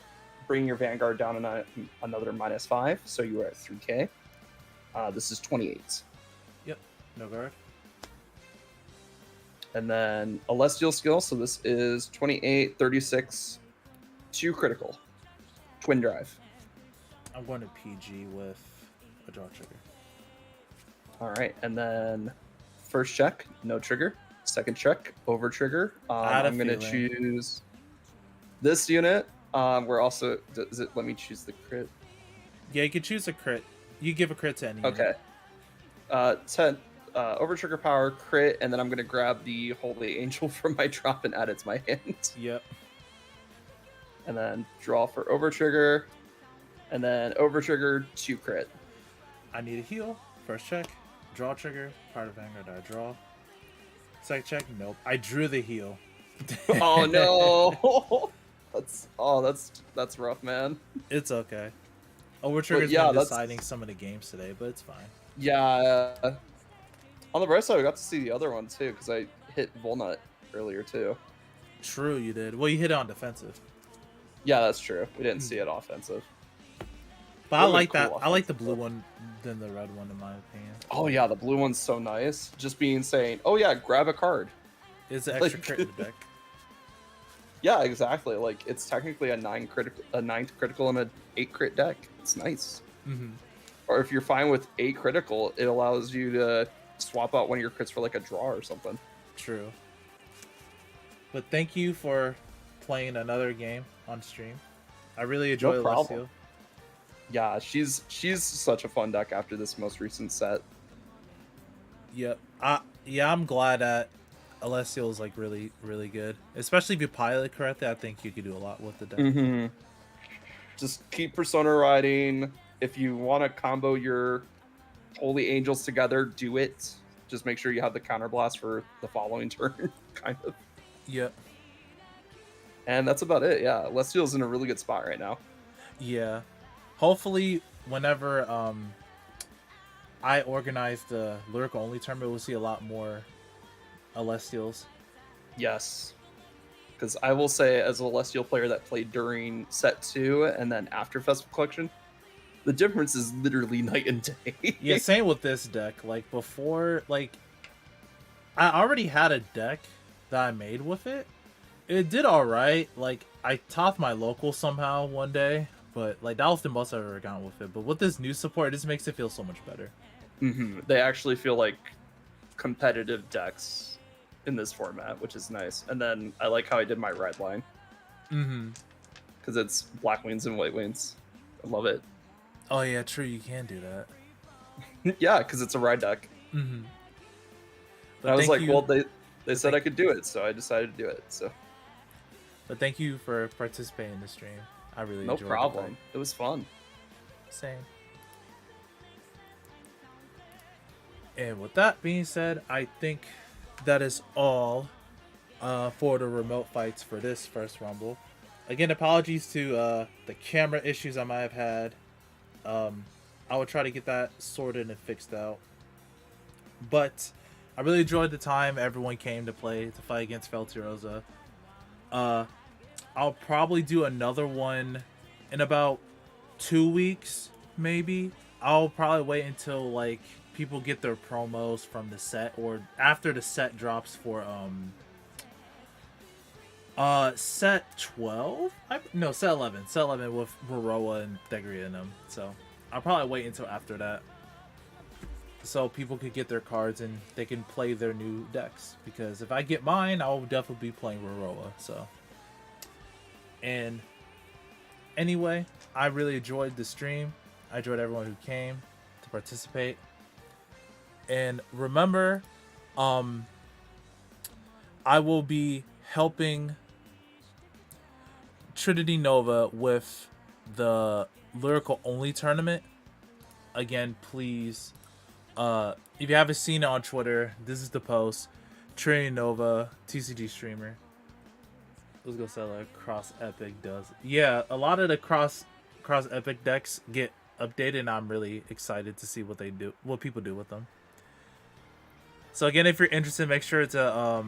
Bring your Vanguard down another -5. So you are at 3k. This is 28. No guard. And then Celestial skill. So this is 28, 36, 2 critical. Twin drive. I'm going to PG with a draw trigger. All right, and then first check, no trigger. Second check, over trigger. I had a I'm gonna feeling. choose this unit. We're also does it let me choose the crit? Yeah, you can choose a crit. You give a crit to any Okay. unit. 10 over trigger power crit, and then I'm gonna grab the Holy Angel from my drop and add it to my hand. Yep. And then draw for over trigger, and then over trigger 2 crit. I need a heal. First check. Draw trigger. Part of Vanguard. I draw. Second check. Nope. I drew the heal. Oh no! that's rough, man. It's okay. Over trigger's yeah, been that's- deciding some of the games today, but it's fine. Yeah. On the bright side, I got to see the other one too because I hit Volnut earlier too. True, you did. Well, you hit it on defensive. Yeah, that's true. We didn't see it offensive. But I Really like cool that. I like the offensive blue stuff. one than the red one, in my opinion. Oh yeah, the blue one's so nice. Just being saying, oh yeah, grab a card. It's an extra Like- crit in the deck. Yeah, exactly. Like it's technically a 9 critical, and an 8 crit deck. It's nice. Mm-hmm. Or if you're fine with 8 critical, it allows you to swap out one of your crits for like a draw or something. True. But thank you for playing another game on stream. I really enjoy No problem. Alessio. Yeah, she's such a fun deck after this most recent set. Yep. I'm glad that Alessio is like really, really good. Especially if you pilot it correctly, I think you could do a lot with the deck. Mm-hmm. Just keep Persona riding. If you want to combo your Holy Angels together, do it. Just make sure you have the counterblast for the following turn, kind of. Yep. And that's about it. Yeah, Alessio's in a really good spot right now. Yeah. Hopefully, whenever I organize the lyrical only tournament, we'll see a lot more Alestials. Yes. Because I will say, as a Celestial player that played during set 2 and then after Festival Collection, the difference is literally night and day. Yeah, same with this deck. Like before, like I already had a deck that I made with it. It did all right. Like I topped my local somehow one day, but like that was the most I've ever gotten with it. But with this new support, it just makes it feel so much better. Mm-hmm. They actually feel like competitive decks in this format, which is nice. And then I like how I did my red line Mm-hmm. because it's black wings and white wings. I love it. Oh yeah, true. You can do that. Yeah, because it's a ride deck. Mm-hmm. And I was like, well, they said I could do it, so I decided to do it. So But thank you for participating in the stream. I really no enjoyed the problem. play. It was fun. Same. And with that being said, I think that is all for the remote fights for this first Rumble. Again, apologies to the camera issues I might have had. I will try to get that sorted and fixed out. But I really enjoyed the time everyone came to play to fight against Feltirosa. I'll probably do another one in about 2 weeks, maybe. I'll probably wait until like people get their promos from the set or after the set drops for set 12? Set 11. Set 11 with Roroa and Degria in them. So I'll probably wait until after that. So people could get their cards and they can play their new decks. Because if I get mine, I'll definitely be playing Roroa. So. And anyway, I really enjoyed the stream. I enjoyed everyone who came to participate. And remember, I will be helping Trinity Nova with the Lyrical Only tournament. Again, please, if you haven't seen it on Twitter, this is the post. Trinity Nova, TCG streamer. Let's go sell a cross epic does. Yeah, a lot of the cross epic decks get updated, and I'm really excited to see what people do with them. So again, if you're interested, make sure to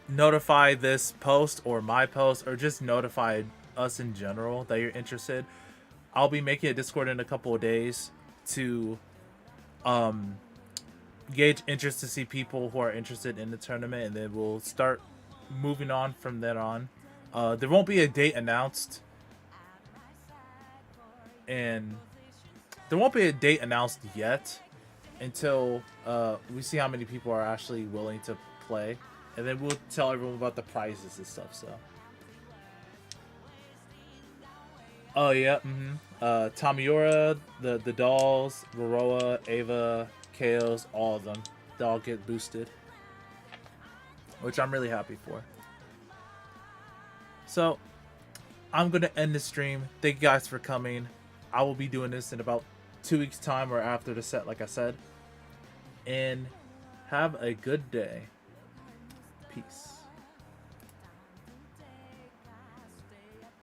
notify this post or my post, or just notify us in general that you're interested. I'll be making a Discord in a couple of days to gauge interest to see people who are interested in the tournament, and then we'll start moving on from then on. There won't be a date announced, and there won't be a date announced yet, until we see how many people are actually willing to play, and then we'll tell everyone about the prizes and stuff. So. Oh yeah, Tamiura, the dolls, Roroa, Ava, Chaos, all of them. They all get boosted, which I'm really happy for. So, I'm gonna end the stream. Thank you guys for coming. I will be doing this in about 2 weeks' time or after the set, like I said. And have a good day. Peace.